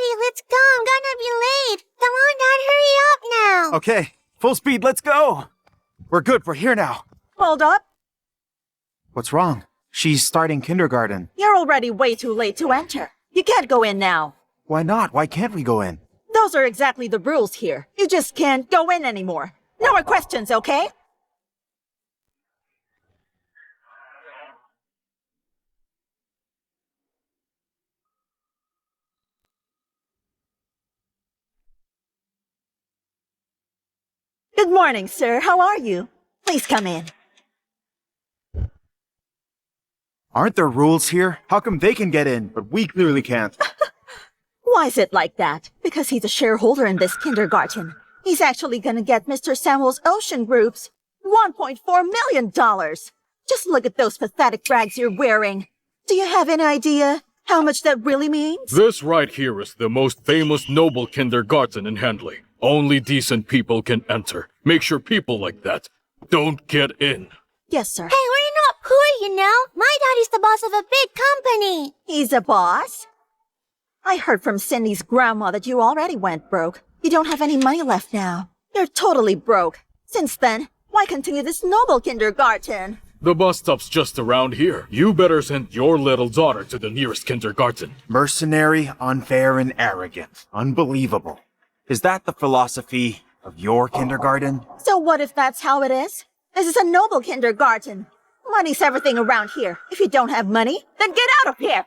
Daddy, let's go. I'm gonna be late. Come on, Dad, hurry up now. Okay, full speed, let's go. We're good, we're here now. Hold up. What's wrong? She's starting kindergarten. You're already way too late to enter. You can't go in now. Why not? Why can't we go in? Those are exactly the rules here. You just can't go in anymore. No more questions, okay? Good morning, sir. How are you? Please come in. Aren't there rules here? How come they can get in, but we clearly can't? Why is it like that? Because he's a shareholder in this kindergarten. He's actually gonna get Mr. Samuel's Ocean Group's $1.4 million. Just look at those pathetic rags you're wearing. Do you have any idea how much that really means? This right here is the most famous noble kindergarten in Handley. Only decent people can enter. Make sure people like that don't get in. Yes, sir. Hey, we're not poor, you know. My daddy's the boss of a big company. He's a boss? I heard from Cindy's grandma that you already went broke. You don't have any money left now. You're totally broke. Since then, why continue this noble kindergarten? The bus stop's just around here. You better send your little daughter to the nearest kindergarten. Mercenary, unfair, and arrogant. Unbelievable. Is that the philosophy of your kindergarten? So what if that's how it is? This is a noble kindergarten. Money's everything around here. If you don't have money, then get out of here!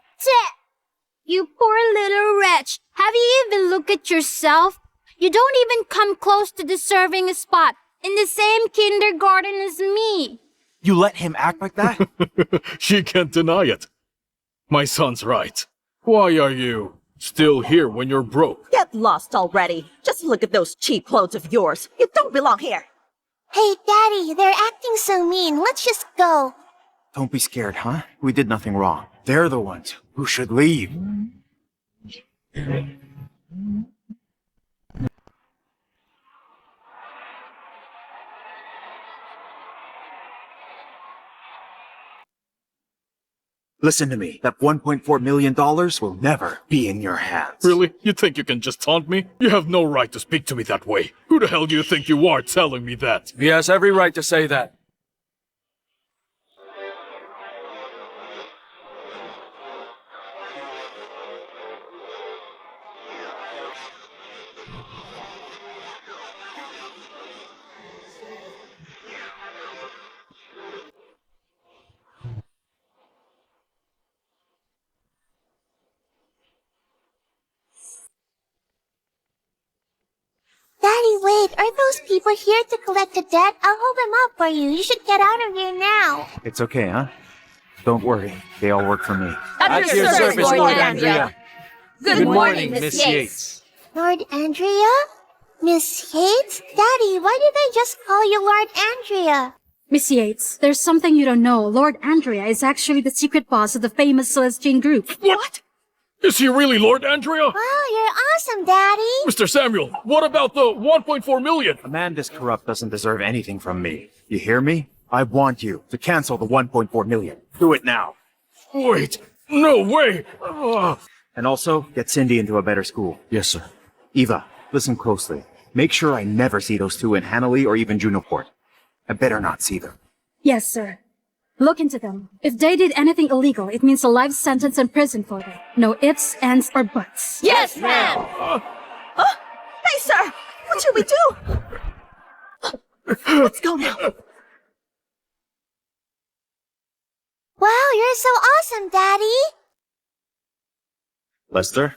You poor little wretch. Have you even looked at yourself? You don't even come close to deserving a spot in the same kindergarten as me. You let him act like that? She can't deny it. My son's right. Why are you still here when you're broke? Get lost already. Just look at those cheap clothes of yours. You don't belong here. Hey, Daddy, they're acting so mean. Let's just go. Don't be scared, huh? We did nothing wrong. They're the ones who should leave. Listen to me. That $1.4 million will never be in your hands. Really? You think you can just taunt me? You have no right to speak to me that way. Who the hell do you think you are telling me that? He has every right to say that. Daddy, wait. Are those people here to collect the debt? I'll hold them up for you. You should get out of here now. It's okay, huh? Don't worry. They all work for me. At your service, Lord Andrea. Good morning, Miss Yates. Lord Andrea? Miss Yates? Daddy, why did I just call you Lord Andrea? Miss Yates, there's something you don't know. Lord Andrea is actually the secret boss of the famous Celestine Group. What? Is he really Lord Andrea? Wow, you're awesome, Daddy. Mr. Samuel, what about the 1.4 million? A man this corrupt doesn't deserve anything from me. You hear me? I want you to cancel the 1.4 million. Do it now. Wait, no way! Ugh. And also, get Cindy into a better school. Yes, sir. Eva, listen closely. Make sure I never see those two in Hanley or even Junoport. I better not see them. Yes, sir. Look into them. If they did anything illegal, it means a life sentence in prison for them. No ifs, ands, or buts. Yes, ma'am! Hey, sir! What should we do? Let's go now. Wow, you're so awesome, Daddy. Lester,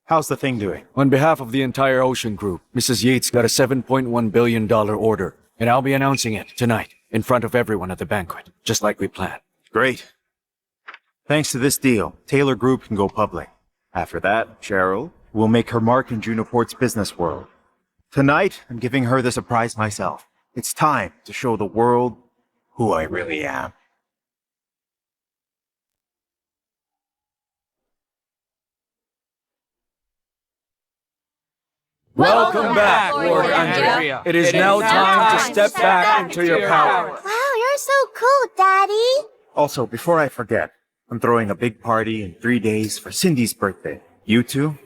how's the thing doing? On behalf of the entire Ocean Group, Mrs. Yates got a $7.1 billion order, and I'll be announcing it tonight in front of everyone at the banquet, just like we planned. Great. Thanks to this deal, Taylor Group can go public. After that, Cheryl will make her mark in Junoport's business world. Tonight, I'm giving her the surprise myself. It's time to show the world who I really am. Welcome back, Lord Andrea. It is now time to step back into your power. Wow, you're so cool, Daddy. Also, before I forget, I'm throwing a big party in 3 days for Cindy's birthday. You two,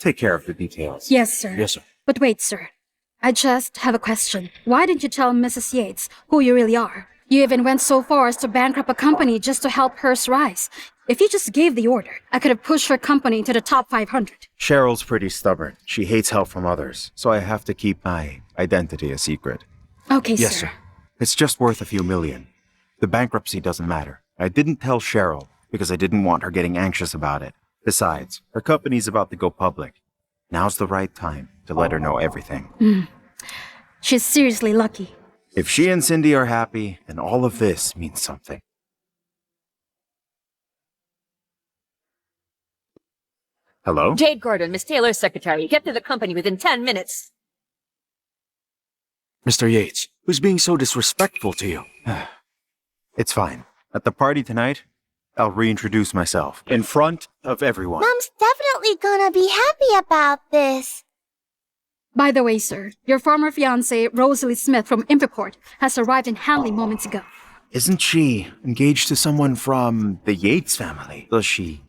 take care of the details. Yes, sir. Yes, sir. But wait, sir. I just have a question. Why didn't you tell Mrs. Yates who you really are? You even went so far as to bankrupt a company just to help hers rise. If you just gave the order, I could have pushed her company to the top 500. Cheryl's pretty stubborn. She hates help from others, so I have to keep my identity a secret. Okay, Yes, sir. sir. It's just worth a few million. The bankruptcy doesn't matter. I didn't tell Cheryl because I didn't want her getting anxious about it. Besides, her company's about to go public. Now's the right time to let her know everything. She's seriously lucky. If she and Cindy are happy, then all of this means something. Hello? Jade Gordon, Miss Taylor's secretary. Get to the company within 10 minutes. Mr. Yates, who's being so disrespectful to you? It's fine. At the party tonight, I'll reintroduce myself in front of everyone. Mom's definitely gonna be happy about this. By the way, sir, your former fiancée, Rosalie Smith from Junoport, has arrived in Hanley moments ago. Isn't she engaged to someone from the Yates family? Does she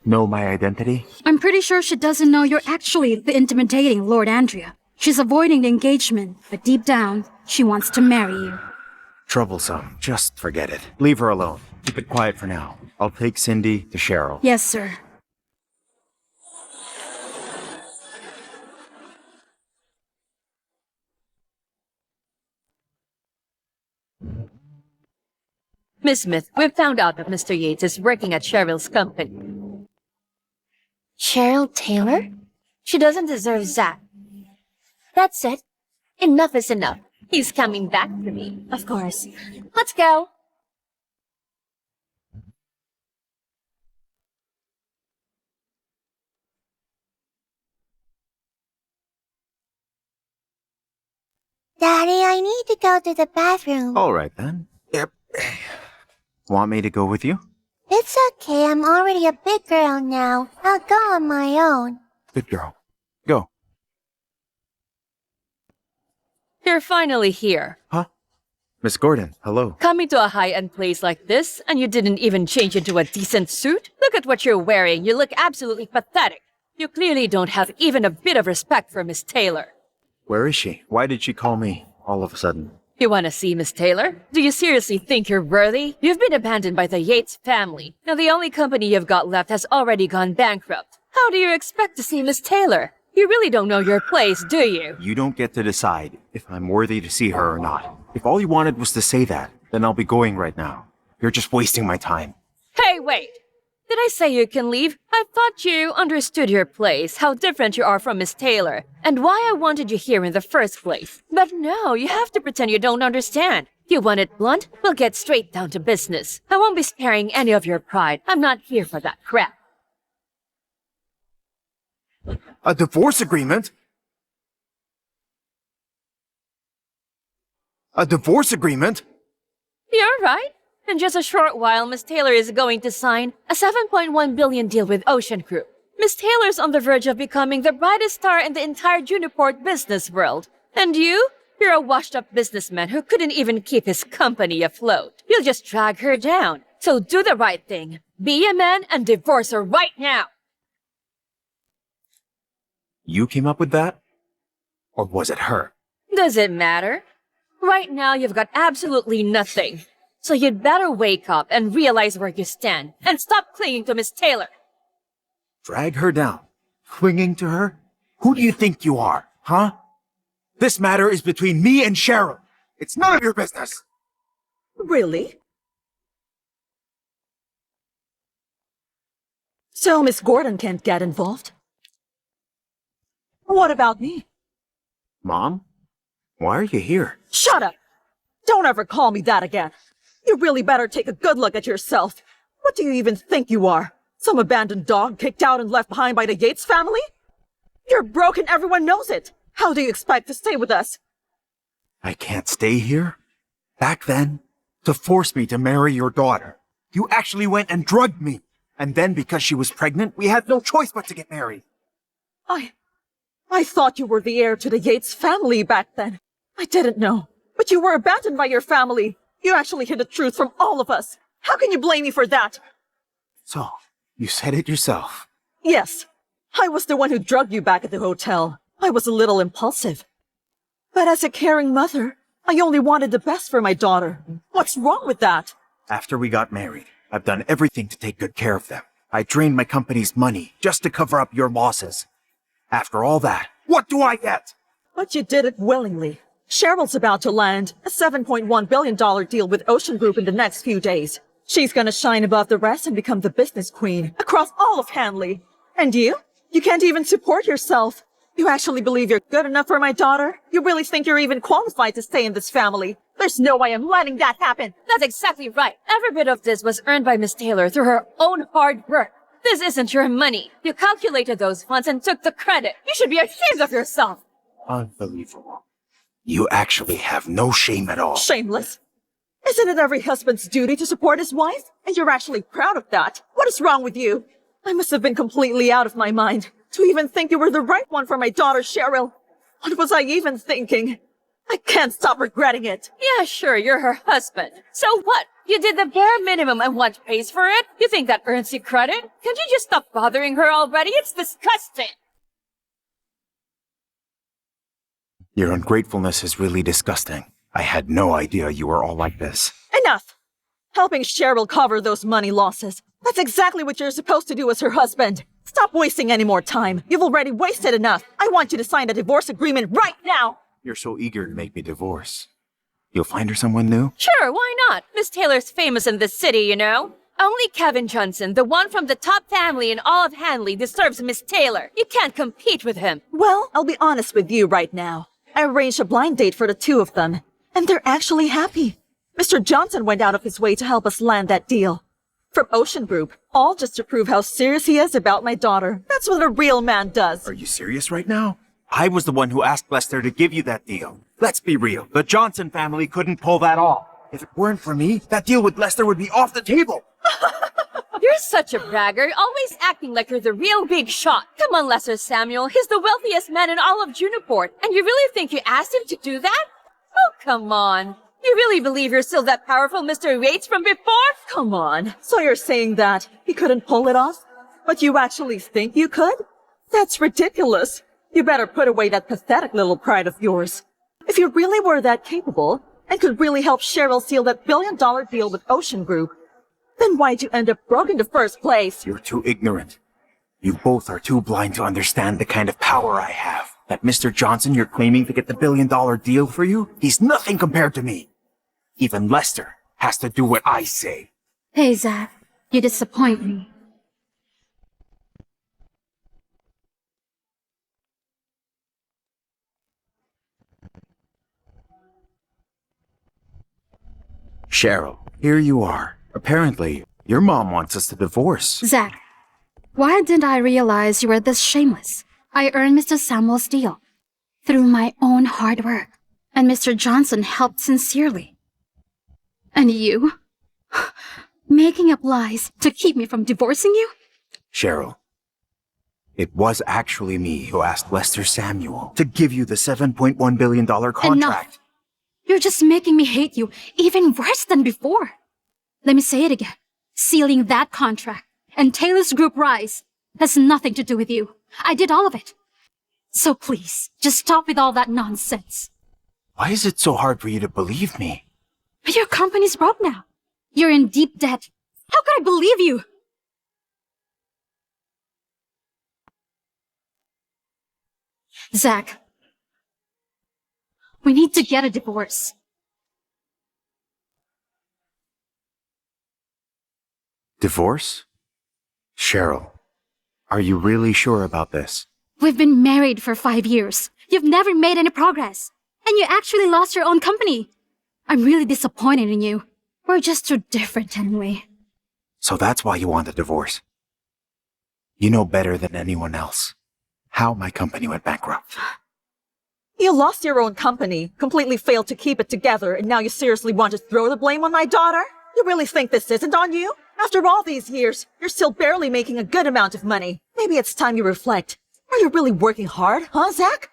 know my identity? I'm pretty sure she doesn't know you're actually the intimidating Lord Andrea. She's avoiding the engagement, but deep down, she wants to marry you. Troublesome. Just forget it. Leave her alone. Keep it quiet for now. I'll take Cindy to Cheryl. Yes, sir. Miss Smith, we've found out that Mr. Yates is working at Cheryl's company. Cheryl Taylor? She doesn't deserve Zack. That's it. Enough is enough. He's coming back to me. Of course. Let's go. Daddy, I need to go to the bathroom. All right, then. Yep. Want me to go with you? It's okay, I'm already a big girl now. I'll go on my own. Good girl. Go. You're finally here. Huh? Miss Gordon, hello. Coming to a high-end place like this, and you didn't even change into a decent suit? Look at what you're wearing. You look absolutely pathetic. You clearly don't have even a bit of respect for Miss Taylor. Where is she? Why did she call me all of a sudden? You want to see Miss Taylor? Do you seriously think you're worthy? You've been abandoned by the Yates family. Now the only company you've got left has already gone bankrupt. How do you expect to see Miss Taylor? You really don't know your place, do you? You don't get to decide if I'm worthy to see her or not. If all you wanted was to say that, then I'll be going right now. You're just wasting my time. Hey, wait! Did I say you can leave? I thought you understood your place, how different you are from Miss Taylor, and why I wanted you here in the first place. But no, you have to pretend you don't understand. You want it blunt? We'll get straight down to business. I won't be sparing any of your pride. I'm not here for that crap. A divorce agreement? A divorce agreement? You're right. In just a short while, Miss Taylor is going to sign a $7.1 billion deal with Ocean Group. Miss Taylor's on the verge of becoming the brightest star in the entire Junoport business world. And you're a washed-up businessman who couldn't even keep his company afloat. You'll just drag her down. So do the right thing. Be a man and divorce her right now. You came up with that? Or was it her? Does it matter? Right now, you've got absolutely nothing. So you'd better wake up and realize where you stand, and stop clinging to Miss Taylor. Drag her down? Clinging to her? Who do you think you are, huh? This matter is between me and Cheryl. It's none of your business. Really? So Miss Gordon can't get involved? What about me? Mom? Why are you here? Shut up! Don't ever call me that again. You really better take a good look at yourself. What do you even think you are? Some abandoned dog kicked out and left behind by the Yates family? You're broke and everyone knows it. How do you expect to stay with us? I can't stay here? Back then, to force me to marry your daughter, you actually went and drugged me. And then because she was pregnant, we had no choice but to get married. I thought you were the heir to the Yates family back then. I didn't know. But you were abandoned by your family. You actually hid the truth from all of us. How can you blame me for that? So, you said it yourself. Yes. I was the one who drugged you back at the hotel. I was a little impulsive. But as a caring mother, I only wanted the best for my daughter. What's wrong with that? After we got married, I've done everything to take good care of them. I drained my company's money just to cover up your losses. After all that, what do I get? But you did it willingly. Cheryl's about to land a $7.1 billion deal with Ocean Group in the next few days. She's gonna shine above the rest and become the business queen across all of Hanley. And you? You can't even support yourself. You actually believe you're good enough for my daughter? You really think you're even qualified to stay in this family? There's no way I'm letting that happen. That's exactly right. Every bit of this was earned by Miss Taylor through her own hard work. This isn't your money. You calculated those funds and took the credit. You should be ashamed of yourself. Unbelievable. You actually have no shame at all. Shameless. Isn't it every husband's duty to support his wife? And you're actually proud of that. What is wrong with you? I must have been completely out of my mind to even think you were the right one for my daughter, Cheryl. What was I even thinking? I can't stop regretting it. Yeah, sure, you're her husband. So what? You did the bare minimum and want praise for it? You think that earns you credit? Can't you just stop bothering her already? It's disgusting. Your ungratefulness is really disgusting. I had no idea you were all like this. Enough! Helping Cheryl cover those money losses. That's exactly what you're supposed to do as her husband. Stop wasting any more time. You've already wasted enough. I want you to sign a divorce agreement right now! You're so eager to make me divorce. You'll find her someone new? Sure, why not? Miss Taylor's famous in this city, you know? Only Kevin Johnson, the one from the top family in all of Hanley, deserves Miss Taylor. You can't compete with him. Well, I'll be honest with you right now. I arranged a blind date for the two of them, and they're actually happy. Mr. Johnson went out of his way to help us land that deal. From Ocean Group, all just to prove how serious he is about my daughter. That's what a real man does. Are you serious right now? I was the one who asked Lester to give you that deal. Let's be real. The Johnson family couldn't pull that off. If it weren't for me, that deal with Lester would be off the table. You're such a bragger, always acting like you're the real big shot. Come on, Lester Samuel, he's the wealthiest man in all of Junoport, and you really think you asked him to do that? Oh, come on. You really believe you're still that powerful Mr. Yates from before? Come on. So you're saying that he couldn't pull it off? But you actually think you could? That's ridiculous. You better put away that pathetic little pride of yours. If you really were that capable, and could really help Cheryl seal that billion-dollar deal with Ocean Group, then why'd you end up broke in the first place? You're too ignorant. You both are too blind to understand the kind of power I have. That Mr. Johnson you're claiming to get the billion-dollar deal for you, he's nothing compared to me. Even Lester has to do what I say. Hey, Zack, you disappoint me. Cheryl, here you are. Apparently, your mom wants us to divorce. Zack, why didn't I realize you were this shameless? I earned Mr. Samuel's deal through my own hard work, and Mr. Johnson helped sincerely. And you? Making up lies to keep me from divorcing you? Cheryl, it was actually me who asked Lester Samuel to give you the $7.1 billion contract. Enough. You're just making me hate you even worse than before. Let me say it again. Sealing that contract and Taylor's group rise has nothing to do with you. I did all of it. So please, just stop with all that nonsense. Why is it so hard for you to believe me? Your company's broke now. You're in deep debt. How could I believe you? Zack, we need to get a divorce. Divorce? Cheryl, are you really sure about this? We've been married for 5 years. You've never made any progress. And you actually lost your own company. I'm really disappointed in you. We're just too different anyway. So that's why you want a divorce. You know better than anyone else how my company went bankrupt. You lost your own company, completely failed to keep it together, and now you seriously want to throw the blame on my daughter? You really think this isn't on you? After all these years, you're still barely making a good amount of money. Maybe it's time you reflect. Are you really working hard, huh, Zack?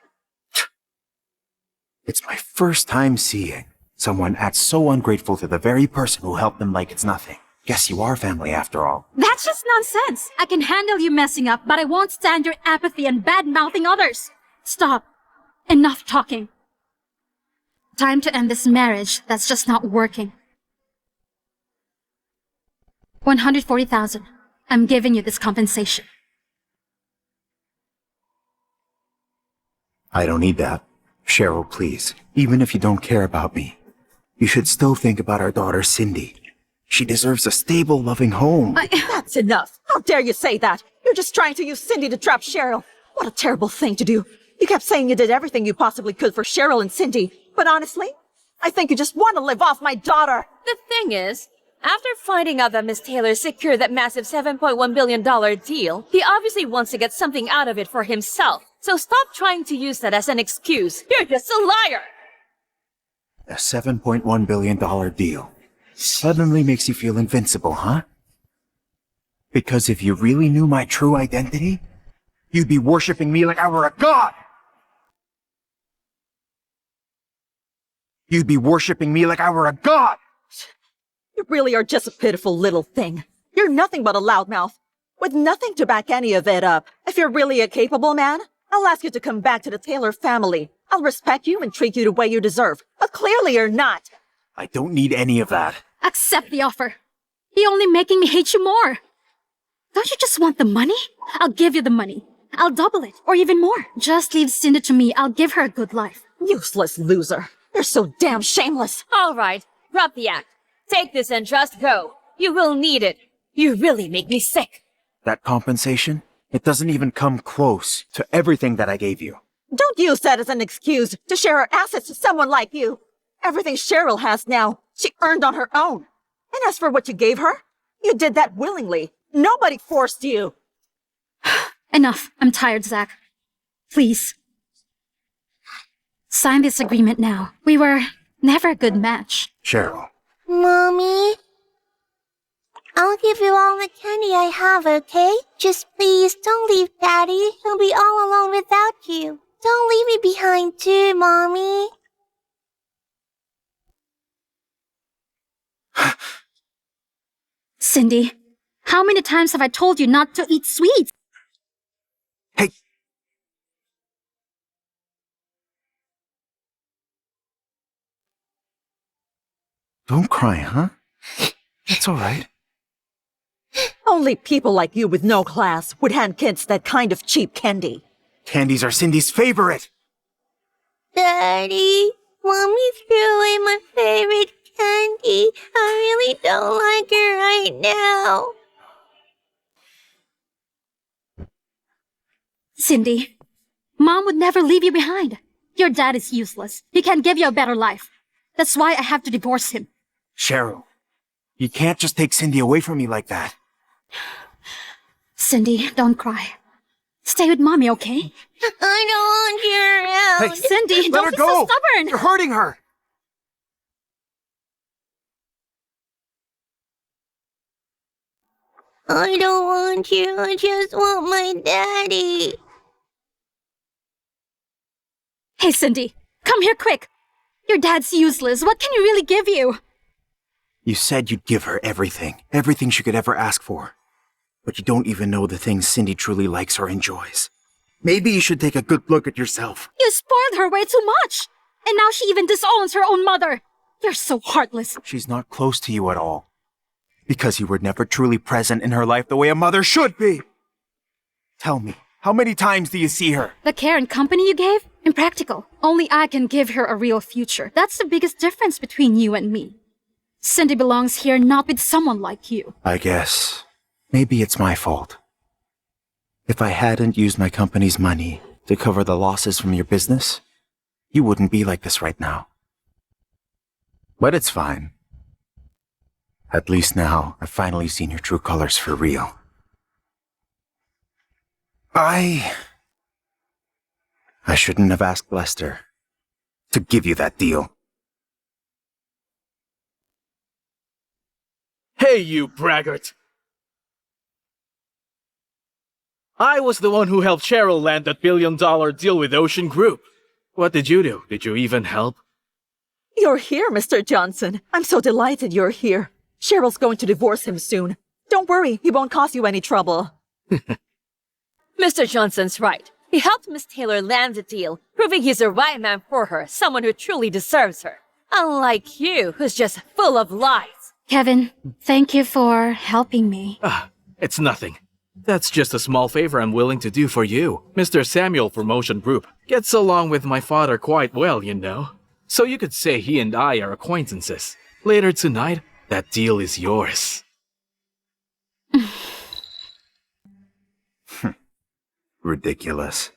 It's my first time seeing someone act so ungrateful to the very person who helped them like it's nothing. Guess you are family after all. That's just nonsense. I can handle you messing up, but I won't stand your apathy and bad-mouthing others. Stop. Enough talking. Time to end this marriage that's just not working. 140,000. I'm giving you this compensation. I don't need that. Cheryl, please. Even if you don't care about me, you should still think about our daughter, Cindy. She deserves a stable, loving home. That's enough. How dare you say that? You're just trying to use Cindy to trap Cheryl. What a terrible thing to do. You kept saying you did everything you possibly could for Cheryl and Cindy. But honestly, I think you just want to live off my daughter. The thing is, after finding out that Miss Taylor secured that massive $7.1 billion deal, he obviously wants to get something out of it for himself. So stop trying to use that as an excuse. You're just a liar! A $7.1 billion deal suddenly makes you feel invincible, huh? Because if you really knew my true identity, you'd be worshipping me like I were a god! You'd be worshipping me like I were a god! You really are just a pitiful little thing. You're nothing but a loudmouth, with nothing to back any of it up. If you're really a capable man, I'll ask you to come back to the Taylor family. I'll respect you and treat you the way you deserve. But clearly you're not. I don't need any of that. Accept the offer. You're only making me hate you more. Don't you just want the money? I'll give you the money. I'll double it, or even more. Just leave Cindy to me. I'll give her a good life. Useless loser. You're so damn shameless. All right, drop the act. Take this and just go. You will need it. You really make me sick. That compensation? It doesn't even come close to everything that I gave you. Don't use that as an excuse to share her assets with someone like you. Everything Cheryl has now, she earned on her own. And as for what you gave her, you did that willingly. Nobody forced you. Enough. I'm tired, Zack. Please. Sign this agreement now. We were never a good match. Cheryl. Mommy? I'll give you all the candy I have, okay? Just please don't leave Daddy. He'll be all alone without you. Don't leave me behind too, Mommy. Cindy, how many times have I told you not to eat sweets? Hey! Don't cry, huh? It's alright. Only people like you with no class would hand kids that kind of cheap candy. Candies are Cindy's favorite! Daddy, Mommy threw away my favorite candy. I really don't like her right now. Cindy, Mom would never leave you behind. Your dad is useless. He can't give you a better life. That's why I have to divorce him. Cheryl, you can't just take Cindy away from me like that. Cindy, don't cry. Stay with Mommy, okay? I don't want you around. Hey, Cindy, let don't her be go! so stubborn! You're hurting her! I don't want you. I just want my daddy. Hey, Cindy, come here quick. Your dad's useless. What can he really give you? You said you'd give her everything. Everything she could ever ask for. But you don't even know the things Cindy truly likes or enjoys. Maybe you should take a good look at yourself. You spoiled her way too much. And now she even disowns her own mother. You're so heartless. She's not close to you at all. Because you were never truly present in her life the way a mother should be. Tell me, how many times do you see her? The care and company you gave? Impractical. Only I can give her a real future. That's the biggest difference between you and me. Cindy belongs here, not with someone like you. I guess. Maybe it's my fault. If I hadn't used my company's money to cover the losses from your business, you wouldn't be like this right now. But it's fine. At least now, I've finally seen your true colors for real. I shouldn't have asked Lester to give you that deal. Hey, you braggart! I was the one who helped Cheryl land that billion-dollar deal with Ocean Group. What did you do? Did you even help? You're here, Mr. Johnson. I'm so delighted you're here. Cheryl's going to divorce him soon. Don't worry, he won't cause you any trouble. Mr. Johnson's right. He helped Miss Taylor land the deal, proving he's the right man for her, someone who truly deserves her. Unlike you, who's just full of lies. Kevin, thank you for helping me. It's nothing. That's just a small favor I'm willing to do for you. Mr. Samuel from Ocean Group gets along with my father quite well, you know. So you could say he and I are acquaintances. Later tonight, that deal is yours. Ridiculous.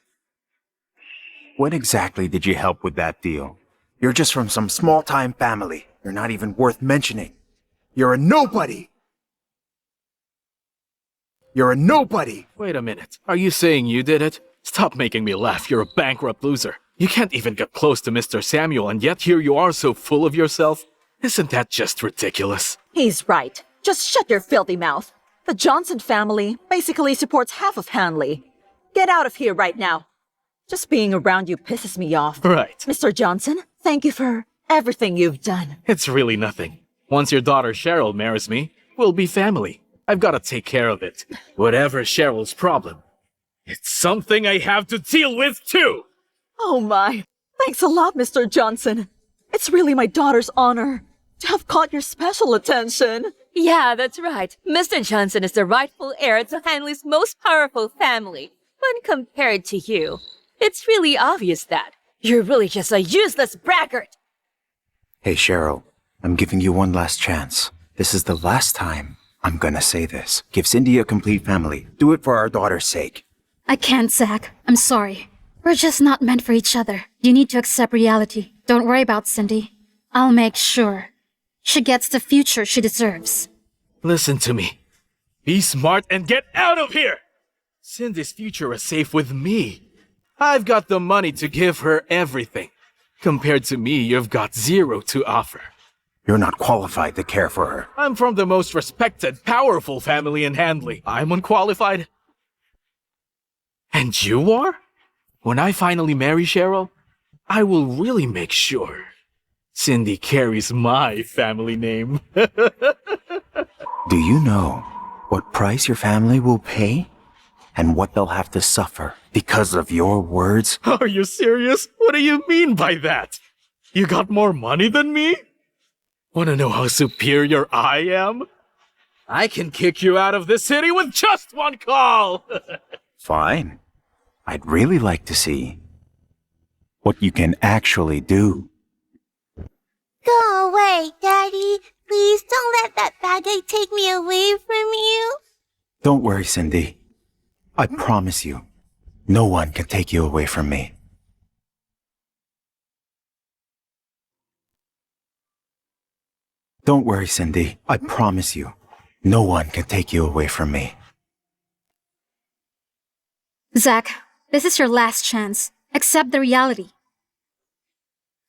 When exactly did you help with that deal? You're just from some small-time family. You're not even worth mentioning. You're a nobody! You're a nobody! Wait a minute. Are you saying you did it? Stop making me laugh. You're a bankrupt loser. You can't even get close to Mr. Samuel, and yet here you are so full of yourself. Isn't that just ridiculous? He's right. Just shut your filthy mouth. The Johnson family basically supports half of Hanley. Get out of here right now. Just being around you pisses me off. Right. Mr. Johnson, thank you for everything you've done. It's really nothing. Once your daughter Cheryl marries me, we'll be family. I've got to take care of it. Whatever Cheryl's problem, it's something I have to deal with too! Oh my. Thanks a lot, Mr. Johnson. It's really my daughter's honor to have caught your special attention. Yeah, that's right. Mr. Johnson is the rightful heir to Hanley's most powerful family. When compared to you, it's really obvious that you're really just a useless braggart. Hey, Cheryl, I'm giving you one last chance. This is the last time I'm gonna say this. Give Cindy a complete family. Do it for our daughter's sake. I can't, Zack. I'm sorry. We're just not meant for each other. You need to accept reality. Don't worry about Cindy. I'll make sure she gets the future she deserves. Listen to me. Be smart and get out of here! Cindy's future is safe with me. I've got the money to give her everything. Compared to me, you've got zero to offer. You're not qualified to care for her. I'm from the most respected, powerful family in Handley. I'm unqualified. And you are? When I finally marry Cheryl, I will really make sure Cindy carries my family name. Do you know what price your family will pay? And what they'll have to suffer because of your words? Are you serious? What do you mean by that? You got more money than me? Wanna know how superior I am? I can kick you out of this city with just one call! Fine. I'd really like to see what you can actually do. Go away, Daddy. Please don't let that bad guy take me away from you. Don't worry, Cindy. I promise you, no one can take you away from me. Don't worry, Cindy. I promise you, no one can take you away from me. Zack, this is your last chance. Accept the reality.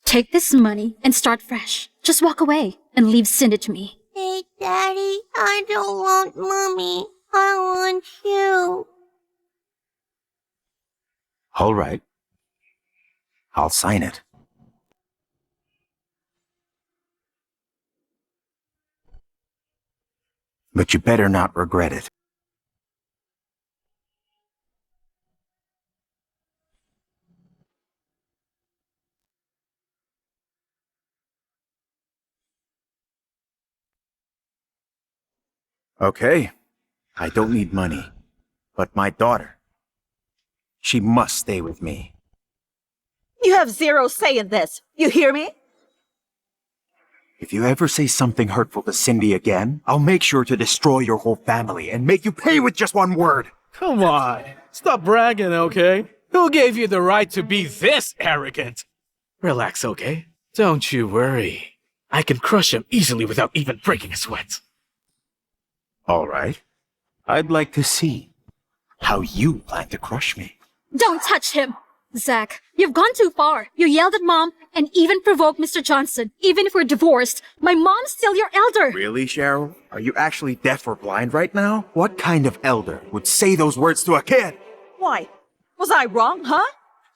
Take this money and start fresh. Just walk away and leave Cindy to me. Hey, Daddy, I don't want Mommy. I want you. All right. I'll sign it. But you better not regret it. Okay. I don't need money. But my daughter, she must stay with me. You have zero say in this. You hear me? If you ever say something hurtful to Cindy again, I'll make sure to destroy your whole family and make you pay with just one word. Come on. Stop bragging, okay? Who gave you the right to be this arrogant? Relax, okay? Don't you worry. I can crush him easily without even breaking a sweat. All right. I'd like to see how you plan to crush me. Don't touch him! Zack, you've gone too far. You yelled at Mom and even provoked Mr. Johnson. Even if we're divorced, my mom's still your elder. Really, Cheryl? Are you actually deaf or blind right now? What kind of elder would say those words to a kid? Why? Was I wrong, huh?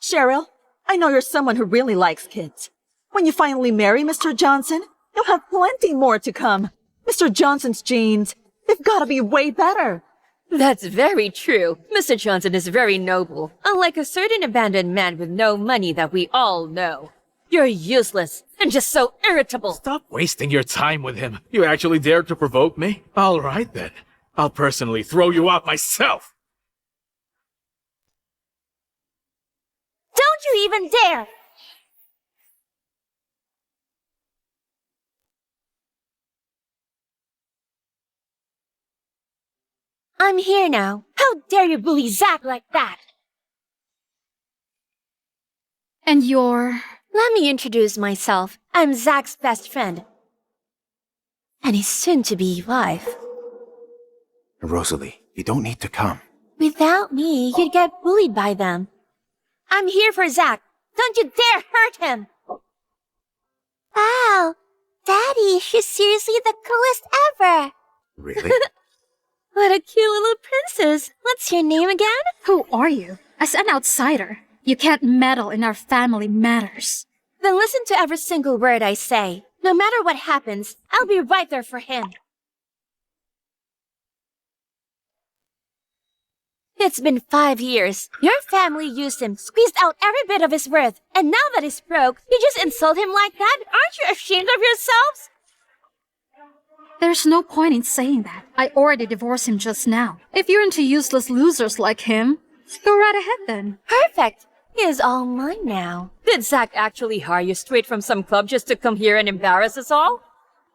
Cheryl, I know you're someone who really likes kids. When you finally marry Mr. Johnson, you'll have plenty more to come. Mr. Johnson's jeans, they've gotta be way better. That's very true. Mr. Johnson is very noble, unlike a certain abandoned man with no money that we all know. You're useless and just so irritable. Stop wasting your time with him. You actually dare to provoke me? All right then. I'll personally throw you out myself. Don't you even dare! I'm here now. How dare you bully Zack like that? And you're... Let me introduce myself. I'm Zack's best friend. And his soon-to-be wife. Rosalie, you don't need to come. Without me, you'd get bullied by them. I'm here for Zack. Don't you dare hurt him! Wow! Daddy, she's seriously the coolest ever! Really? What a cute little princess. What's your name again? Who are you? As an outsider, you can't meddle in our family matters. Then listen to every single word I say. No matter what happens, I'll be right there for him. It's been 5 years. Your family used him, squeezed out every bit of his worth, and now that he's broke, you just insult him like that? Aren't you ashamed of yourselves? There's no point in saying that. I already divorced him just now. If you're into useless losers like him, go right ahead then. Perfect. He is all mine now. Did Zack actually hire you straight from some club just to come here and embarrass us all?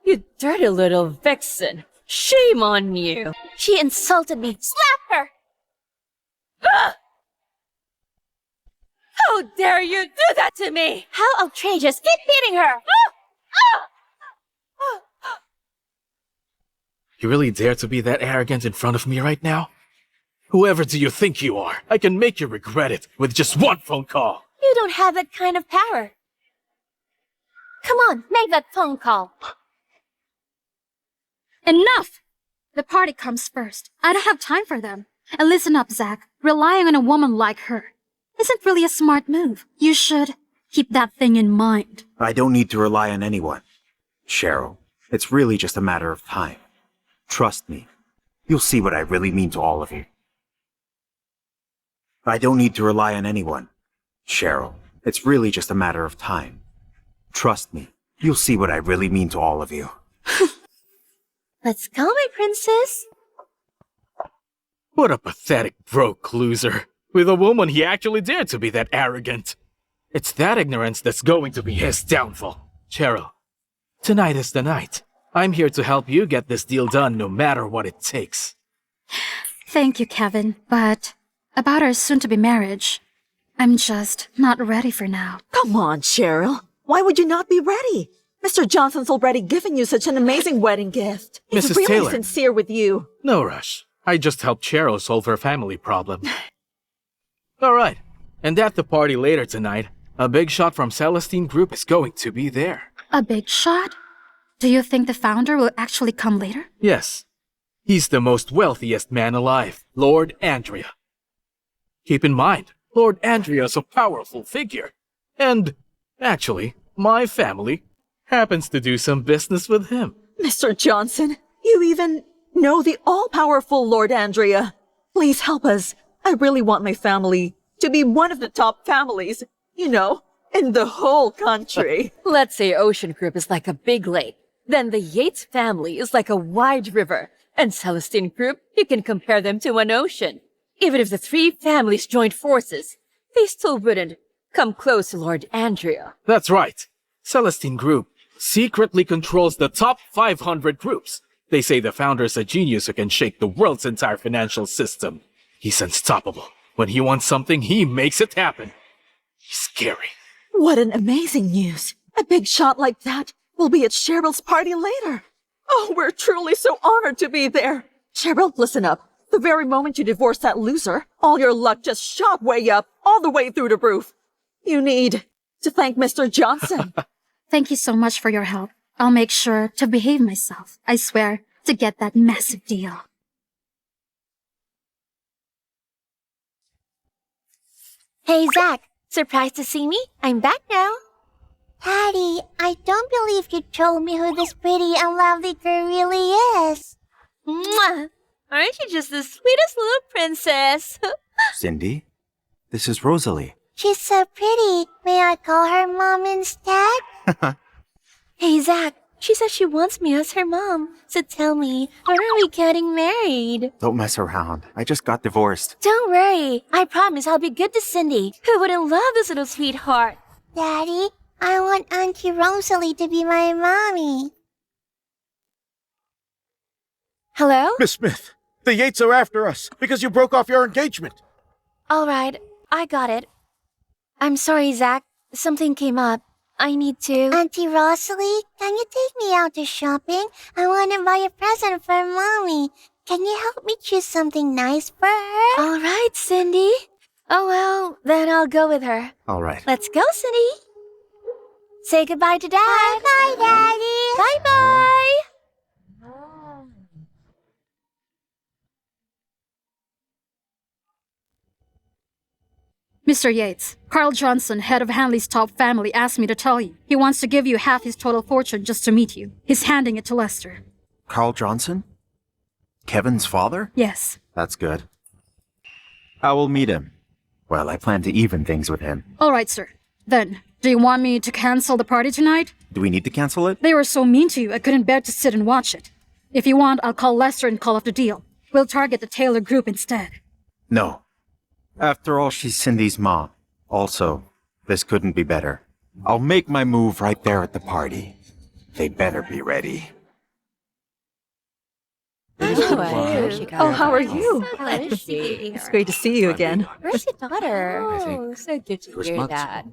You dirty little vixen. Shame on you. She insulted me. Slap her! Ah! How dare you do that to me? How outrageous. Keep beating her! You really dare to be that arrogant in front of me right now? Whoever do you think you are? I can make you regret it with just one phone call. You don't have that kind of power. Come on, make that phone call. Enough! The party comes first. I don't have time for them. And listen up, Zack. Relying on a woman like her isn't really a smart move. You should keep that thing in mind. I don't need to rely on anyone. Cheryl, it's really just a matter of time. Trust me. You'll see what I really mean to all of you. I don't need to rely on anyone. Cheryl, it's really just a matter of time. Trust me. You'll see what I really mean to all of you. Let's go, my princess. What a pathetic broke loser. With a woman he actually dared to be that arrogant. It's that ignorance that's going to be his downfall. Cheryl, tonight is the night. I'm here to help you get this deal done no matter what it takes. Thank you, Kevin. But about our soon-to-be marriage, I'm just not ready for now. Come on, Cheryl. Why would you not be ready? Mr. Johnson's already given you such an amazing wedding gift. He's Mrs. really Taylor. sincere with you. No rush. I just helped Cheryl solve her family problem. Alright, and at the party later tonight, a big shot from Celestine Group is going to be there. A big shot? Do you think the founder will actually come later? Yes. He's the most wealthiest man alive, Lord Andrea. Keep in mind, Lord Andrea's a powerful figure. And, actually, my family happens to do some business with him. Mr. Johnson, you even know the all-powerful Lord Andrea. Please help us. I really want my family to be one of the top families, in the whole country. Let's say Ocean Group is like a big lake. Then the Yates family is like a wide river. And Celestine Group, you can compare them to an ocean. Even if the three families joined forces, they still wouldn't come close to Lord Andrea. That's right. Celestine Group secretly controls the top 500 groups. They say the founder's a genius who can shake the world's entire financial system. He's unstoppable. When he wants something, he makes it happen. He's scary. What an amazing news. A big shot like that will be at Cheryl's party later. Oh, we're truly so honored to be there. Cheryl, listen up. The very moment you divorce that loser, all your luck just shot way up, all the way through the roof. You need to thank Mr. Johnson. Thank you so much for your help. I'll make sure to behave myself, I swear, to get that massive deal. Hey, Zack. Surprised to see me? I'm back now. Daddy, I don't believe you told me who this pretty and lovely girl really is. Mwah! Aren't you just the sweetest little princess? Cindy, this is Rosalie. She's so pretty. May I call her Mom instead? Hey, Zack. She says she wants me as her mom. So tell me, when are we getting married? Don't mess around. I just got divorced. Don't worry. I promise I'll be good to Cindy, who wouldn't love this little sweetheart. Daddy, I want Auntie Rosalie to be my mommy. Hello? Miss Smith, the Yates are after us because you broke off your engagement. All right, I got it. I'm sorry, Zack. Something came up. I need to... Auntie Rosalie, can you take me out to shopping? I want to buy a present for Mommy. Can you help me choose something nice for her? All right, Cindy. Oh, well, then I'll go with her. All right. Let's go, Cindy. Say goodbye to Dad. Bye-bye, Daddy. Bye-bye. Mr. Yates, Carl Johnson, head of Hanley's top family, asked me to tell you. He wants to give you half his total fortune just to meet you. He's handing it to Lester. Carl Johnson? Kevin's father? Yes. That's good. I will meet him. Well, I plan to even things with him. All right, sir. Then, do you want me to cancel the party tonight? Do we need to cancel it? They were so mean to you, I couldn't bear to sit and watch it. If you want, I'll call Lester and call off the deal. We'll target the Taylor Group instead. No. After all, she's Cindy's mom. Also, this couldn't be better. I'll make my move right there at the party. They better be ready. Oh, how are you? It's great to see you again. Where's your daughter? Oh, so good to hear that.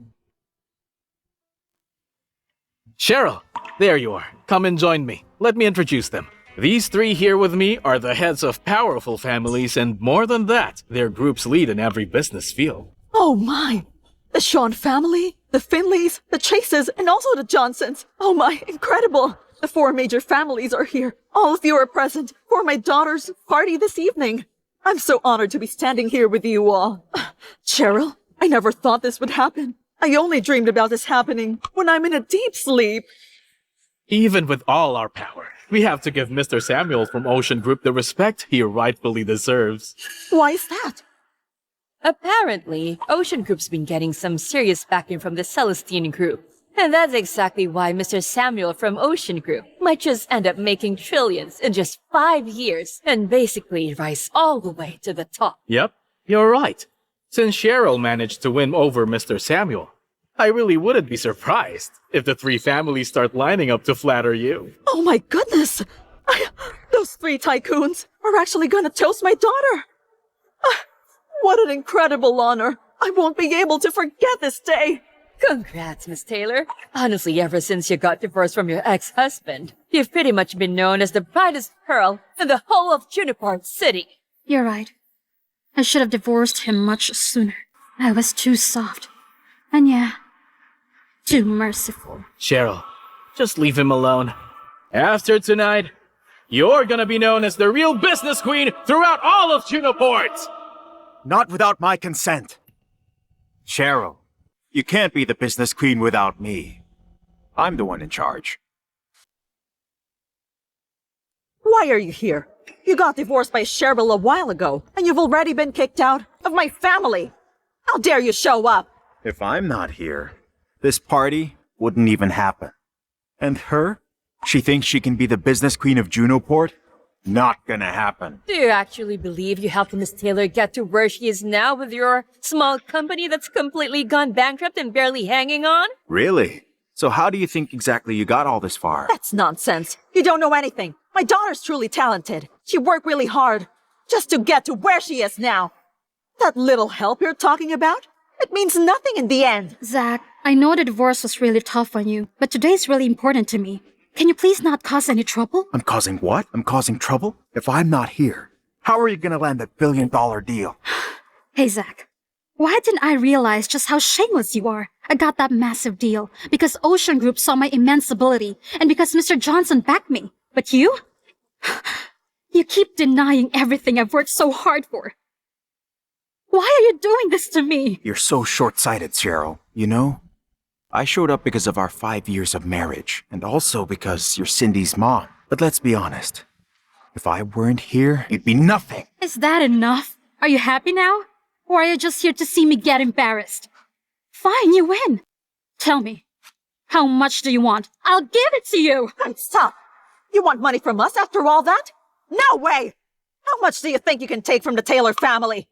Cheryl, there you are. Come and join me. Let me introduce them. These three here with me are the heads of powerful families, and more than that, their groups lead in every business field. Oh my! The Sean family, the Finleys, the Chases, and also the Johnsons. Oh my, incredible! The four major families are here. All of you are present for my daughter's party this evening. I'm so honored to be standing here with you all. Cheryl, I never thought this would happen. I only dreamed about this happening when I'm in a deep sleep. Even with all our power, we have to give Mr. Samuel from Ocean Group the respect he rightfully deserves. Why is that? Apparently, Ocean Group's been getting some serious backing from the Celestine Group. And that's exactly why Mr. Samuel from Ocean Group might just end up making trillions in just 5 years and basically rise all the way to the top. Yep, you're right. Since Cheryl managed to win over Mr. Samuel, I really wouldn't be surprised if the three families start lining up to flatter you. Oh my goodness! Those three tycoons are actually gonna toast my daughter! What an incredible honor! I won't be able to forget this day! Congrats, Miss Taylor. Honestly, ever since you got divorced from your ex-husband, you've pretty much been known as the brightest pearl in the whole of Junoport City. You're right. I should have divorced him much sooner. I was too soft. And yeah, too merciful. Cheryl, just leave him alone. After tonight, you're gonna be known as the real business queen throughout all of Junoport! Not without my consent. Cheryl, you can't be the business queen without me. I'm the one in charge. Why are you here? You got divorced by Cheryl a while ago, and you've already been kicked out of my family. How dare you show up? If I'm not here, this party wouldn't even happen. And her? She thinks she can be the business queen of Junoport? Not gonna happen. Do you actually believe you helped Miss Taylor get to where she is now with your small company that's completely gone bankrupt and barely hanging on? Really? So how do you think exactly you got all this far? That's nonsense. You don't know anything. My daughter's truly talented. She worked really hard just to get to where she is now. That little help you're talking about? It means nothing in the end. Zack, I know the divorce was really tough on you, but today's really important to me. Can you please not cause any trouble? I'm causing what? I'm causing trouble? If I'm not here, how are you gonna land that billion-dollar deal? Hey, Zack. Why didn't I realize just how shameless you are? I got that massive deal because Ocean Group saw my immense ability and because Mr. Johnson backed me. But you? You keep denying everything I've worked so hard for. Why are you doing this to me? You're so short-sighted, Cheryl. You know? I showed up because of our 5 years of marriage, and also because you're Cindy's mom. But let's be honest. If I weren't here, you'd be nothing. Is that enough? Are you happy now? Or are you just here to see me get embarrassed? Fine, you win. Tell me, how much do you want? I'll give it to you. Hey, stop! You want money from us after all that? No way! How much do you think you can take from the Taylor family?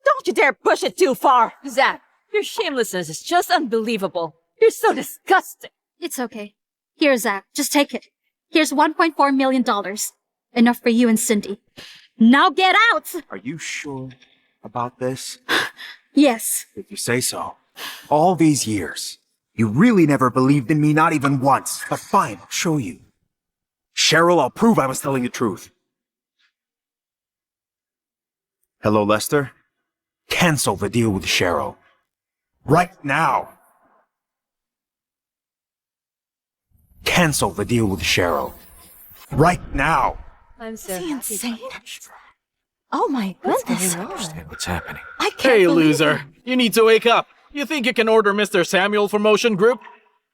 Don't you dare push it too far! Zack, your shamelessness is just unbelievable. You're so disgusting. It's okay. Here, Zack, just take it. Here's $1.4 million. Enough for you and Cindy. Now get out! Are you sure about this? Yes. If you say so. All these years, you really never believed in me, not even once. But fine, I'll show you. Cheryl, I'll prove I was telling the truth. Hello, Lester? Cancel the deal with Cheryl. Right now. Cancel the deal with Cheryl. Right now. I'm so Is he happy. insane? Oh my goodness. What's happening? I can't Hey, believe loser. You need to wake up. You think you can order Mr. Samuel for Motion Group?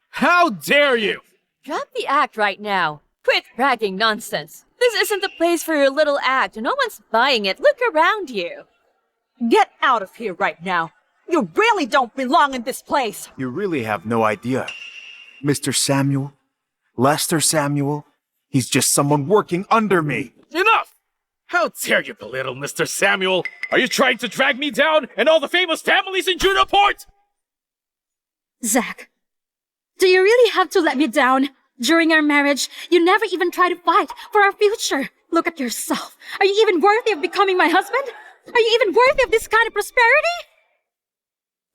How dare you! Drop the act right now. Quit bragging nonsense. This isn't the place for your little act. No one's buying it. Look around you. Get out of here right now. You really don't belong in this place. You really have no idea. Mr. Samuel? Lester Samuel? He's just someone working under me. Enough! How dare you belittle Mr. Samuel? Are you trying to drag me down and all the famous families in Junoport? Zack, do you really have to let me down? During our marriage, you never even try to fight for our future. Look at yourself. Are you even worthy of becoming my husband? Are you even worthy of this kind of prosperity?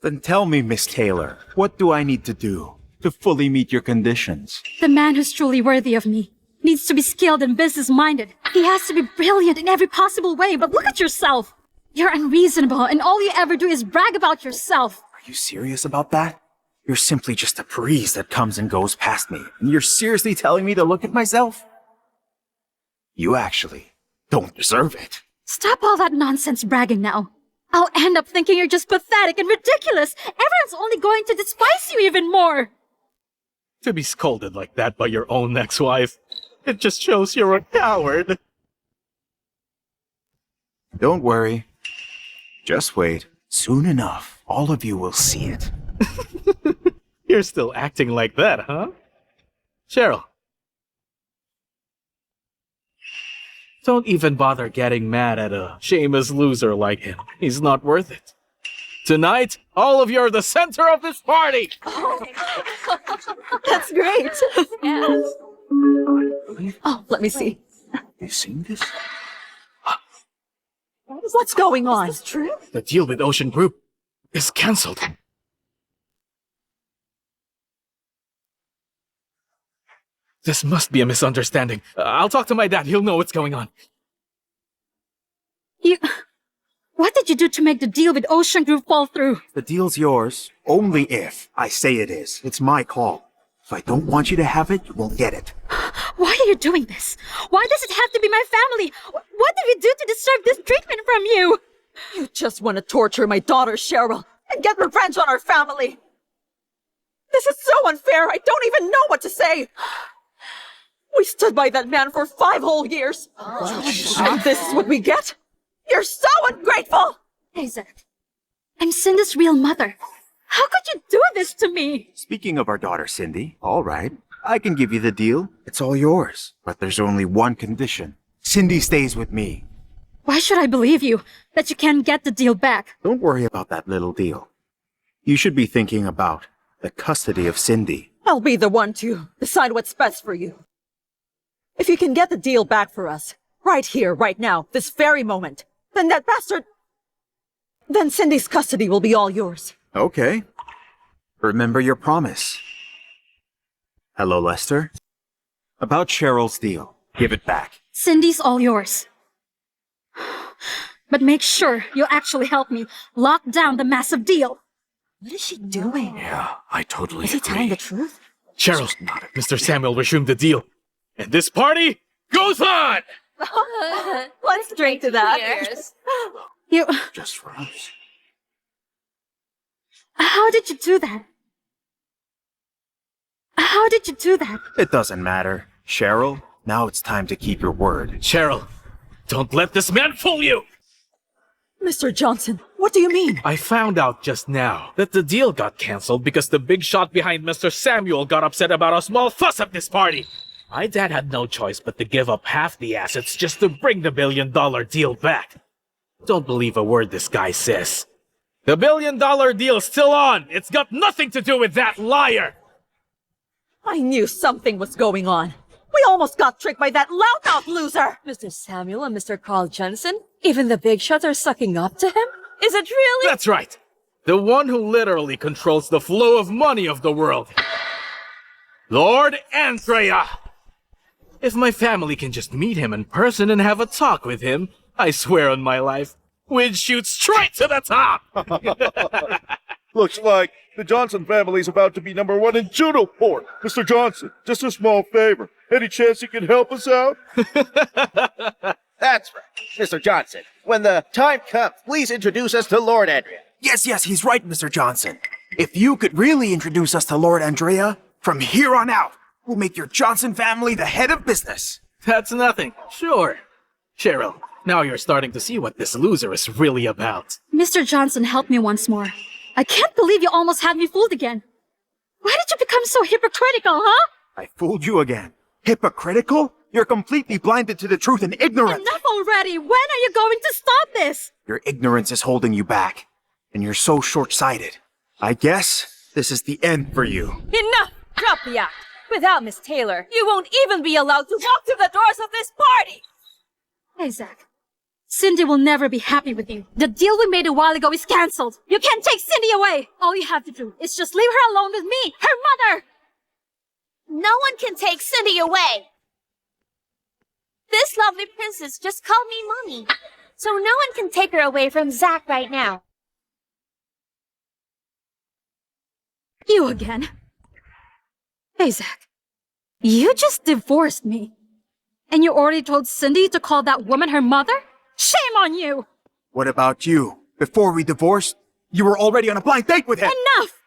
Then tell me, Miss Taylor, what do I need to do to fully meet your conditions? The man who's truly worthy of me needs to be skilled and business-minded. He has to be brilliant in every possible way, but look at yourself. You're unreasonable, and all you ever do is brag about yourself. Are you serious about that? You're simply just a breeze that comes and goes past me, and you're seriously telling me to look at myself? You actually don't deserve it. Stop all that nonsense bragging now. I'll end up thinking you're just pathetic and ridiculous. Everyone's only going to despise you even more. To be scolded like that by your own ex-wife, it just shows you're a coward. Don't worry. Just wait. Soon enough, all of you will see it. You're still acting like that, huh? Cheryl. Don't even bother getting mad at a shameless loser like him. He's not worth it. Tonight, all of you are the center of this party! That's great. Yes. Oh, let me see. You seen this? What's going on? Is this true? The deal with Ocean Group is cancelled. This must be a misunderstanding. I'll talk to my dad. He'll know what's going on. What did you do to make the deal with Ocean Group fall through? The deal's yours, only if I say it is. It's my call. If I don't want you to have it, you won't get it. Why are you doing this? Why does it have to be my family? What did we do to deserve this treatment from you? You just want to torture my daughter, Cheryl, and get revenge on our family. This is so unfair, I don't even know what to say. We stood by that man for 5 whole years. And this is what we get? You're so ungrateful! Hey, Zack. I'm Cindy's real mother. How could you do this to me? Speaking of our daughter, Cindy, all right. I can give you the deal. It's all yours. But there's only one condition. Cindy stays with me. Why should I believe you that you can't get the deal back? Don't worry about that little deal. You should be thinking about the custody of Cindy. I'll be the one to decide what's best for you. If you can get the deal back for us, right here, right now, this very moment, then that bastard... Then Cindy's custody will be all yours. Okay. Remember your promise. Hello, Lester. About Cheryl's deal. Give it back. Cindy's all yours. But make sure you actually help me lock down the massive deal. What is she doing? Yeah, I totally Is he agree. telling the truth? Cheryl, Mr. Samuel resumed the deal. And this party goes on! Let's drink to that. Cheers. You... Just for us. How did you do that? How did you do that? It doesn't matter. Cheryl, now it's time to keep your word. Cheryl, don't let this man fool you! Mr. Johnson, what do you mean? I found out just now that the deal got cancelled because the big shot behind Mr. Samuel got upset about a small fuss at this party. My dad had no choice but to give up half the assets just to bring the $1 billion deal back. Don't believe a word this guy says. The $1 billion deal's still on! It's got nothing to do with that liar! I knew something was going on. We almost got tricked by that loudmouth loser! Mr. Samuel and Mr. Carl Johnson? Even the big shots are sucking up to him? Is it really? That's right! The one who literally controls the flow of money of the world. Lord Andrea! If my family can just meet him in person and have a talk with him, I swear on my life, we'd shoot straight to the top! Looks like the Johnson family's about to be #1 in Junoport. Mr. Johnson, just a small favor. Any chance you can help us out? That's right. Mr. Johnson, when the time comes, please introduce us to Lord Andrea. Yes, he's right, Mr. Johnson. If you could really introduce us to Lord Andrea, from here on out, we'll make your Johnson family the head of business. That's nothing. Sure. Cheryl, now you're starting to see what this loser is really about. Mr. Johnson, help me once more. I can't believe you almost had me fooled again. Why did you become so hypocritical, huh? I fooled you again. Hypocritical? You're completely blinded to the truth and ignorant. Enough already! When are you going to stop this? Your ignorance is holding you back, and you're so short-sighted. I guess this is the end for you. Enough! Drop the act. Without Miss Taylor, you won't even be allowed to walk through the doors of this party! Hey, Zack. Cindy will never be happy with you. The deal we made a while ago is cancelled. You can't take Cindy away. All you have to do is just leave her alone with me, her mother. No one can take Cindy away. This lovely princess just called me mommy. So no one can take her away from Zack right now. You again. Hey, Zack. You just divorced me. And you already told Cindy to call that woman her mother? Shame on you! What about you? Before we divorced, you were already on a blind date with him! Enough!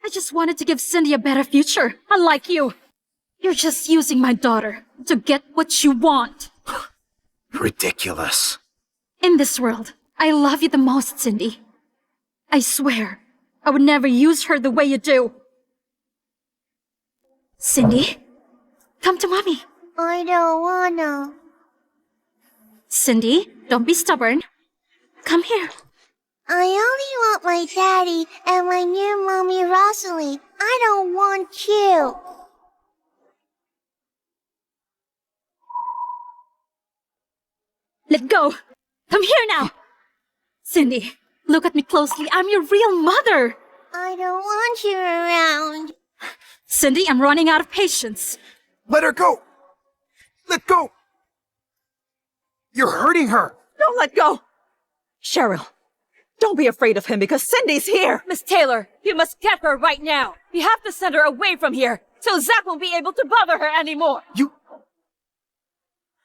I just wanted to give Cindy a better future, unlike you. You're just using my daughter to get what you want. Ridiculous. In this world, I love you the most, Cindy. I swear, I would never use her the way you do. Cindy, come to mommy. I don't wanna. Cindy, don't be stubborn. Come here. I only want my daddy and my new mommy Rosalie. I don't want you. Let go. Come here now. Cindy, look at me closely. I'm your real mother. I don't want you around. Cindy, I'm running out of patience. Let her go! Let go! You're hurting her! Don't let go! Cheryl, don't be afraid of him because Cindy's here! Miss Taylor, you must get her right now. You have to send her away from here, so Zack won't be able to bother her anymore.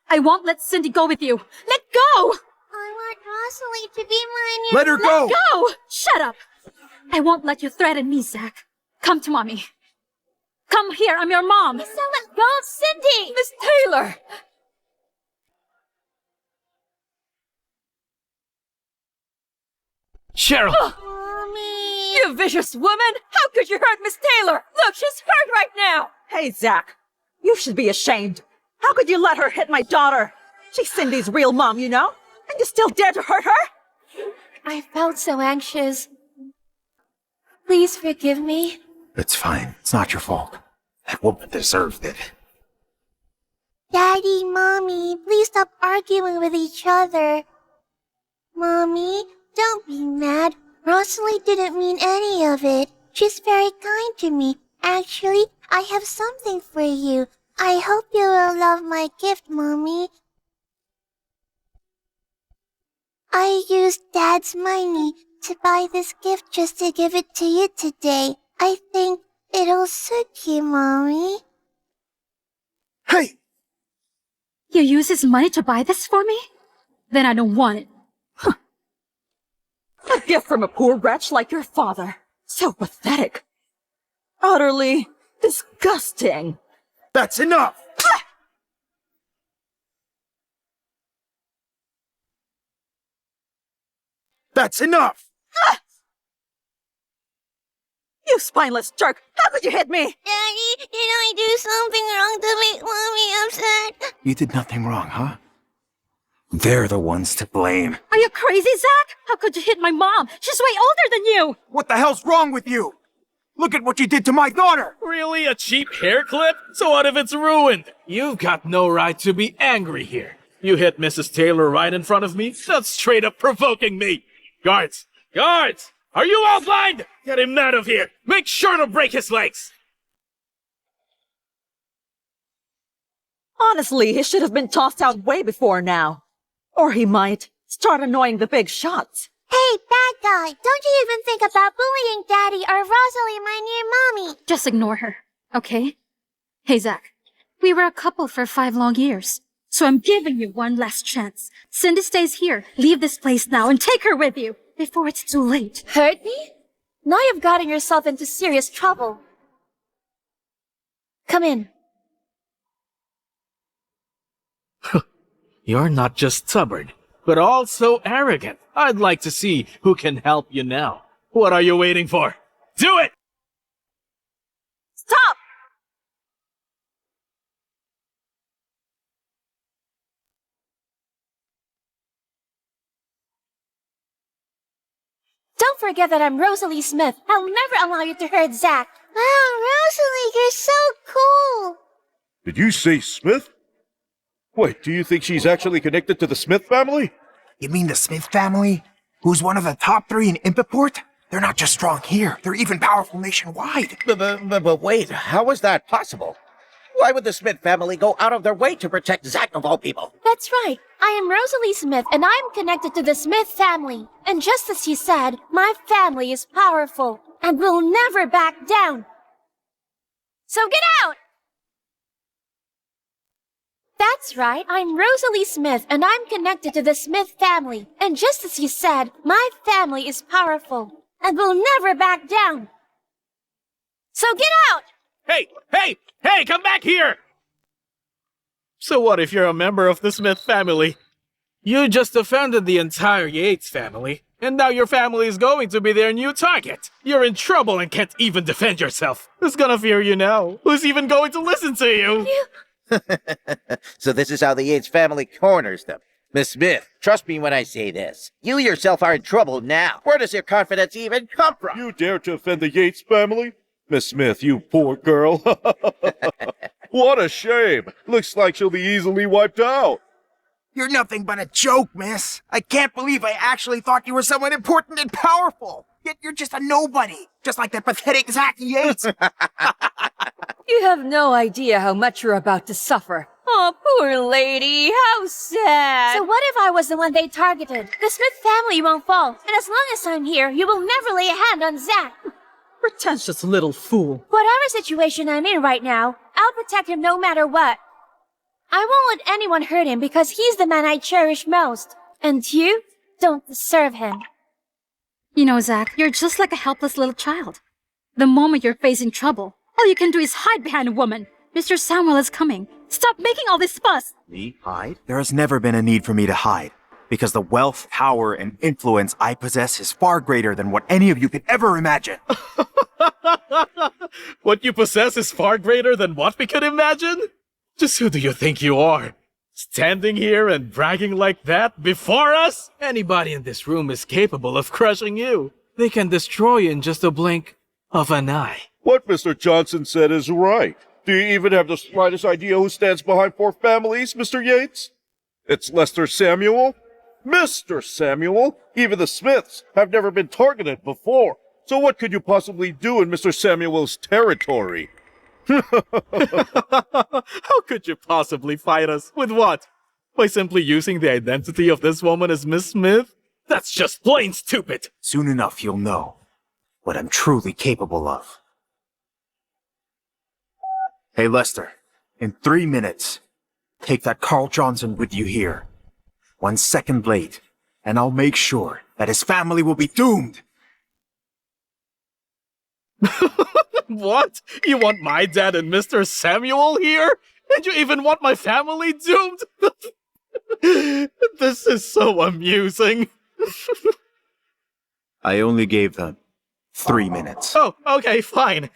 I won't let Cindy go with you. Let go! I want Rosalie to be my new. Let her go! Go! Shut up! I won't let you threaten me, Zack. Come to mommy. Come here, I'm your mom. So let go of Cindy. Miss Taylor! Cheryl! Mommy. You vicious woman! How could you hurt Miss Taylor? Look, she's hurt right now! Hey, Zack, you should be ashamed. How could you let her hit my daughter? She's Cindy's real mom, you know? And you still dare to hurt her? I felt so anxious. Please forgive me. It's fine. It's not your fault. That woman deserved it. Daddy, Mommy, please stop arguing with each other. Mommy, don't be mad. Rosalie didn't mean any of it. She's very kind to me. Actually, I have something for you. I hope you will love my gift, Mommy. I used Dad's money to buy this gift just to give it to you today. I think it'll suit you, Mommy. Hey! You use his money to buy this for me? Then I don't want it. A gift from a poor wretch like your father. So pathetic. Utterly Disgusting. That's enough! That's enough! You spineless jerk! How could you hit me? Daddy, did I do something wrong to make Mommy upset? You did nothing wrong, huh? They're the ones to blame. Are you crazy, Zack? How could you hit my mom? She's way older than you! What the hell's wrong with you? Look at what you did to my daughter! Really? A cheap hair clip? So what if it's ruined? You've got no right to be angry here. You hit Mrs. Taylor right in front of me? That's straight up provoking me! Guards! Guards! Are you all blind? Get him out of here! Make sure to break his legs! Honestly, he should have been tossed out way before now. Or he might start annoying the big shots. Hey, bad guy, don't you even think about bullying Daddy or Rosalie, my new mommy. Just ignore her, okay? Hey, Zack. We were a couple for 5 long years. So I'm giving you one last chance. Cindy stays here. Leave this place now and take her with you before it's too late. Hurt me? Now you've gotten yourself into serious trouble. Come in. You're not just stubborn, but also arrogant. I'd like to see who can help you now. What are you waiting for? Do it! Stop! Don't forget that I'm Rosalie Smith. I'll never allow you to hurt Zack. Wow, Rosalie, you're so cool. Did you say Smith? Wait, do you think she's actually connected to the Smith family? You mean the Smith family? Who's one of the top 3 in Import? They're not just strong here, they're even powerful nationwide. But wait, how is that possible? Why would the Smith family go out of their way to protect Zack of all people? That's right. I am Rosalie Smith, and I'm connected to the Smith family. And just as he said, my family is powerful and will never back down. So get out! That's right. I'm Rosalie Smith, and I'm connected to the Smith family. And just as he said, my family is powerful and will never back down. So get out! Hey, come back here! So what if you're a member of the Smith family? You just offended the entire Yates family, and now your family is going to be their new target. You're in trouble and can't even defend yourself. Who's gonna fear you now? Who's even going to listen to you? So this is how the Yates family corners them. Miss Smith, trust me when I say this. You yourself are in trouble now. Where does your confidence even come from? You dare to offend the Yates family? Miss Smith, you poor girl. What a shame. Looks like she'll be easily wiped out. You're nothing but a joke, miss. I can't believe I actually thought you were someone important and powerful. Yet you're just a nobody, just like that pathetic Zack Yates. You have no idea how much you're about to suffer. Oh, poor lady, how sad. So what if I was the one they targeted? The Smith family won't fall, and as long as I'm here, you will never lay a hand on Zack. Pretentious little fool. Whatever situation I'm in right now, I'll protect him no matter what. I won't let anyone hurt him because he's the man I cherish most. And you don't deserve him. You know, Zack, you're just like a helpless little child. The moment you're facing trouble, all you can do is hide behind a woman. Mr. Samuel is coming. Stop making all this fuss! Me? Hide? There has never been a need for me to hide, because the wealth, power, and influence I possess is far greater than what any of you could ever imagine. What you possess is far greater than what we could imagine? Just who do you think you are? Standing here and bragging like that before us? Anybody in this room is capable of crushing you. They can destroy you in just a blink of an eye. What Mr. Johnson said is right. Do you even have the slightest idea who stands behind 4 families, Mr. Yates? It's Lester Samuel. Mr. Samuel. Even the Smiths have never been targeted before. So what could you possibly do in Mr. Samuel's territory? How could you possibly fight us? With what? By simply using the identity of this woman as Miss Smith? That's just plain stupid! Soon enough you'll know what I'm truly capable of. Hey Lester, in 3 minutes, take that Carl Johnson with you here. 1 second late, and I'll make sure that his family will be doomed! What? You want my dad and Mr. Samuel here? And you even want my family doomed? This is so amusing. I only gave them 3 minutes. Oh, okay, fine.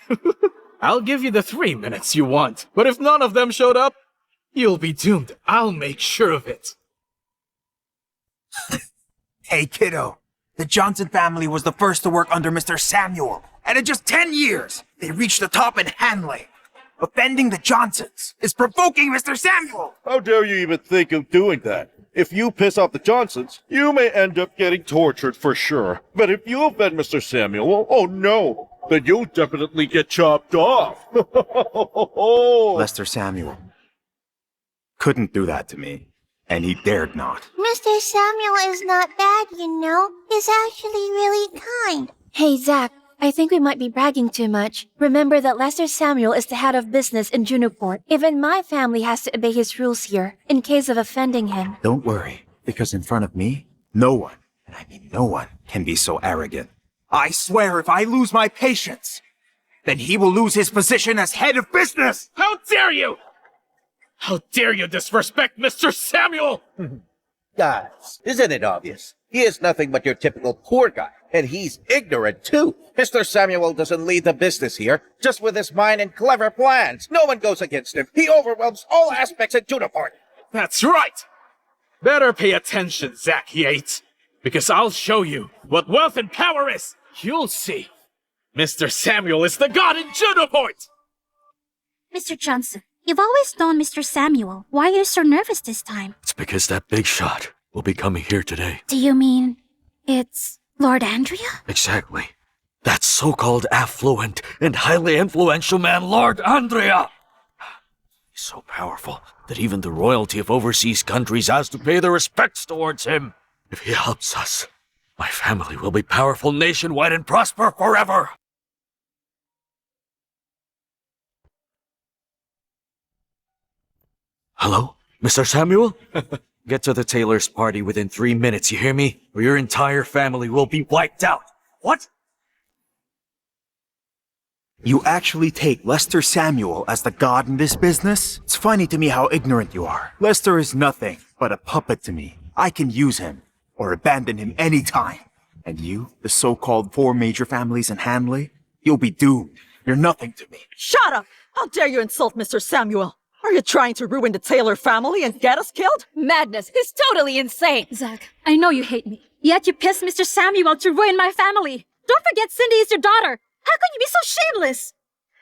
I'll give you the 3 minutes you want. But if none of them showed up, you'll be doomed. I'll make sure of it. Hey, kiddo. The Johnson family was the first to work under Mr. Samuel. And in just 10 years, they reached the top in Hanley. Offending the Johnsons is provoking Mr. Samuel. How dare you even think of doing that? If you piss off the Johnsons, you may end up getting tortured for sure. But if you offend Mr. Samuel, oh no, then you'll definitely get chopped off. Lester Samuel couldn't do that to me, and he dared not. Mr. Samuel is not bad, you know. He's actually really kind. Hey, Zack, I think we might be bragging too much. Remember that Lester Samuel is the head of business in Junoport. Even my family has to obey his rules here, in case of offending him. Don't worry, because in front of me, no one, and I mean no one, can be so arrogant. I swear if I lose my patience, then he will lose his position as head of business. How dare you! How dare you disrespect Mr. Samuel! Guys, isn't it obvious? He is nothing but your typical poor guy, and he's ignorant too. Mr. Samuel doesn't lead the business here, just with his mind and clever plans. No one goes against him. He overwhelms all aspects at Junoport. That's right! Better pay attention, Zack Yates, because I'll show you what wealth and power is. You'll see. Mr. Samuel is the god in Junoport! Mr. Johnson, you've always known Mr. Samuel. Why are you so nervous this time? It's because that big shot will be coming here today. Do you mean it's Lord Andrea? Exactly. That so-called affluent and highly influential man, Lord Andrea! He's so powerful that even the royalty of overseas countries has to pay their respects towards him. If he helps us, my family will be powerful nationwide and prosper forever! Hello? Mr. Samuel? Get to the tailor's party within 3 minutes, you hear me? Or your entire family will be wiped out. What? You actually take Lester Samuel as the god in this business? It's funny to me how ignorant you are. Lester is nothing but a puppet to me. I can use him, or abandon him anytime. And you, the so-called 4 major families in Hanley, you'll be doomed. You're nothing to me. Shut up! How dare you insult Mr. Samuel? Are you trying to ruin the Taylor family and get us killed? Madness! He's totally insane! Zack, I know you hate me. Yet you pissed Mr. Samuel to ruin my family. Don't forget Cindy is your daughter. How could you be so shameless?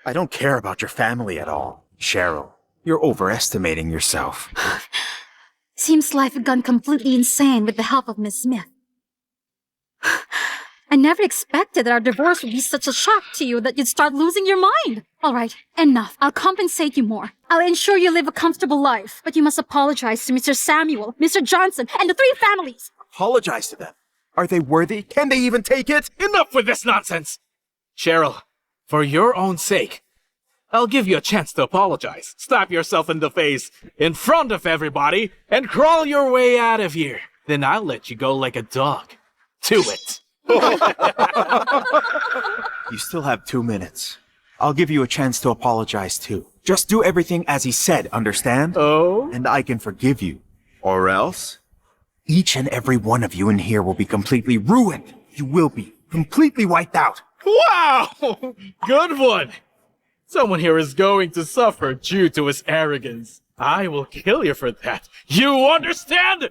I don't care about your family at all. Cheryl, you're overestimating yourself. Seems life had gone completely insane with the help of Miss Smith. I never expected that our divorce would be such a shock to you that you'd start losing your mind. All right, enough. I'll compensate you more. I'll ensure you live a comfortable life, but you must apologize to Mr. Samuel, Mr. Johnson, and the 3 families. Apologize to them. Are they worthy? Can they even take it? Enough with this nonsense! Cheryl, for your own sake, I'll give you a chance to apologize. Slap yourself in the face, in front of everybody, and crawl your way out of here. Then I'll let you go like a dog. Do it. You still have 2 minutes. I'll give you a chance to apologize too. Just do everything as he said, understand? Oh? And I can forgive you. Or else, each and every one of you in here will be completely ruined. You will be completely wiped out. Wow! Good one! Someone here is going to suffer due to his arrogance. I will kill you for that. You understand?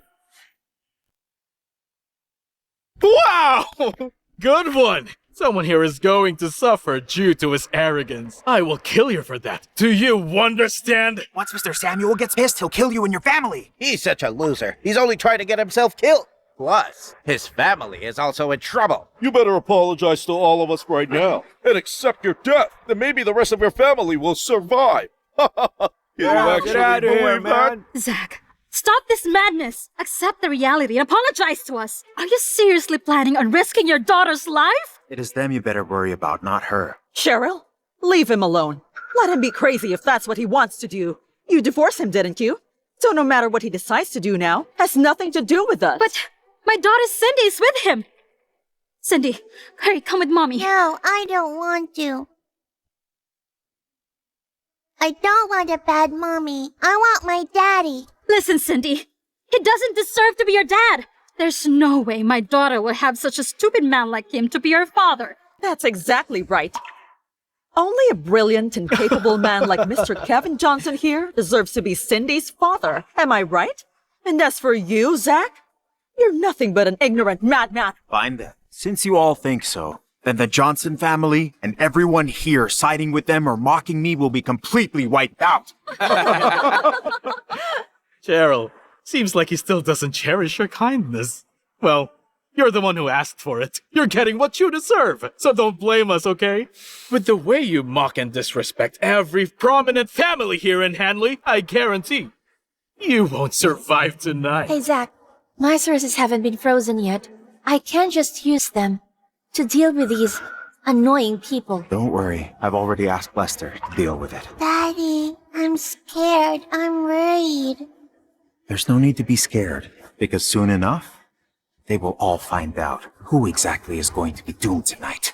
Wow! Good one! Someone here is going to suffer due to his arrogance. I will kill you for that. Do you understand? Once Mr. Samuel gets pissed, he'll kill you and your family. He's such a loser. He's only trying to get himself killed. Plus, his family is also in trouble. You better apologize to all of us right now and accept your death. Then maybe the rest of your family will survive. You actually believe that? Zack, stop this madness. Accept the reality and apologize to us. Are you seriously planning on risking your daughter's life? It is them you better worry about, not her. Cheryl, leave him alone. Let him be crazy if that's what he wants to do. You divorced him, didn't you? So no matter what he decides to do now, has nothing to do with us. But my daughter Cindy is with him. Cindy, hurry, come with mommy. No, I don't want to. I don't want a bad mommy. I want my daddy. Listen, Cindy, he doesn't deserve to be your dad. There's no way my daughter will have such a stupid man like him to be her father. That's exactly right. Only a brilliant and capable man like Mr. Kevin Johnson here deserves to be Cindy's father. Am I right? And as for you, Zack, you're nothing but an ignorant madman. Fine then. Since you all think so, then the Johnson family and everyone here siding with them or mocking me will be completely wiped out. Cheryl, seems like he still doesn't cherish your kindness. Well, you're the one who asked for it. You're getting what you deserve, so don't blame us, okay? With the way you mock and disrespect every prominent family here in Hanley, I guarantee you won't survive tonight. Hey, Zack, my sources haven't been frozen yet. I can't just use them to deal with these annoying people. Don't worry, I've already asked Lester to deal with it. Daddy, I'm scared. I'm worried. There's no need to be scared, because soon enough, they will all find out who exactly is going to be doomed tonight.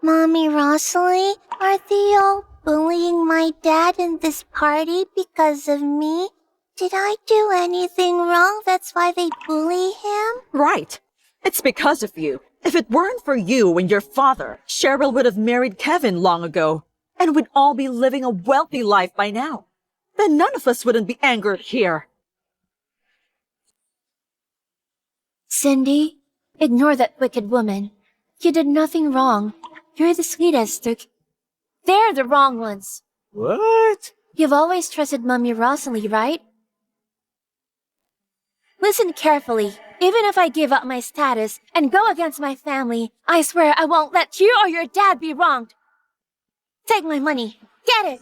Mommy Rosalie, are they all bullying my dad in this party because of me? Did I do anything wrong? That's why they bully him? Right. It's because of you. If it weren't for you and your father, Cheryl would have married Kevin long ago, and we'd all be living a wealthy life by now. Then none of us wouldn't be angered here. Cindy, ignore that wicked woman. You did nothing wrong. You're the sweetest. They're the wrong ones. What? You've always trusted Mummy Rosalie, right? Listen carefully. Even if I give up my status and go against my family, I swear I won't let you or your dad be wronged. Take my money. Get it.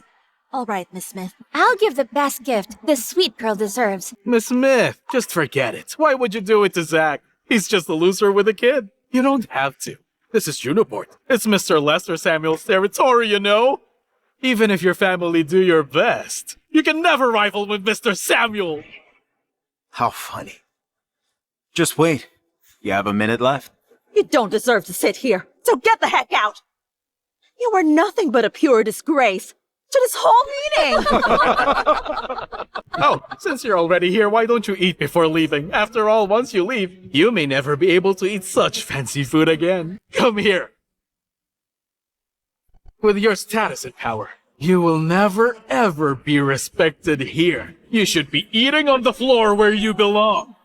All right, Miss Smith. I'll give the best gift this sweet girl deserves. Miss Smith, just forget it. Why would you do it to Zack? He's just a loser with a kid. You don't have to. This is Junoport. It's Mr. Lester Samuel's territory, you know? Even if your family do your best, you can never rival with Mr. Samuel. How funny. Just wait. You have a minute left. You don't deserve to sit here, so get the heck out! You are nothing but a pure disgrace to this whole meeting! Oh, since you're already here, why don't you eat before leaving? After all, once you leave, you may never be able to eat such fancy food again. Come here. With your status and power, you will never ever be respected here. You should be eating on the floor where you belong.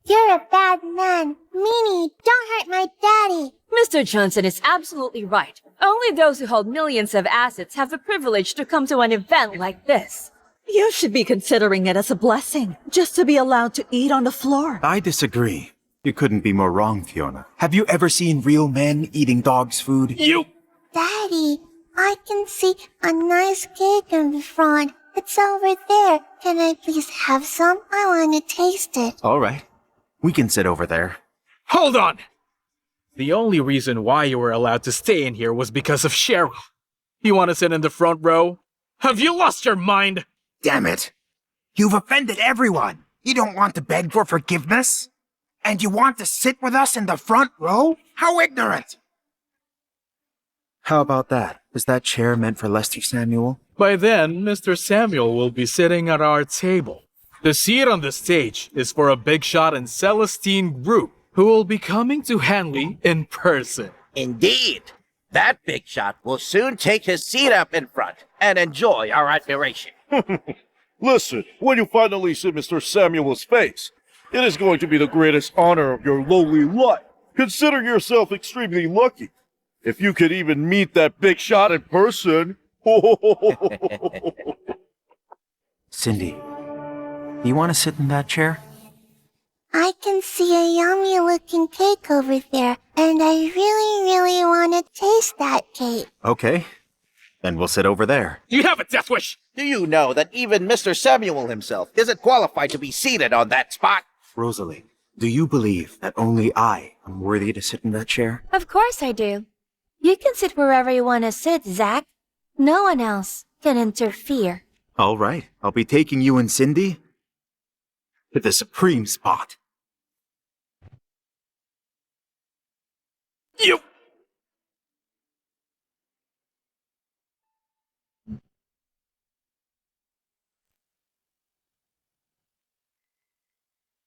You're a bad man. Meanie, don't hurt my daddy. Mr. Johnson is absolutely right. Only those who hold millions of assets have the privilege to come to an event like this. You should be considering it as a blessing, just to be allowed to eat on the floor. I disagree. You couldn't be more wrong, Fiona. Have you ever seen real men eating dogs' food? You! Daddy, I can see a nice cake in the front. It's over there. Can I please have some? I want to taste it. All right. We can sit over there. Hold on! The only reason why you were allowed to stay in here was because of Cheryl. You want to sit in the front row? Have you lost your mind? Damn it. You've offended everyone. You don't want to beg for forgiveness? And you want to sit with us in the front row? How ignorant! How about that? Is that chair meant for Lester Samuel? By then, Mr. Samuel will be sitting at our table. The seat on the stage is for a big shot in Celestine Group, who will be coming to Hanley in person. Indeed. That big shot will soon take his seat up in front and enjoy our admiration. Listen, when you finally see Mr. Samuel's face, it is going to be the greatest honor of your lowly life. Consider yourself extremely lucky. If you could even meet that big shot in person. Cindy, do you want to sit in that chair? I can see a yummy looking cake over there, and I really want to taste that cake. Okay. Then we'll sit over there. You have a death wish! Do you know that even Mr. Samuel himself isn't qualified to be seated on that spot? Rosalie, do you believe that only I am worthy to sit in that chair? Of course I do. You can sit wherever you want to sit, Zack. No one else can interfere. All right. I'll be taking you and Cindy to the supreme spot. You...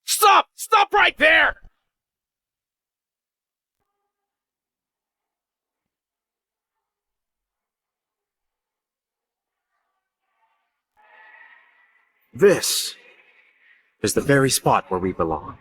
Stop! Stop right there! This is the very spot where we belong.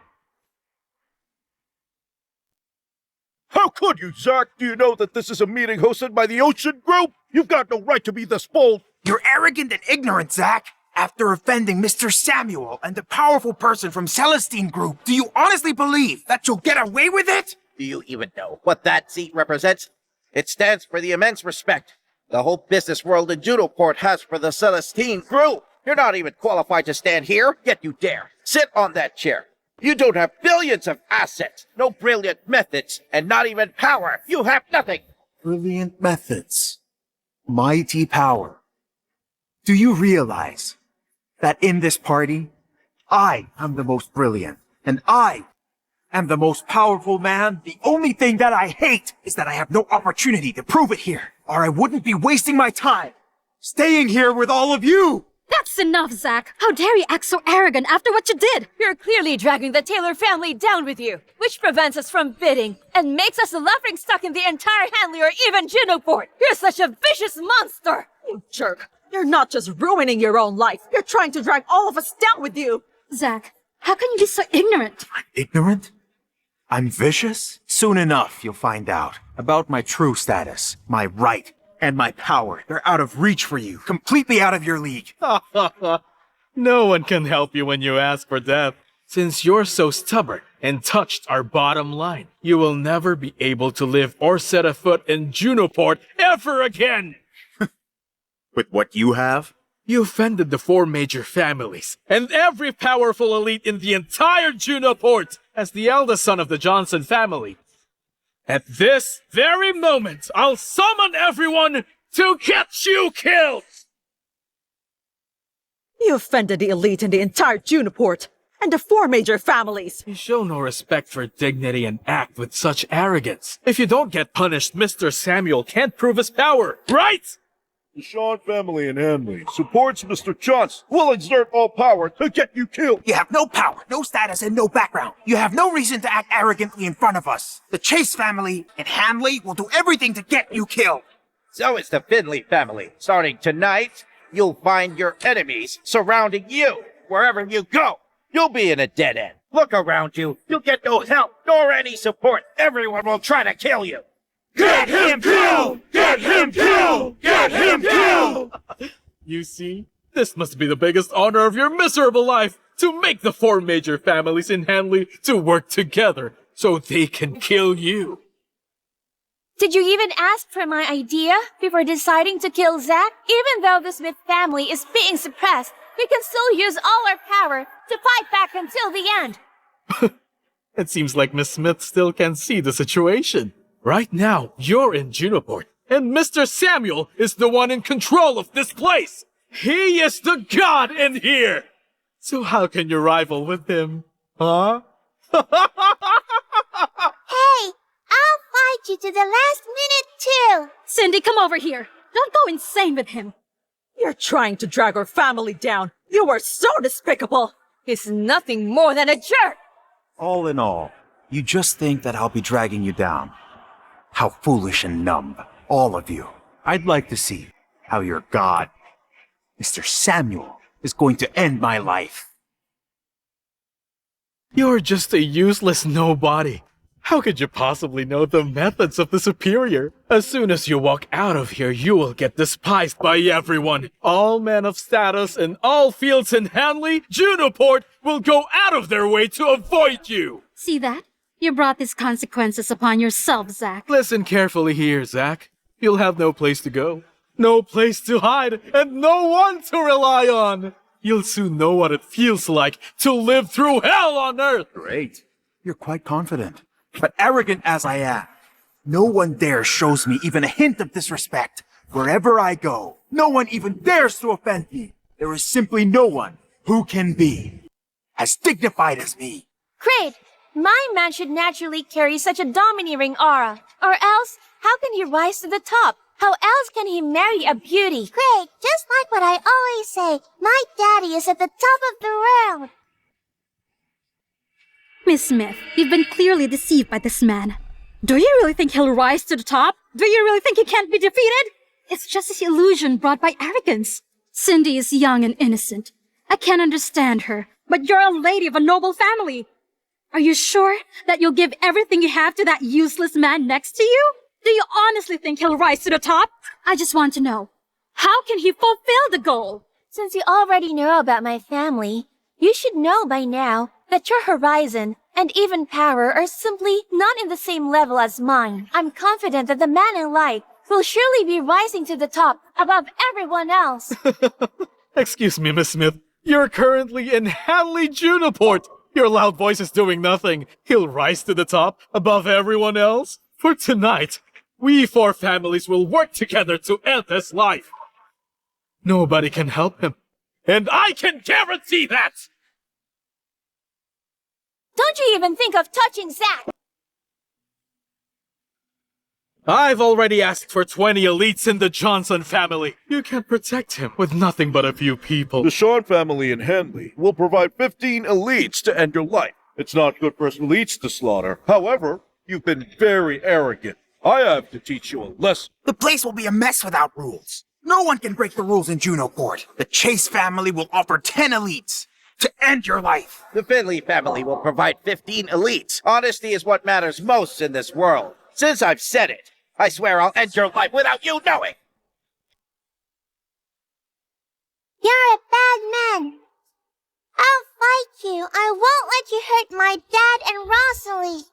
How could you, Zack? Do you know that this is a meeting hosted by the Ocean Group? You've got no right to be this bold. You're arrogant and ignorant, Zack. After offending Mr. Samuel and the powerful person from Celestine Group, do you honestly believe that you'll get away with it? Do you even know what that seat represents? It stands for the immense respect the whole business world in Junoport has for the Celestine Group. You're not even qualified to stand here, yet you dare. Sit on that chair. You don't have billions of assets, no brilliant methods, and not even power. You have nothing. Brilliant methods. Mighty power. Do you realize that in this party, I am the most brilliant, and I am the most powerful man? The only thing that I hate is that I have no opportunity to prove it here, or I wouldn't be wasting my time staying here with all of you. That's enough, Zack. How dare you act so arrogant after what you did? You're clearly dragging the Taylor family down with you, which prevents us from bidding and makes us the laughingstock in the entire Hanley or even Junoport. You're such a vicious monster! You jerk. You're not just ruining your own life. You're trying to drag all of us down with you. Zack, how can you be so ignorant? I'm ignorant? I'm vicious? Soon enough, you'll find out about my true status, my right, and my power. They're out of reach for you, completely out of your league. No one can help you when you ask for death. Since you're so stubborn and touched our bottom line, you will never be able to live or set a foot in Junoport ever again! With what you have? You offended the 4 major families and every powerful elite in the entire Junoport as the eldest son of the Johnson family. At this very moment, I'll summon everyone to get you killed! You offended the elite in the entire Junoport and the 4 major families. You show no respect for dignity and act with such arrogance. If you don't get punished, Mr. Samuel can't prove his power, right? The Shawn family in Hanley supports Mr. Johnson. Will exert all power to get you killed. You have no power, no status, and no background. You have no reason to act arrogantly in front of us. The Chase family in Hanley will do everything to get you killed. So is the Finley family. Starting tonight, you'll find your enemies surrounding you. Wherever you go, you'll be in a dead end. Look around you. You'll get no help nor any support. Everyone will try to kill you. Get him killed! Get him killed! Get him killed! You see, this must be the biggest honor of your miserable life, to make the 4 major families in Hanley to work together so they can kill you. Did you even ask for my idea before deciding to kill Zack? Even though the Smith family is being suppressed, we can still use all our power to fight back until the end. It seems like Miss Smith still can see the situation. Right now, you're in Junoport, and Mr. Samuel is the one in control of this place. He is the god in here. So how can you rival with him? Huh? Hey, I'll fight you to the last minute too. Cindy, come over here. Don't go insane with him. You're trying to drag our family down. You are so despicable. He's nothing more than a jerk! All in all, you just think that I'll be dragging you down. How foolish and numb, all of you. I'd like to see how your god, Mr. Samuel, is going to end my life. You're just a useless nobody. How could you possibly know the methods of the superior? As soon as you walk out of here, you will get despised by everyone. All men of status in all fields in Hanley, Junoport, will go out of their way to avoid you. See that? You brought these consequences upon yourself, Zack. Listen carefully here, Zack. You'll have no place to go, no place to hide, and no one to rely on. You'll soon know what it feels like to live through hell on Earth. Great. You're quite confident. But arrogant as I am, no one there shows me even a hint of disrespect. Wherever I go, no one even dares to offend me. There is simply no one who can be as dignified as me. Great! My man should naturally carry such a domineering aura. Or else, how can he rise to the top? How else can he marry a beauty? Great, just like what I always say. My daddy is at the top of the world. Miss Smith, you've been clearly deceived by this man. Do you really think he'll rise to the top? Do you really think he can't be defeated? It's just his illusion brought by arrogance. Cindy is young and innocent. I can't understand her, but you're a lady of a noble family. Are you sure that you'll give everything you have to that useless man next to you? Do you honestly think he'll rise to the top? I just want to know, how can he fulfill the goal? Since you already know about my family, you should know by now that your horizon and even power are simply not in the same level as mine. I'm confident that the man in light will surely be rising to the top above everyone else. Excuse me, Miss Smith. You're currently in Hanley Junoport. Your loud voice is doing nothing. He'll rise to the top above everyone else. For tonight, we four families will work together to end his life. Nobody can help him. And I can guarantee that! Don't you even think of touching Zack! I've already asked for 20 elites in the Johnson family. You can protect him with nothing but a few people. The Sean family in Henley will provide 15 elites to end your life. It's not good for us elites to slaughter. However, you've been very arrogant. I have to teach you a lesson. The place will be a mess without rules. No one can break the rules in Junoport. The Chase family will offer 10 elites to end your life. The Finley family will provide 15 elites. Honesty is what matters most in this world. Since I've said it, I swear I'll end your life without you knowing. You're a bad man. I'll fight you. I won't let you hurt my dad and Rosalie.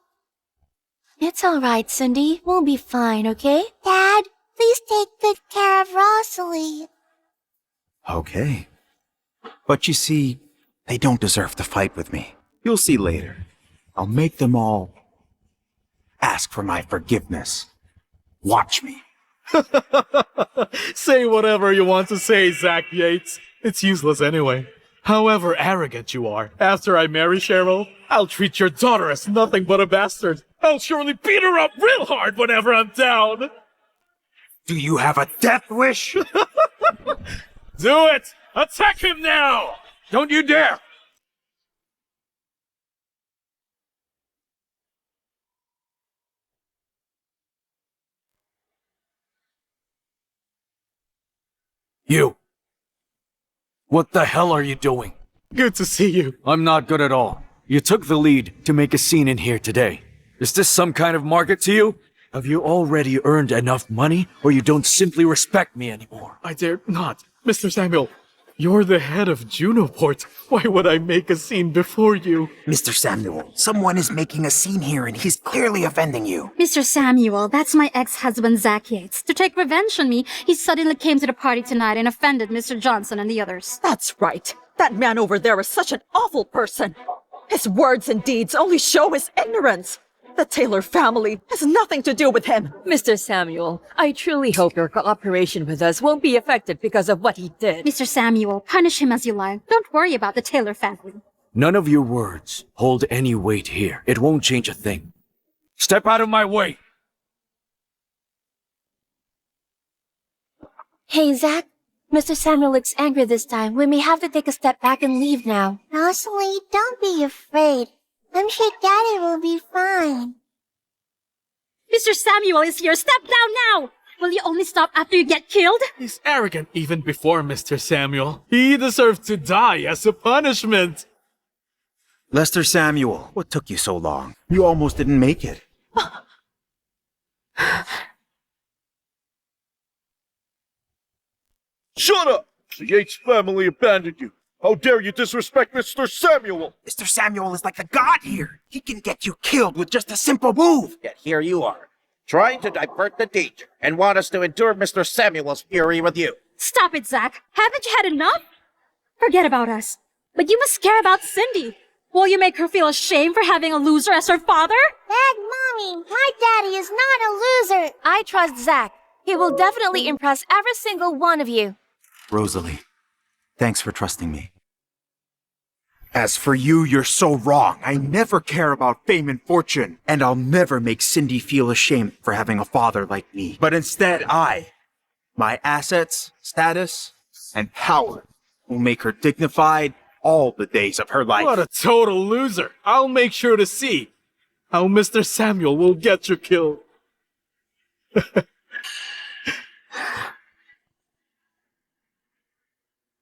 It's alright, Cindy. We'll be fine, okay? Dad, please take good care of Rosalie. Okay. But you see, they don't deserve to fight with me. You'll see later. I'll make them all ask for my forgiveness. Watch me. Say whatever you want to say, Zack Yates. It's useless anyway. However arrogant you are, after I marry Cheryl, I'll treat your daughter as nothing but a bastard. I'll surely beat her up real hard whenever I'm down. Do you have a death wish? Do it! Attack him now! Don't you dare! You! What the hell are you doing? Good to see you. I'm not good at all. You took the lead to make a scene in here today. Is this some kind of market to you? Have you already earned enough money, or you don't simply respect me anymore? I dare not. Mr. Samuel, you're the head of Junoport. Why would I make a scene before you? Mr. Samuel, someone is making a scene here and he's clearly offending you. Mr. Samuel, that's my ex-husband Zack Yates. To take revenge on me, he suddenly came to the party tonight and offended Mr. Johnson and the others. That's right. That man over there is such an awful person. His words and deeds only show his ignorance. The Taylor family has nothing to do with him. Mr. Samuel, I truly hope your cooperation with us won't be affected because of what he did. Mr. Samuel, punish him as you like. Don't worry about the Taylor family. None of your words hold any weight here. It won't change a thing. Step out of my way! Hey, Zack. Mr. Samuel looks angry this time. We may have to take a step back and leave now. Rosalie, don't be afraid. I'm sure Daddy will be fine. Mr. Samuel is here. Step down now! Will you only stop after you get killed? He's arrogant even before Mr. Samuel. He deserves to die as a punishment. Lester Samuel, what took you so long? You almost didn't make it. Shut up! The Yates family abandoned you. How dare you disrespect Mr. Samuel? Mr. Samuel is like the god here. He can get you killed with just a simple move. Yet here you are, trying to divert the danger and want us to endure Mr. Samuel's fury with you. Stop it, Zack. Haven't you had enough? Forget about us. But you must care about Cindy. Will you make her feel ashamed for having a loser as her father? Dad, Mommy, my daddy is not a loser. I trust Zack. He will definitely impress every single one of you. Rosalie, thanks for trusting me. As for you, you're so wrong. I never care about fame and fortune, and I'll never make Cindy feel ashamed for having a father like me. But instead, my assets, status, and power will make her dignified all the days of her life. What a total loser! I'll make sure to see how Mr. Samuel will get you killed.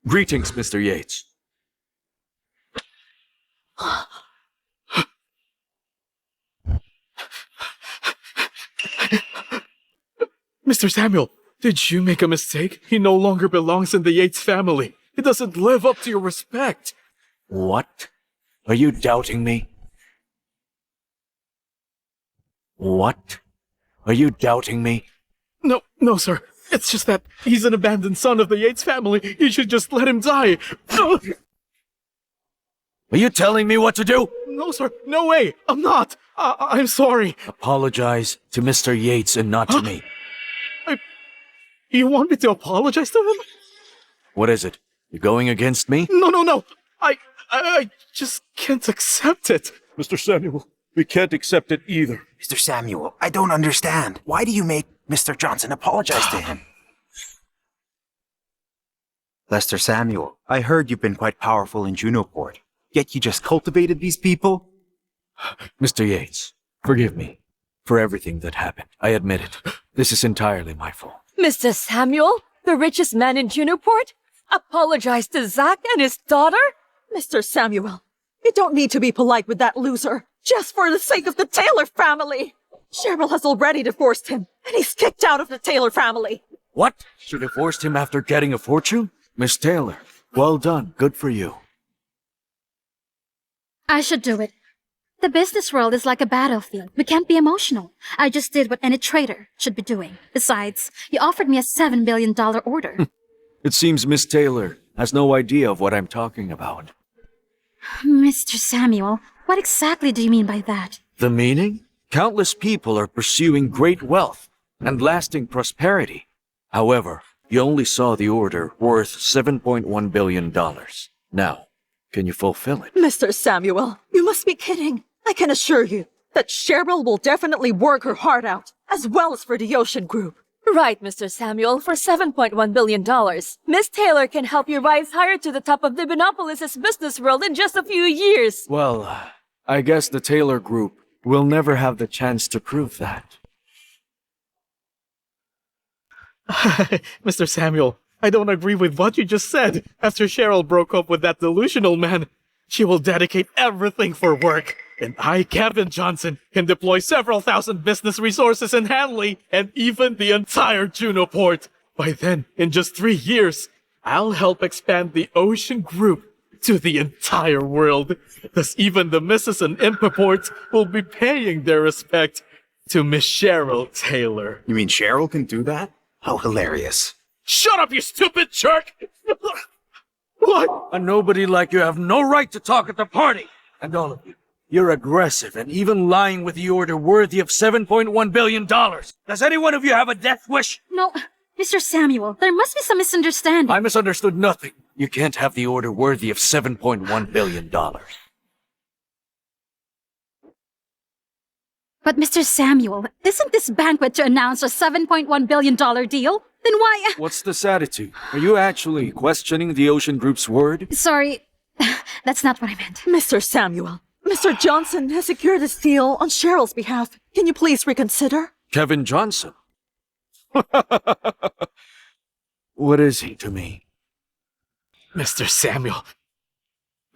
Greetings, Mr. Yates. Mr. Samuel, did you make a mistake? He no longer belongs in the Yates family. He doesn't live up to your respect. What? Are you doubting me? What? Are you doubting me? No, sir. It's just that he's an abandoned son of the Yates family. You should just let him die. Are you telling me what to do? No, sir. No way. I'm not. I'm sorry. Apologize to Mr. Yates and not to me. You want me to apologize to him? What is it? You going against me? No. I just can't accept it. Mr. Samuel, we can't accept it either. Mr. Samuel, I don't understand. Why do you make Mr. Johnson apologize to him? Lester Samuel, I heard you've been quite powerful in Junoport, yet you just cultivated these people? Mr. Yates, forgive me for everything that happened. I admit it. This is entirely my fault. Mr. Samuel, the richest man in Junoport, apologized to Zack and his daughter? Mr. Samuel, you don't need to be polite with that loser, just for the sake of the Taylor family. Cheryl has already divorced him, and he's kicked out of the Taylor family. What? She divorced him after getting a fortune? Miss Taylor, well done. Good for you. I should do it. The business world is like a battlefield. We can't be emotional. I just did what any trader should be doing. Besides, you offered me a $7 billion order. It seems Miss Taylor has no idea of what I'm talking about. Mr. Samuel, what exactly do you mean by that? The meaning? Countless people are pursuing great wealth and lasting prosperity. However, you only saw the order worth $7.1 billion. Now, can you fulfill it? Mr. Samuel, you must be kidding. I can assure you that Cheryl will definitely work her heart out, as well as for the Ocean Group. Right, Mr. Samuel, for $7.1 billion. Miss Taylor can help you rise higher to the top of Divinopolis' business world in just a few years. Well, I guess the Taylor Group will never have the chance to prove that. Mr. Samuel, I don't agree with what you just said. After Cheryl broke up with that delusional man, she will dedicate everything for work. And I, Kevin Johnson, can deploy several thousand business resources in Hanley and even the entire Junoport. By then, in just 3 years, I'll help expand the Ocean Group to the entire world. Thus, even the Mrs. and Impoport will be paying their respect to Miss Cheryl Taylor. You mean Cheryl can do that? How hilarious. Shut up, you stupid jerk! What? A nobody like you have no right to talk at the party! And all of you, you're aggressive and even lying with the order worthy of $7.1 billion. Does any one of you have a death wish? No, Mr. Samuel, there must be some misunderstanding. I misunderstood nothing. You can't have the order worthy of $7.1 billion. But Mr. Samuel, isn't this banquet to announce a $7.1 billion deal? Then why— What's this attitude? Are you actually questioning the Ocean Group's word? Sorry, that's not what I meant. Mr. Samuel, Mr. Johnson has secured this deal on Cheryl's behalf. Can you please reconsider? Kevin Johnson? What is he to me? Mr. Samuel,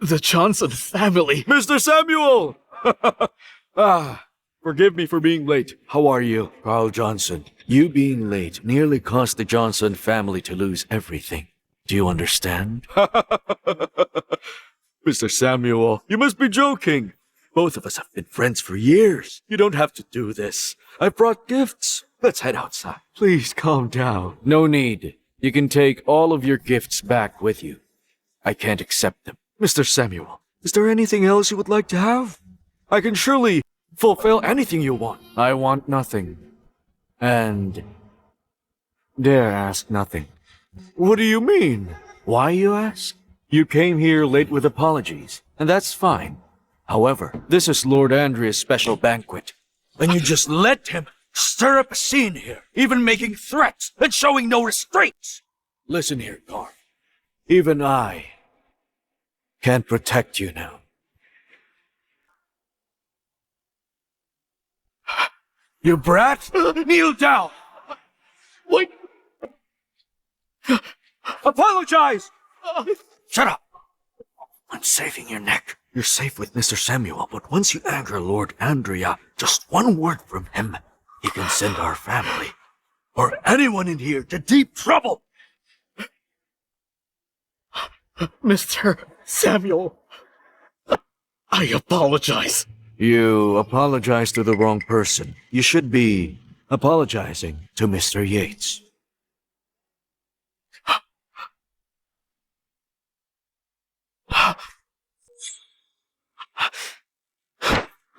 the Johnson family. Mr. Samuel! Forgive me for being late. How are you? Carl Johnson, you being late nearly caused the Johnson family to lose everything. Do you understand? Mr. Samuel, you must be joking. Both of us have been friends for years. You don't have to do this. I brought gifts. Let's head outside. Please calm down. No need. You can take all of your gifts back with you. I can't accept them. Mr. Samuel, is there anything else you would like to have? I can surely fulfill anything you want. I want nothing. And dare ask nothing. What do you mean? Why, you ask? You came here late with apologies, and that's fine. However, this is Lord Andrea's special banquet, and you just let him stir up a scene here, even making threats and showing no restraints. Listen here, Carl. Even I can't protect you now. You brat! Kneel down! Wait! Apologize! Shut up! I'm saving your neck. You're safe with Mr. Samuel, but once you anger Lord Andrea, just one word from him, he can send our family, or anyone in here, to deep trouble! Mr. Samuel, I apologize. You apologize to the wrong person. You should be apologizing to Mr. Yates.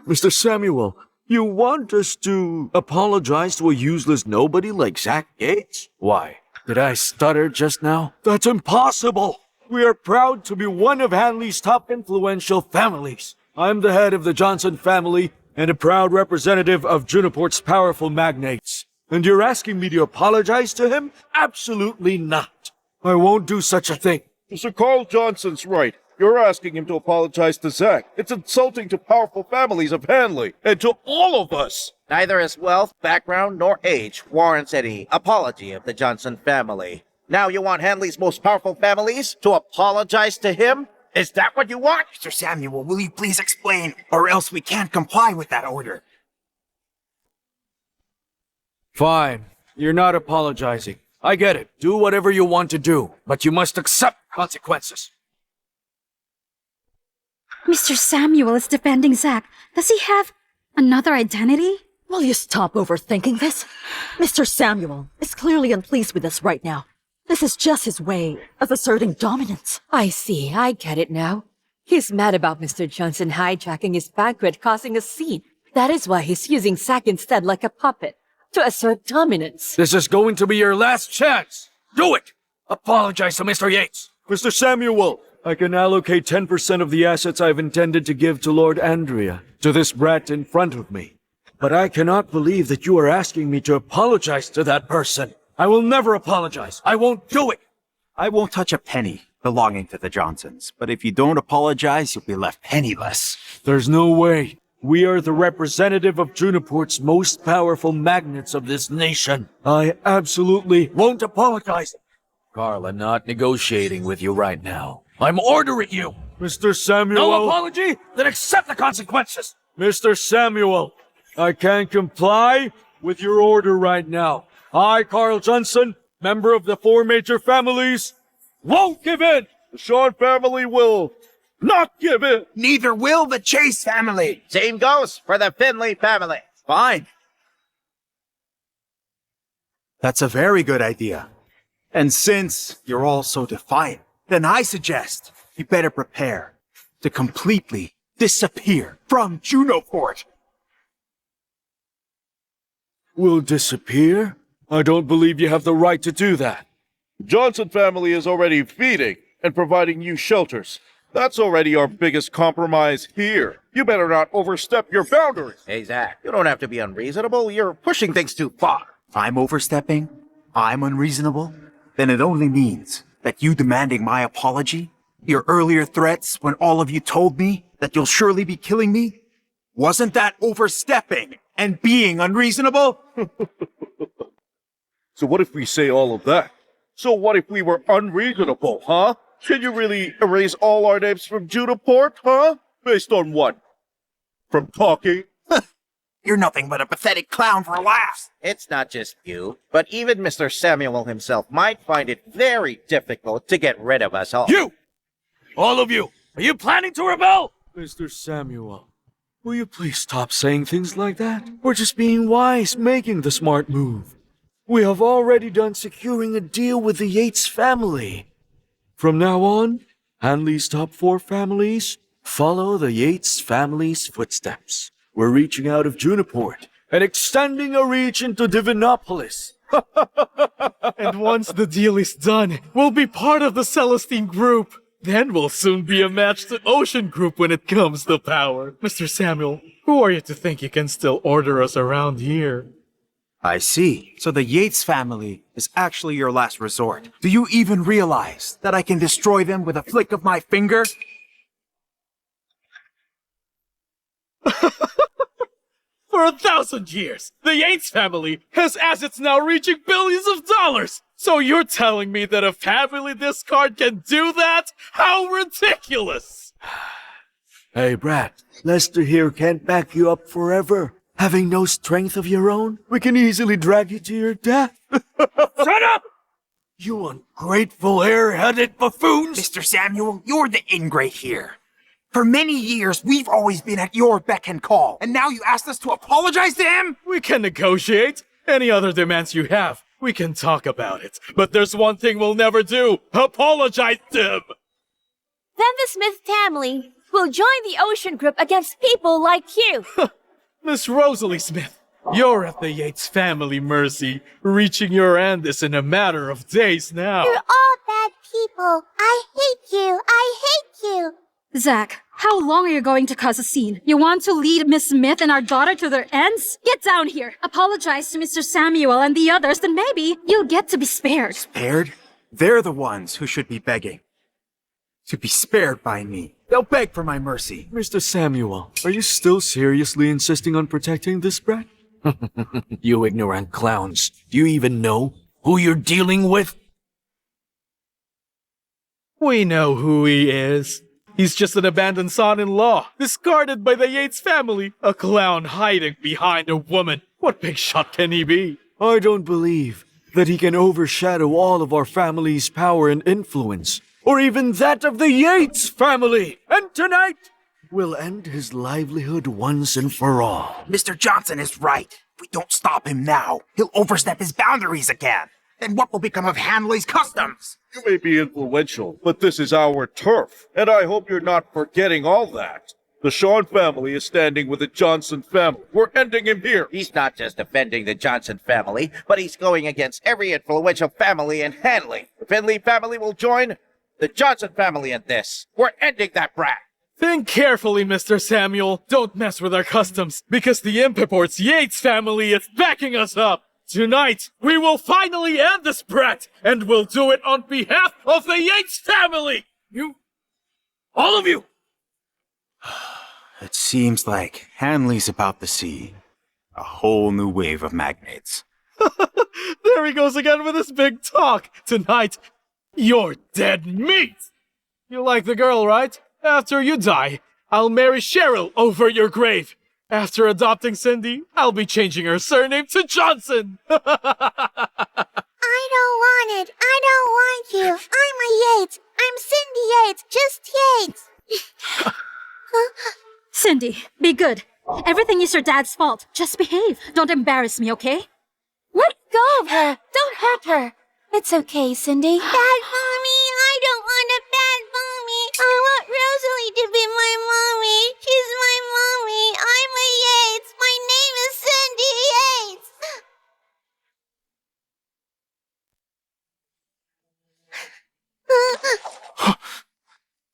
Mr. Samuel, you want us to apologize to a useless nobody like Zack Yates? Why? Did I stutter just now? That's impossible! We are proud to be one of Hanley's top influential families. I'm the head of the Johnson family and a proud representative of Junoport's powerful magnates. And you're asking me to apologize to him? Absolutely not. I won't do such a thing. Mr. Carl Johnson's right. You're asking him to apologize to Zack. It's insulting to powerful families of Hanley, and to all of us. Neither his wealth, background, nor age warrants any apology of the Johnson family. Now you want Hanley's most powerful families to apologize to him? Is that what you want? Mr. Samuel, will you please explain, or else we can't comply with that order? Fine. You're not apologizing. I get it. Do whatever you want to do, but you must accept consequences. Mr. Samuel is defending Zack. Does he have another identity? Will you stop overthinking this? Mr. Samuel is clearly unpleased with us right now. This is just his way of asserting dominance. I see, I get it now. He's mad about Mr. Johnson hijacking his banquet, causing a scene. That is why he's using Zack instead like a puppet, to assert dominance. This is going to be your last chance. Do it! Apologize to Mr. Yates. Mr. Samuel, I can allocate 10% of the assets I've intended to give to Lord Andrea, to this brat in front of me. But I cannot believe that you are asking me to apologize to that person. I will never apologize. I won't do it. I won't touch a penny belonging to the Johnsons, but if you don't apologize, you'll be left penniless. There's no way. We are the representative of Junoport's most powerful magnates of this nation. I absolutely won't apologize. Carl, I'm not negotiating with you right now. I'm ordering you. Mr. Samuel. No apology? Then accept the consequences. Mr. Samuel, I can't comply with your order right now. I, Carl Johnson, member of the 4 major families, won't give in! The Sean family will not give in! Neither will the Chase family! Same goes for the Finley family. Fine. That's a very good idea. And since you're all so defiant, then I suggest you better prepare to completely disappear from Junoport. Will disappear? I don't believe you have the right to do that. Johnson family is already feeding and providing you shelters. That's already our biggest compromise here. You better not overstep your boundaries. Hey, Zack, you don't have to be unreasonable. You're pushing things too far. If I'm overstepping, I'm unreasonable, then it only means that you demanding my apology, your earlier threats when all of you told me that you'll surely be killing me, wasn't that overstepping and being unreasonable? So what if we say all of that? So what if we were unreasonable, huh? Can you really erase all our names from Junoport, huh? Based on what? From talking? You're nothing but a pathetic clown for laughs. It's not just you, but even Mr. Samuel himself might find it very difficult to get rid of us all. You! All of you! Are you planning to rebel? Mr. Samuel, will you please stop saying things like that? We're just being wise, making the smart move. We have already done securing a deal with the Yates family. From now on, Hanley's top 4 families follow the Yates family's footsteps. We're reaching out of Junoport and extending a reach into Divinopolis. And once the deal is done, we'll be part of the Celestine Group. Then we'll soon be a match to Ocean Group when it comes to power. Mr. Samuel, who are you to think you can still order us around here? I see. So the Yates family is actually your last resort. Do you even realize that I can destroy them with a flick of my finger? For 1,000 years, the Yates family has assets now reaching billions of dollars! So you're telling me that a family this card can do that? How ridiculous! Hey, Brad, Lester here can't back you up forever. Having no strength of your own, we can easily drag you to your death. Shut up! You ungrateful, air-headed buffoons! Mr. Samuel, you're the ingrate here. For many years, we've always been at your beck and call, and now you asked us to apologize to him? We can negotiate. Any other demands you have, we can talk about it. But there's one thing we'll never do. Apologize to him! Then the Smith family will join the Ocean Group against people like you. Miss Rosalie Smith, you're at the Yates family mercy. Reaching your end is in a matter of days now. You're all bad people. I hate you. I hate you. Zack, how long are you going to cause a scene? You want to lead Miss Smith and our daughter to their ends? Get down here. Apologize to Mr. Samuel and the others, then maybe you'll get to be spared. Spared? They're the ones who should be begging. To be spared by me. They'll beg for my mercy. Mr. Samuel, are you still seriously insisting on protecting this brat? You ignorant clowns. Do you even know who you're dealing with? We know who he is. He's just an abandoned son-in-law, discarded by the Yates family. A clown hiding behind a woman. What big shot can he be? I don't believe that he can overshadow all of our family's power and influence, or even that of the Yates family. And tonight, we'll end his livelihood once and for all. Mr. Johnson is right. If we don't stop him now, he'll overstep his boundaries again. Then what will become of Hanley's customs? You may be influential, but this is our turf, and I hope you're not forgetting all that. The Sean family is standing with the Johnson family. We're ending him here. He's not just defending the Johnson family, but he's going against every influential family in Hanley. The Finley family will join the Johnson family in this. We're ending that brat. Think carefully, Mr. Samuel. Don't mess with our customs, because the Impoport's Yates family is backing us up. Tonight, we will finally end this brat, and we'll do it on behalf of the Yates family! You... all of you! It seems like Hanley's about to see a whole new wave of magnates. There he goes again with his big talk. Tonight, you're dead meat! You like the girl, right? After you die, I'll marry Cheryl over your grave. After adopting Cindy, I'll be changing her surname to Johnson! I don't want it. I don't want you. I'm a Yates. I'm Cindy Yates. Just Yates. Cindy, be good. Everything is your dad's fault. Just behave. Don't embarrass me, okay? Let go of her. Don't hurt her. It's okay, Cindy. Bad mommy. I don't want a bad mommy. I want Rosalie to be my mommy. She's my mommy. I'm a Yates. My name is Cindy Yates.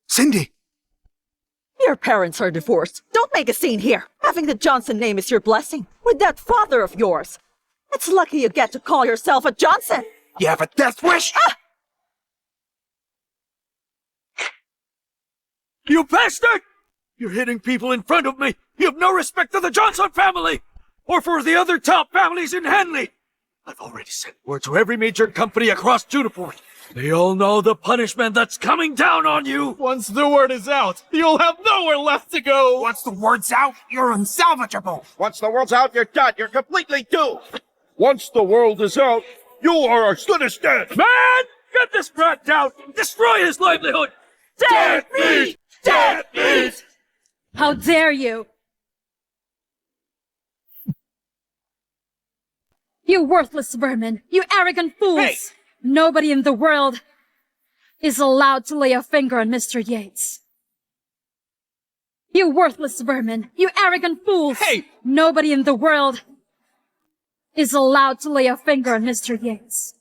Cindy! Your parents are divorced. Don't make a scene here. Having the Johnson name is your blessing. With that father of yours. It's lucky you get to call yourself a Johnson. You have a death wish? You bastard! You're hitting people in front of me! You have no respect for the Johnson family! Or for the other top families in Hanley! I've already sent word to every major company across Junoport. They all know the punishment that's coming down on you! Once the word is out, you'll have nowhere left to go! Once the word's out, you're unsalvageable. Once the world's out, you're done. You're completely doomed. Once the world is out, you are as good as dead. Man! Get this brat down! Destroy his livelihood! Dead meat! Dead meat! How dare you! You worthless vermin! You arrogant fools! Hey! Nobody in the world is allowed to lay a finger on Mr. Yates. You worthless vermin! You arrogant fools! Hey! Nobody in the world is allowed to lay a finger on Mr. Yates.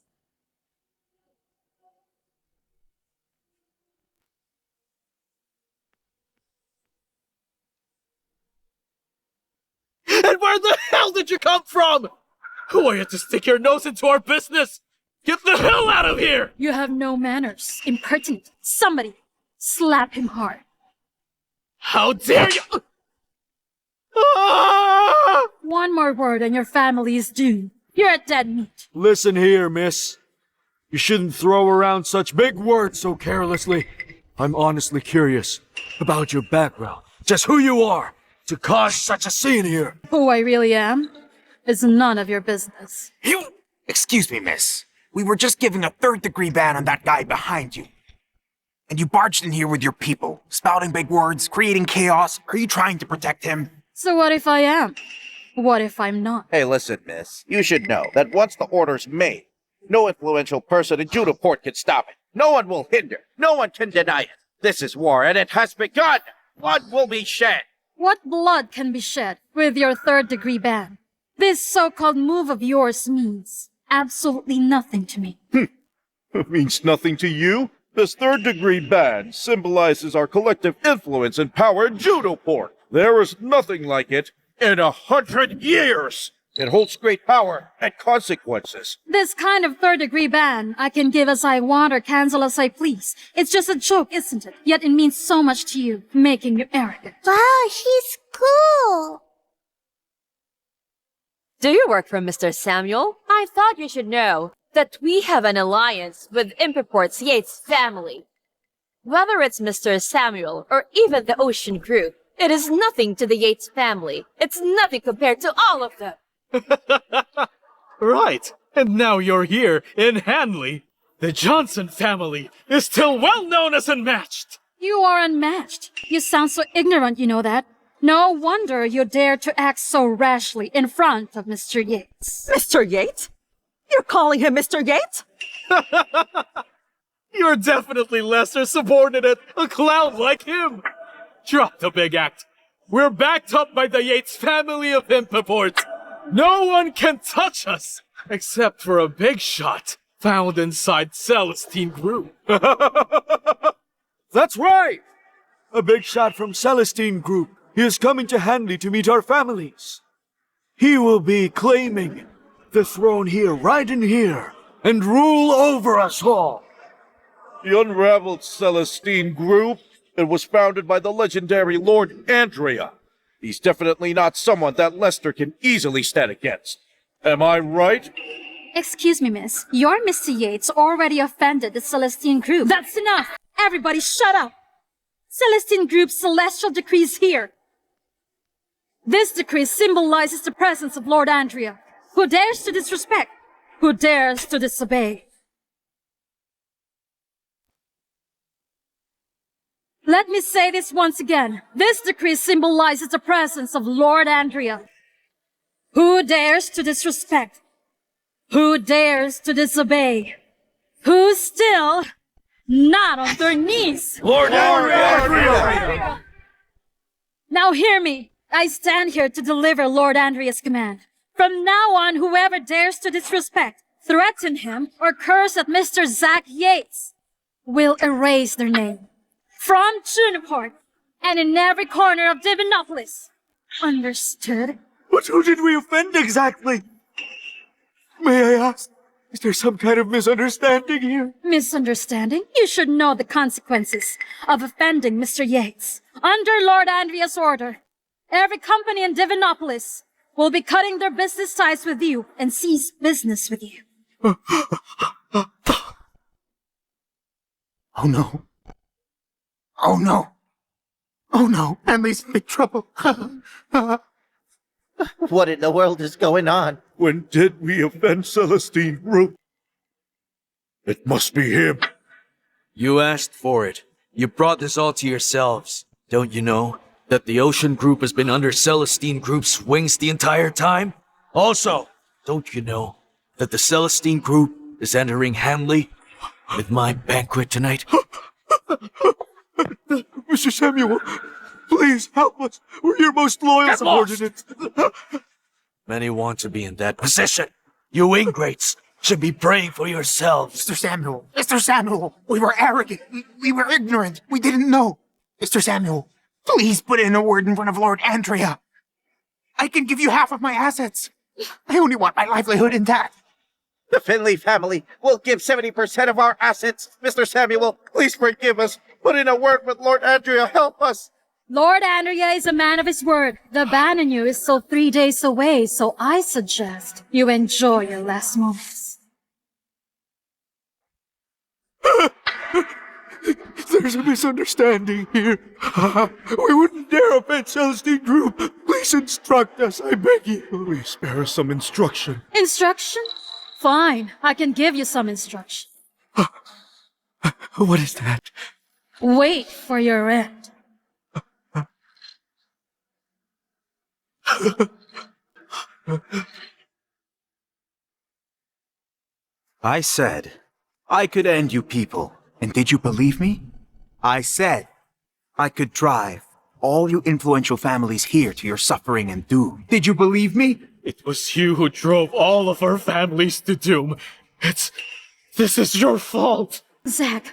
And where the hell did you come from? Who are you to stick your nose into our business? Get the hell out of here! You have no manners. Impertinent. Somebody slap him hard. How dare you! Ah! One more word and your family is doomed. You're a dead meat. Listen here, miss. You shouldn't throw around such big words so carelessly. I'm honestly curious about your background. Just who you are to cause such a scene here. Who I really am is none of your business. Excuse me, miss. We were just giving a third-degree ban on that guy behind you. And you barged in here with your people, spouting big words, creating chaos. Are you trying to protect him? So what if I am? What if I'm not? Hey, listen, miss. You should know that once the order's made, no influential person in Junoport can stop it. No one will hinder. No one can deny it. This is war, and it has begun. Blood will be shed. What blood can be shed with your third-degree ban? This so-called move of yours means absolutely nothing to me. It means nothing to you? This third-degree ban symbolizes our collective influence and power in Junoport. There is nothing like it in 100 years. It holds great power and consequences. This kind of third-degree ban I can give as I want or cancel as I please. It's just a joke, isn't it? Yet it means so much to you, making you arrogant. Wow, she's cool. Do you work for Mr. Samuel? I thought you should know that we have an alliance with Import's Yates family. Whether it's Mr. Samuel or even the Ocean Group, it is nothing to the Yates family. It's nothing compared to all of them. Right, and now you're here in Hanley. The Johnson family is still well known as unmatched. You are unmatched. You sound so ignorant, you know that. No wonder you dare to act so rashly in front of Mr. Yates. Mr. Yates? You're calling him Mr. Yates? You're definitely lesser subordinate, a clown like him. Drop the big act. We're backed up by the Yates family of Import. No one can touch us, except for a big shot found inside Celestine Group. That's right! A big shot from Celestine Group. He is coming to Hanley to meet our families. He will be claiming the throne here, right in here, and rule over us all. The unraveled Celestine Group, it was founded by the legendary Lord Andrea. He's definitely not someone that Lester can easily stand against. Am I right? Excuse me, miss. Your Mr. Yates already offended the Celestine Group. That's enough! Everybody shut up! Celestine Group's celestial decree is here. This decree symbolizes the presence of Lord Andrea. Who dares to disrespect? Who dares to disobey? Let me say this once again. This decree symbolizes the presence of Lord Andrea. Who dares to disrespect? Who dares to disobey? Who's still not on their knees? Lord Andrea! Now hear me. I stand here to deliver Lord Andrea's command. From now on, whoever dares to disrespect, threaten him, or curse at Mr. Zack Yates will erase their name from Junoport and in every corner of Divinopolis. Understood? But who did we offend exactly? May I ask, is there some kind of misunderstanding here? Misunderstanding? You should know the consequences of offending Mr. Yates. Under Lord Andrea's order, every company in Divinopolis will be cutting their business ties with you and cease business with you. Oh no. Oh no. Oh no, Emily's in big trouble. What in the world is going on? When did we offend Celestine Group? It must be him. You asked for it. You brought this all to yourselves. Don't you know that the Ocean Group has been under Celestine Group's wings the entire time? Also, don't you know that the Celestine Group is entering Hanley with my banquet tonight? Mr. Samuel, please help us. We're your most loyal subordinates. Many want to be in that position. You ingrates should be praying for yourselves. Mr. Samuel, we were arrogant. We were ignorant. We didn't know. Mr. Samuel, please put in a word in front of Lord Andrea. I can give you half of my assets. I only want my livelihood intact. The Finley family will give 70% of our assets. Mr. Samuel, please forgive us. Put in a word with Lord Andrea. Help us. Lord Andrea is a man of his word. The ban on you is still 3 days away, so I suggest you enjoy your last moments. There's a misunderstanding here. We wouldn't dare offend Celestine Group. Please instruct us, I beg you. Please spare us some instruction. Instruction? Fine, I can give you some instruction. What is that? Wait for your end. I said I could end you people, and did you believe me? I said I could drive all you influential families here to your suffering and doom. Did you believe me? It was you who drove all of our families to doom. This is your fault. Zack,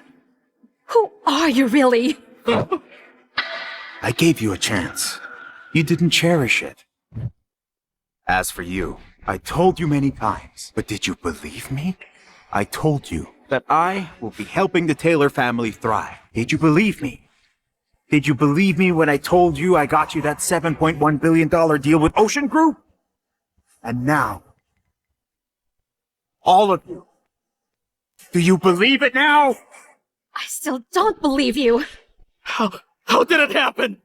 who are you really? I gave you a chance. You didn't cherish it. As for you, I told you many times, but did you believe me? I told you that I will be helping the Taylor family thrive. Did you believe me? Did you believe me when I told you I got you that $7.1 billion deal with Ocean Group? And now, all of you, do you believe it now? I still don't believe you. How did it happen?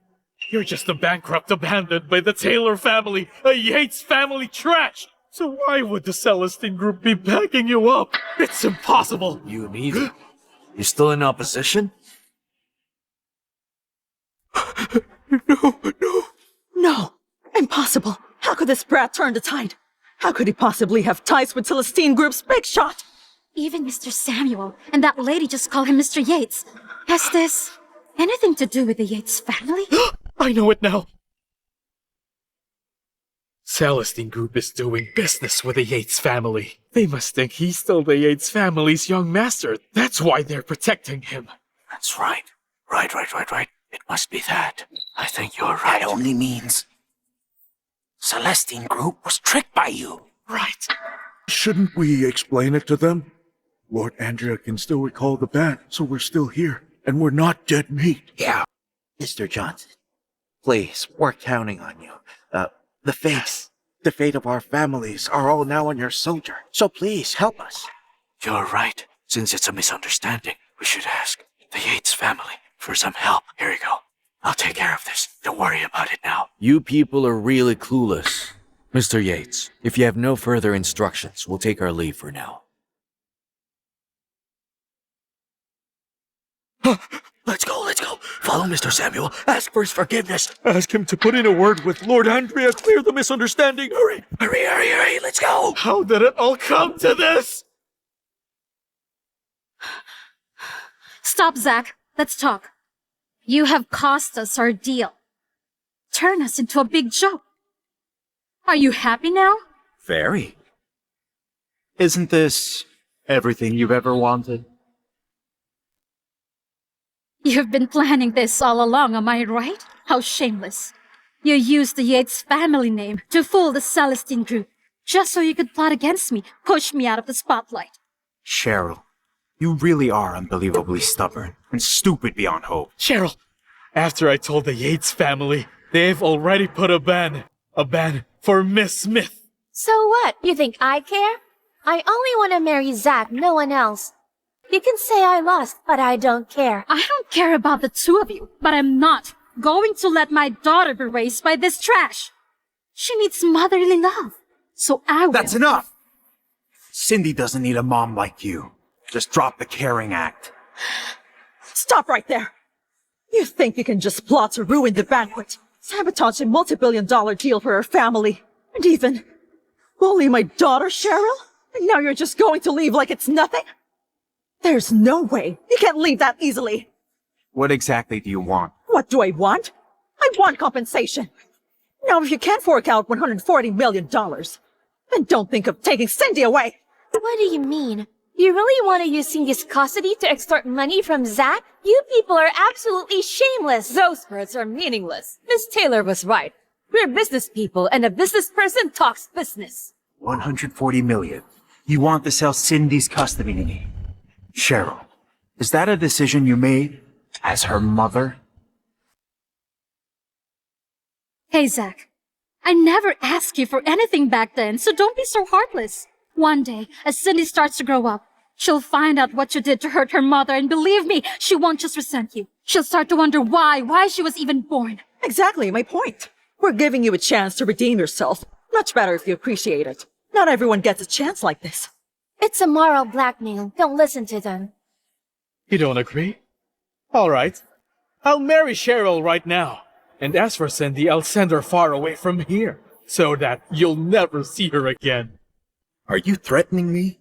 You're just a bankrupt abandoned by the Taylor family, a Yates family trash. So why would the Celestine Group be backing you up? It's impossible. You neither. You still in opposition? No, impossible. How could this brat turn the tide? How could he possibly have ties with Celestine Group's big shot? Even Mr. Samuel and that lady just call him Mr. Yates. Has this anything to do with the Yates family? I know it now. Celestine Group is doing business with the Yates family. They must think he's still the Yates family's young master. That's why they're protecting him. That's right. Right. It must be that. I think you're right. That only means Celestine Group was tricked by you. Right. Shouldn't we explain it to them? Lord Andrea can still recall the ban, so we're still here, and we're not dead meat. Yeah. Mr. Johnson, please, we're counting on you. The fate of our families are all now on your shoulder. So please, help us. You're right. Since it's a misunderstanding, we should ask the Yates family for some help. Here you go. I'll take care of this. Don't worry about it now. You people are really clueless. Mr. Yates, if you have no further instructions, we'll take our leave for now. Let's go. Follow Mr. Samuel. Ask for his forgiveness. Ask him to put in a word with Lord Andrea, clear the misunderstanding. Hurry. Hurry. Let's go. How did it all come to this? Stop, Zack. Let's talk. You have cost us our deal. Turn us into a big joke. Are you happy now? Very. Isn't this everything you've ever wanted? You've been planning this all along, am I right? How shameless. You used the Yates family name to fool the Celestine Group, just so you could plot against me, push me out of the spotlight. Cheryl, you really are unbelievably stubborn and stupid beyond hope. Cheryl, after I told the Yates family, they've already put a ban for Miss Smith. So what? You think I care? I only want to marry Zack, no one else. You can say I lost, but I don't care. I don't care about the two of you, but I'm not going to let my daughter be raised by this trash. She needs motherly love, so I will. That's enough! Cindy doesn't need a mom like you. Just drop the caring act. Stop right there. You think you can just plot to ruin the banquet, sabotage a multi-billion-dollar deal for her family, and even bully my daughter, Cheryl? And now you're just going to leave like it's nothing? There's no way. You can't leave that easily. What exactly do you want? What do I want? I want compensation. Now, if you can't fork out $140 million, then don't think of taking Cindy away. What do you mean? You really want to use Cindy's custody to extort money from Zack? You people are absolutely shameless. Those words are meaningless. Miss Taylor was right. We're business people, and a business person talks business. 140 million. You want to sell Cindy's custody to me. Cheryl, is that a decision you made as her mother? Hey, Zack. I never asked you for anything back then, so don't be so heartless. One day, as Cindy starts to grow up, she'll find out what you did to hurt her mother, and believe me, she won't just resent you. She'll start to wonder why she was even born. Exactly my point. We're giving you a chance to redeem yourself. Much better if you appreciate it. Not everyone gets a chance like this. It's a moral blackmail. Don't listen to them. You don't agree? All right. I'll marry Cheryl right now. And as for Cindy, I'll send her far away from here, so that you'll never see her again. Are you threatening me?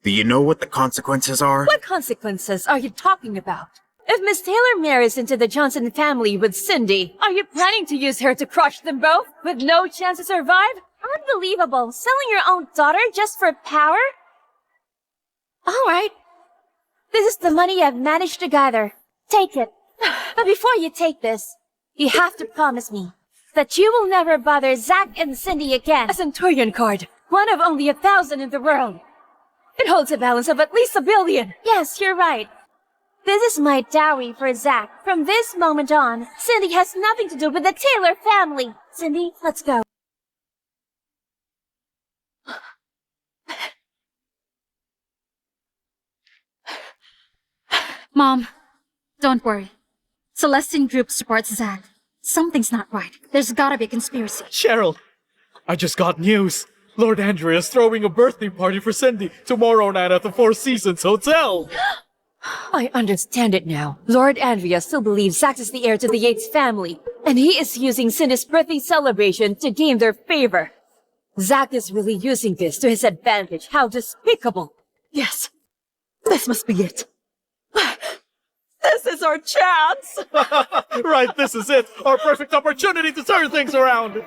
Do you know what the consequences are? What consequences are you talking about? If Miss Taylor marries into the Johnson family with Cindy, are you planning to use her to crush them both, with no chance to survive? Unbelievable. Selling your own daughter just for power? Alright. This is the money I've managed to gather. Take it. But before you take this, you have to promise me that you will never bother Zack and Cindy again. A Centurion card, one of only 1,000 in the world. It holds a balance of at least 1 billion. Yes, you're right. This is my dowry for Zack. From this moment on, Cindy has nothing to do with the Taylor family. Cindy, let's go. Mom, don't worry. Celestine Group supports Zack. Something's not right. There's gotta be a conspiracy. Cheryl, I just got news. Lord Andrea's throwing a birthday party for Cindy tomorrow night at the Four Seasons Hotel. I understand it now. Lord Andrea still believes Zack is the heir to the Yates family, and he is using Cindy's birthday celebration to gain their favor. Zack is really using this to his advantage. How despicable. Yes. This must be it. This is our chance! Right, this is it. Our perfect opportunity to turn things around.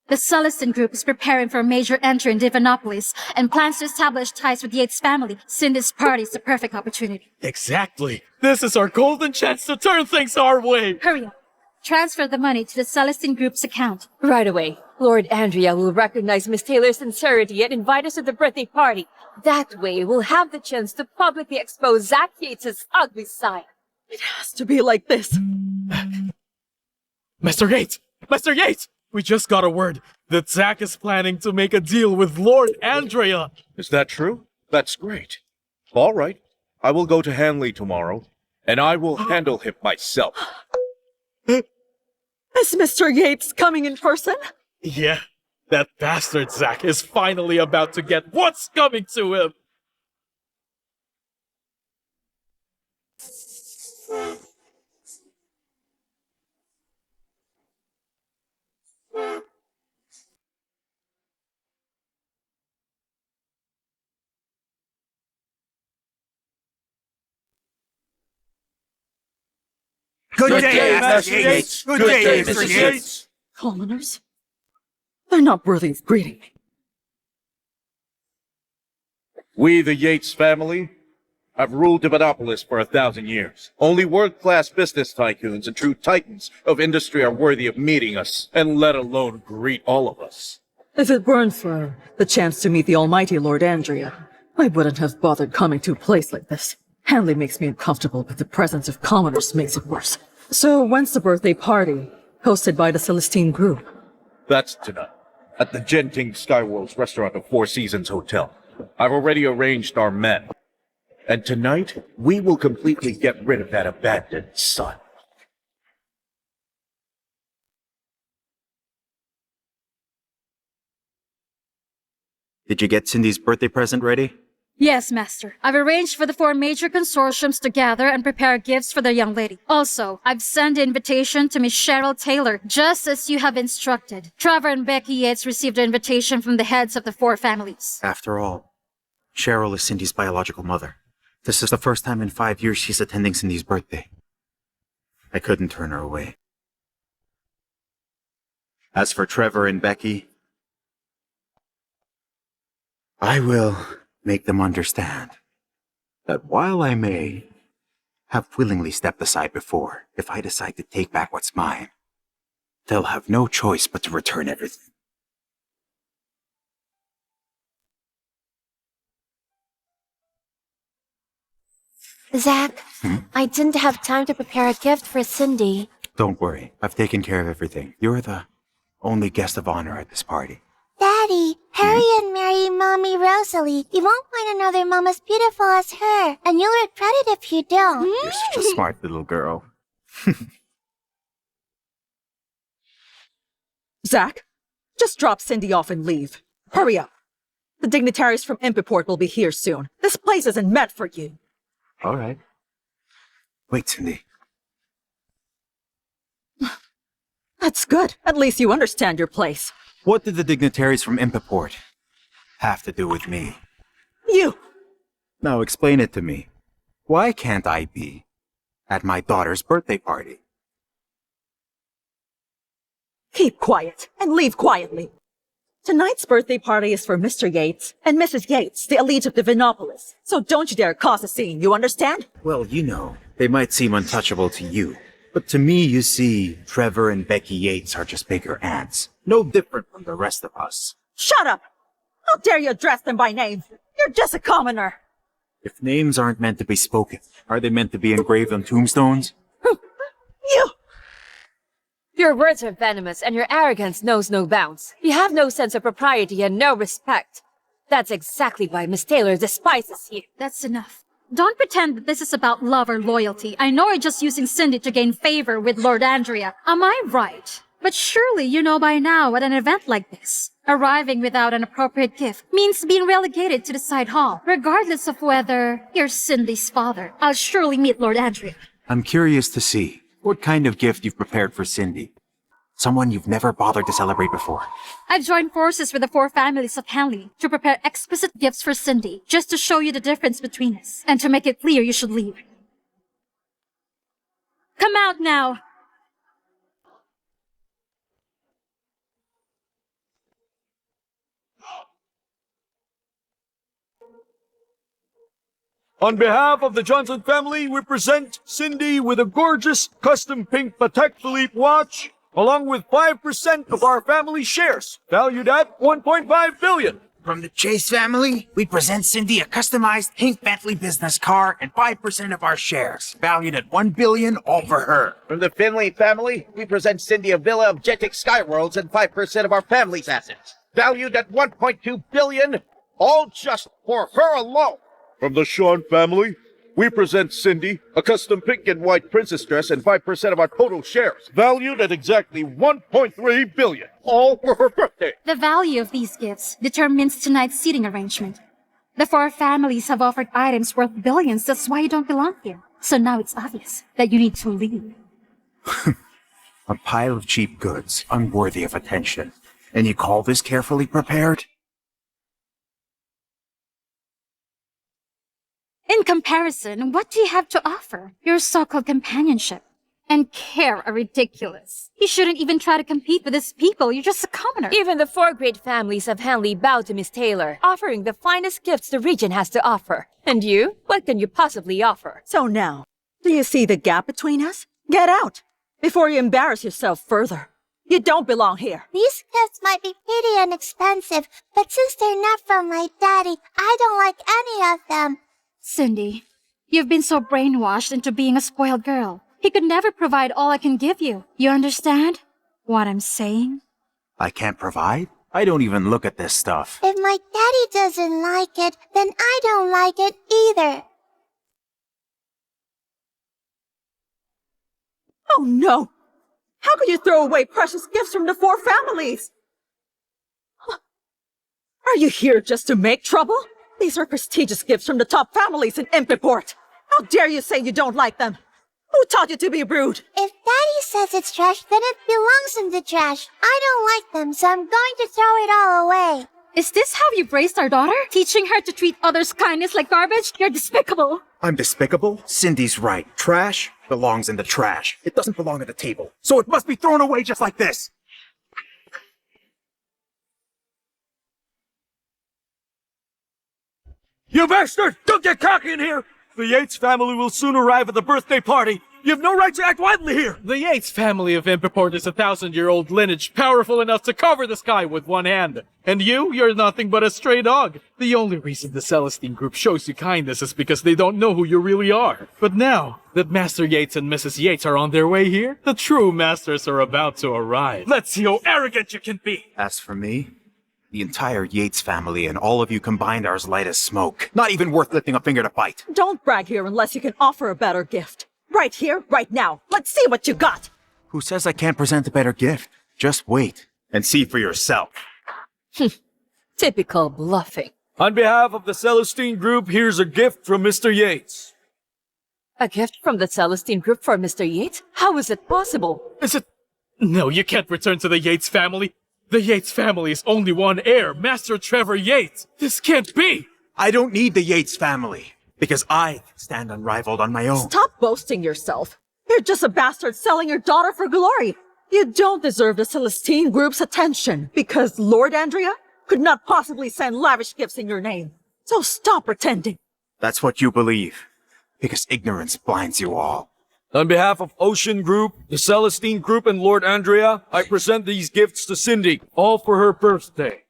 The Celestine Group is preparing for a major entry in Divinopolis and plans to establish ties with Yates family. Cindy's party is the perfect opportunity. Exactly. This is our golden chance to turn things our way. Hurry up. Transfer the money to the Celestine Group's account. Right away. Lord Andrea will recognize Miss Taylor's sincerity and invite us to the birthday party. That way, we'll have the chance to publicly expose Zack Yates' ugly side. It has to be like this. Mr. Yates! Mr. Yates! We just got a word that Zack is planning to make a deal with Lord Andrea. Is that true? That's great. All right. I will go to Hanley tomorrow, and I will handle him myself. Is Mr. Yates coming in person? Yeah, that bastard Zack is finally about to get what's coming to him. Good day, Mr. Yates. Good day, Mr. Yates. Commoners? They're not worthy of greeting me. We, the Yates family, have ruled Divinopolis for 1,000 years. Only world-class business tycoons and true titans of industry are worthy of meeting us, and let alone greet all of us. If it weren't for the chance to meet the almighty Lord Andrea, I wouldn't have bothered coming to a place like this. Hanley makes me uncomfortable, but the presence of commoners makes it worse. So when's the birthday party, hosted by the Celestine Group? That's tonight, at the Genting Skyworlds restaurant of Four Seasons Hotel. I've already arranged our men. And tonight, we will completely get rid of that abandoned son. Did you get Cindy's birthday present ready? Yes, Master. I've arranged for the 4 major consortiums to gather and prepare gifts for their young lady. Also, I've sent an invitation to Miss Cheryl Taylor, just as you have instructed. Trevor and Becky Yates received an invitation from the heads of the 4 families. After all, Cheryl is Cindy's biological mother. This is the first time in 5 years she's attending Cindy's birthday. I couldn't turn her away. As for Trevor and Becky, I will make them understand that while I may have willingly stepped aside before. If I decide to take back what's mine, they'll have no choice but to return everything. Zack, I didn't have time to prepare a gift for Cindy. Don't worry, I've taken care of everything. You're the only guest of honor at this party. Daddy, hurry and marry Mommy Rosalie. You won't find another mom as beautiful as her, and you'll regret it if you don't. You're such a smart little girl. Zack, just drop Cindy off and leave. Hurry up. The dignitaries from Import will be here soon. This place isn't meant for you. All right. Wait, Cindy. That's good. At least you understand your place. What did the dignitaries from Import have to do with me? You! Now explain it to me. Why can't I be at my daughter's birthday party? Keep quiet and leave quietly. Tonight's birthday party is for Mr. Yates and Mrs. Yates, the elite of Divinopolis. So don't you dare cause a scene, you understand? Well, you know, they might seem untouchable to you. But to me, you see, Trevor and Becky Yates are just bigger ants. No different from the rest of us. Shut up! How dare you address them by name? You're just a commoner. If names aren't meant to be spoken, are they meant to be engraved on tombstones? You! Your words are venomous and your arrogance knows no bounds. You have no sense of propriety and no respect. That's exactly why Miss Taylor despises you. That's enough. Don't pretend that this is about love or loyalty. I know you're just using Cindy to gain favor with Lord Andrea. Am I right? But surely you know by now at an event like this, arriving without an appropriate gift means being relegated to the side hall, regardless of whether you're Cindy's father. I'll surely meet Lord Andrea. I'm curious to see what kind of gift you've prepared for Cindy. Someone you've never bothered to celebrate before. I've joined forces with the 4 families of Hanley to prepare exquisite gifts for Cindy, just to show you the difference between us, and to make it clear you should leave. Come out now! On behalf of the Johnson family, we present Cindy with a gorgeous custom pink Patek Philippe watch, along with 5% of our family shares, valued at $1.5 billion. From the Chase family, we present Cindy a customized pink Bentley business car and 5% of our shares, valued at $1 billion, all for her. From the Finley family, we present Cindy a villa of Jetic Skyworlds and 5% of our family's assets, valued at $1.2 billion, all just for her alone. From the Sean family, we present Cindy a custom pink and white princess dress and 5% of our total shares, valued at exactly $1.3 billion, all for her birthday. The value of these gifts determines tonight's seating arrangement. The 4 families have offered items worth billions, that's why you don't belong here. So now it's obvious that you need to leave. A pile of cheap goods, unworthy of attention. And you call this carefully prepared? In comparison, what do you have to offer? Your so-called companionship and care are ridiculous. You shouldn't even try to compete with these people. You're just a commoner. Even the 4 great families of Hanley bow to Miss Taylor, offering the finest gifts the region has to offer. And you? What can you possibly offer? So now, do you see the gap between us? Get out, before you embarrass yourself further. You don't belong here. These gifts might be pretty and expensive, but since they're not from my daddy, I don't like any of them. Cindy, you've been so brainwashed into being a spoiled girl. He could never provide all I can give you. You understand what I'm saying? I can't provide? I don't even look at this stuff. If my daddy doesn't like it, then I don't like it either. Oh no! How could you throw away precious gifts from the 4 families? Are you here just to make trouble? These are prestigious gifts from the top families in Import. How dare you say you don't like them? Who taught you to be rude? If Daddy says it's trash, then it belongs in the trash. I don't like them, so I'm going to throw it all away. Is this how you raised our daughter? Teaching her to treat others' kindness like garbage? You're despicable. I'm despicable? Cindy's right. Trash belongs in the trash. It doesn't belong at the table. So it must be thrown away just like this. You bastard! Don't get cocky in here! The Yates family will soon arrive at the birthday party. You have no right to act wildly here. The Yates family of Import is a 1,000-year-old lineage powerful enough to cover the sky with one hand. And you're nothing but a stray dog. The only reason the Celestine Group shows you kindness is because they don't know who you really are. But now that Master Yates and Mrs. Yates are on their way here, the true masters are about to arrive. Let's see how arrogant you can be. As for me, the entire Yates family and all of you combined are as light as smoke. Not even worth lifting a finger to fight. Don't brag here unless you can offer a better gift. Right here, right now. Let's see what you got. Who says I can't present a better gift? Just wait and see for yourself. Typical bluffing. On behalf of the Celestine Group, here's a gift from Mr. Yates. A gift from the Celestine Group for Mr. Yates? How is it possible? Is it? No, you can't return to the Yates family. The Yates family is only one heir, Master Trevor Yates. This can't be. I don't need the Yates family, because I stand unrivaled on my own. Stop boasting yourself. You're just a bastard selling your daughter for glory. You don't deserve the Celestine Group's attention, because Lord Andrea could not possibly send lavish gifts in your name. So stop pretending. That's what you believe, because ignorance blinds you all. On behalf of Ocean Group, the Celestine Group, and Lord Andrea, I present these gifts to Cindy, all for her birthday.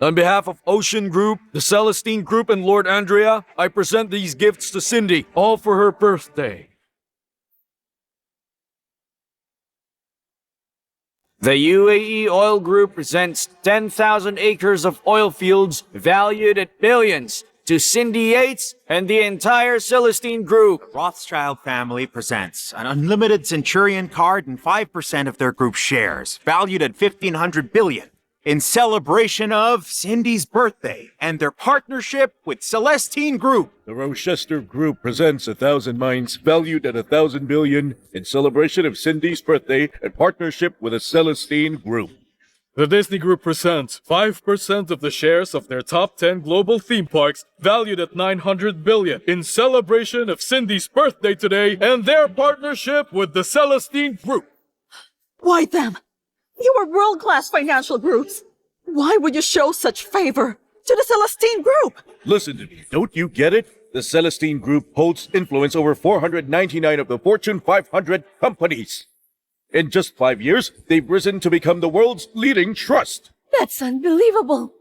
On behalf of Ocean Group, the Celestine Group, and Lord Andrea, I present these gifts to Cindy, all for her birthday. The UAE Oil Group presents 10,000 acres of oil fields valued at billions to Cindy Yates and the entire Celestine Group. Rothschild family presents an unlimited Centurion card and 5% of their group shares, valued at $1,500 billion, in celebration of Cindy's birthday and their partnership with Celestine Group. The Rochester Group presents 1,000 mines valued at $1,000 billion in celebration of Cindy's birthday and partnership with the Celestine Group. The Disney Group presents 5% of the shares of their top 10 global theme parks valued at $900 billion in celebration of Cindy's birthday today and their partnership with the Celestine Group. Why them? You are world-class financial groups. Why would you show such favor to the Celestine Group? Listen to me, don't you get it? The Celestine Group holds influence over 499 of the Fortune 500 companies. In just 5 years, they've risen to become the world's leading trust. That's unbelievable.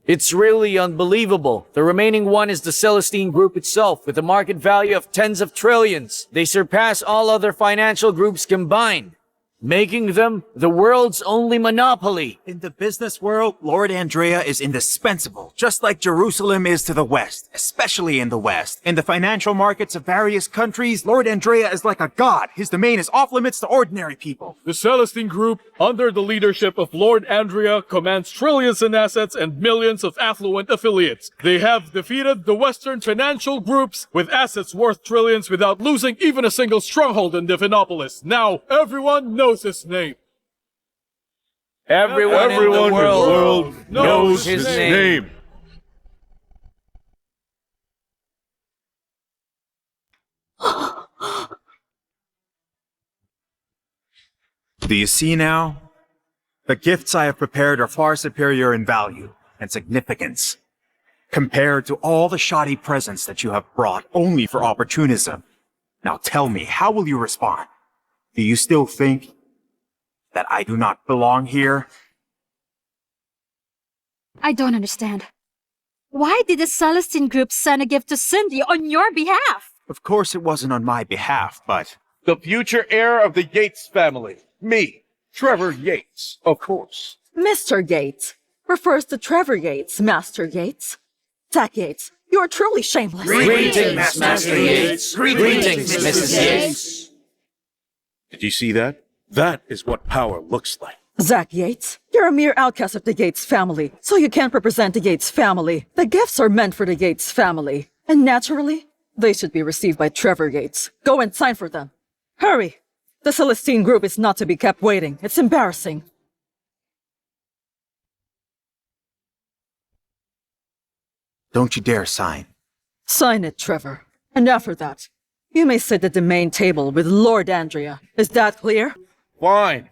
It's really unbelievable. The remaining one is the Celestine Group itself, with a market value of tens of trillions. They surpass all other financial groups combined, making them the world's only monopoly. In the business world, Lord Andrea is indispensable, just like Jerusalem is to the West, especially in the West. In the financial markets of various countries, Lord Andrea is like a god. His domain is off limits to ordinary people. The Celestine Group, under the leadership of Lord Andrea, commands trillions in assets and millions of affluent affiliates. They have defeated the Western financial groups with assets worth trillions without losing even a single stronghold in Defiance. Now, everyone knows his name. Everyone in the world knows his name. Do you see now? The gifts I have prepared are far superior in value and significance, compared to all the shoddy presents that you have brought only for opportunism. Now tell me, how will you respond? Do you still think that I do not belong here? I don't understand. Why did the Celestine Group send a gift to Cindy on your behalf? Of course it wasn't on my behalf, but... The future heir of the Yates family. Me, Trevor Yates, of course. Mr. Yates refers to Trevor Yates, Master Yates. Zack Yates, you are truly shameless. Greetings, Master Yates. Greetings, Mrs. Yates. Did you see that? That is what power looks like. Zack Yates, you're a mere outcast of the Yates family, so you can't represent the Yates family. The gifts are meant for the Yates family, and naturally, they should be received by Trevor Yates. Go and sign for them. Hurry! The Celestine Group is not to be kept waiting. It's embarrassing. Don't you dare sign. Sign it, Trevor. And after that, you may sit at the main table with Lord Andrea. Is that clear? Fine.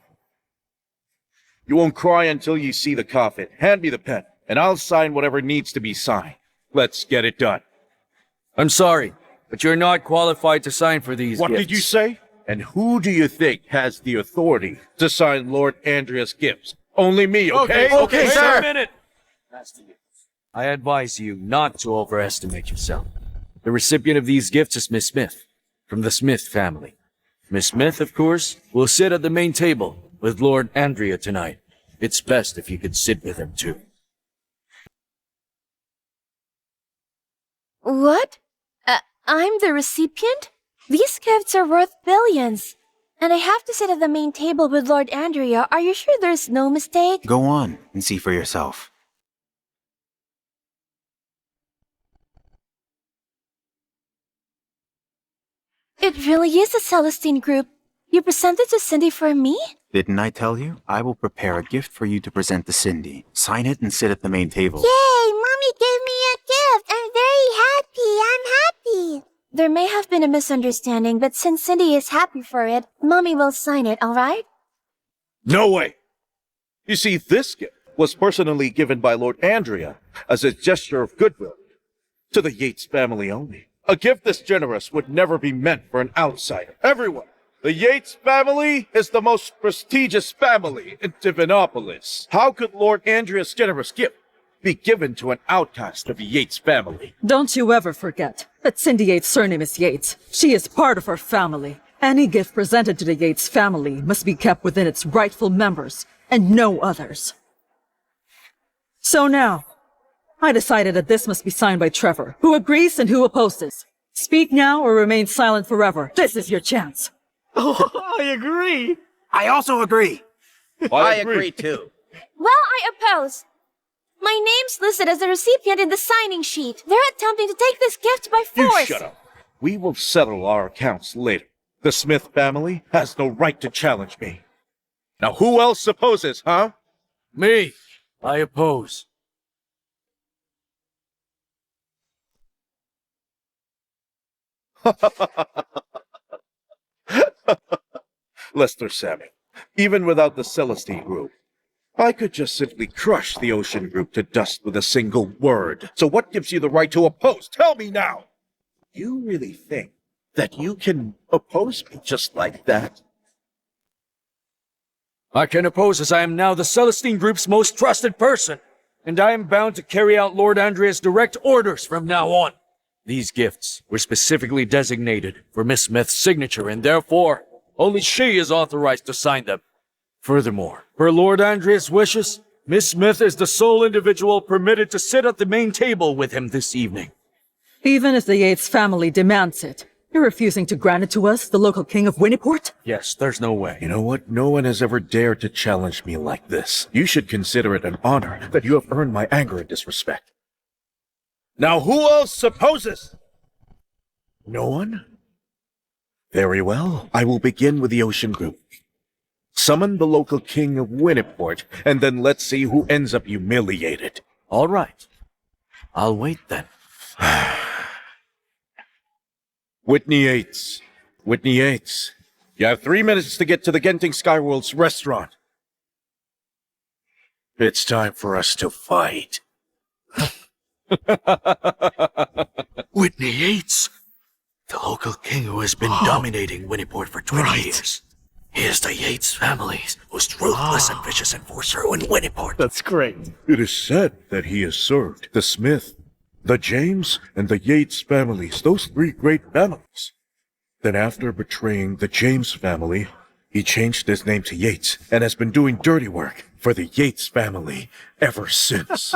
You won't cry until you see the coffin. Hand me the pen, and I'll sign whatever needs to be signed. Let's get it done. I'm sorry, but you're not qualified to sign for these What gifts. did you say? And who do you think has the authority to sign Lord Andrea's gifts? Only me, okay? Okay, sir. A minute. I advise you not to overestimate yourself. The recipient of these gifts is Miss Smith, from the Smith family. Miss Smith, of course, will sit at the main table with Lord Andrea tonight. It's best if you could sit with him too. What? I'm the recipient? These gifts are worth billions. And I have to sit at the main table with Lord Andrea. Are you sure there's no mistake? Go on and see for yourself. It really is the Celestine Group. You presented to Cindy for me? Didn't I tell you? I will prepare a gift for you to present to Cindy. Sign it and sit at the main table. Yay! Mommy gave me a gift! I'm very happy! I'm happy! There may have been a misunderstanding, but since Cindy is happy for it, Mommy will sign it, alright? No way! You see, this gift was personally given by Lord Andrea as a gesture of goodwill to the Yates family only. A gift this generous would never be meant for an outsider. Everyone, the Yates family is the most prestigious family in Divinopolis. How could Lord Andrea's generous gift be given to an outcast of the Yates family? Don't you ever forget that Cindy Yates' surname is Yates. She is part of her family. Any gift presented to the Yates family must be kept within its rightful members and no others. So now, I decided that this must be signed by Trevor. Who agrees and who opposes? Speak now or remain silent forever. This is your chance. Oh, I agree. I also agree. I agree too. Well, I oppose. My name's listed as the recipient in the signing sheet. They're attempting to take this gift by You force. shut up. We will settle our accounts later. The Smith family has no right to challenge me. Now who else opposes, huh? Me. I oppose. Lester Samuel, even without the Celestine Group, I could just simply crush the Ocean Group to dust with a single word. So what gives you the right to oppose? Tell me now! You really think that you can oppose me just like that? I can oppose as I am now the Celestine Group's most trusted person, and I am bound to carry out Lord Andrea's direct orders from now on. These gifts were specifically designated for Miss Smith's signature, and therefore, only she is authorized to sign them. Furthermore, per Lord Andrea's wishes, Miss Smith is the sole individual permitted to sit at the main table with him this evening. Even if the Yates family demands it, you're refusing to grant it to us, the local king of Junoport? Yes, there's no way. You know what? No one has ever dared to challenge me like this. You should consider it an honor that you have earned my anger and disrespect. Now who else opposes? No one? Very well. I will begin with the Ocean Group. Summon the local king of Junoport, and then let's see who ends up humiliated. All right. I'll wait then. Whitney Yates. Whitney Yates. You have 3 minutes to get to the Genting Skyworld's restaurant. It's time for us to fight. Whitney Yates, the local king who has been dominating Junoport for 20 years. He is the Yates family's most ruthless and vicious enforcer in Junoport. That's great. It is said that he has served the Smith, the James, and the Yates families, those 3 great families. Then after betraying the James family, he changed his name to Yates and has been doing dirty work for the Yates family ever since.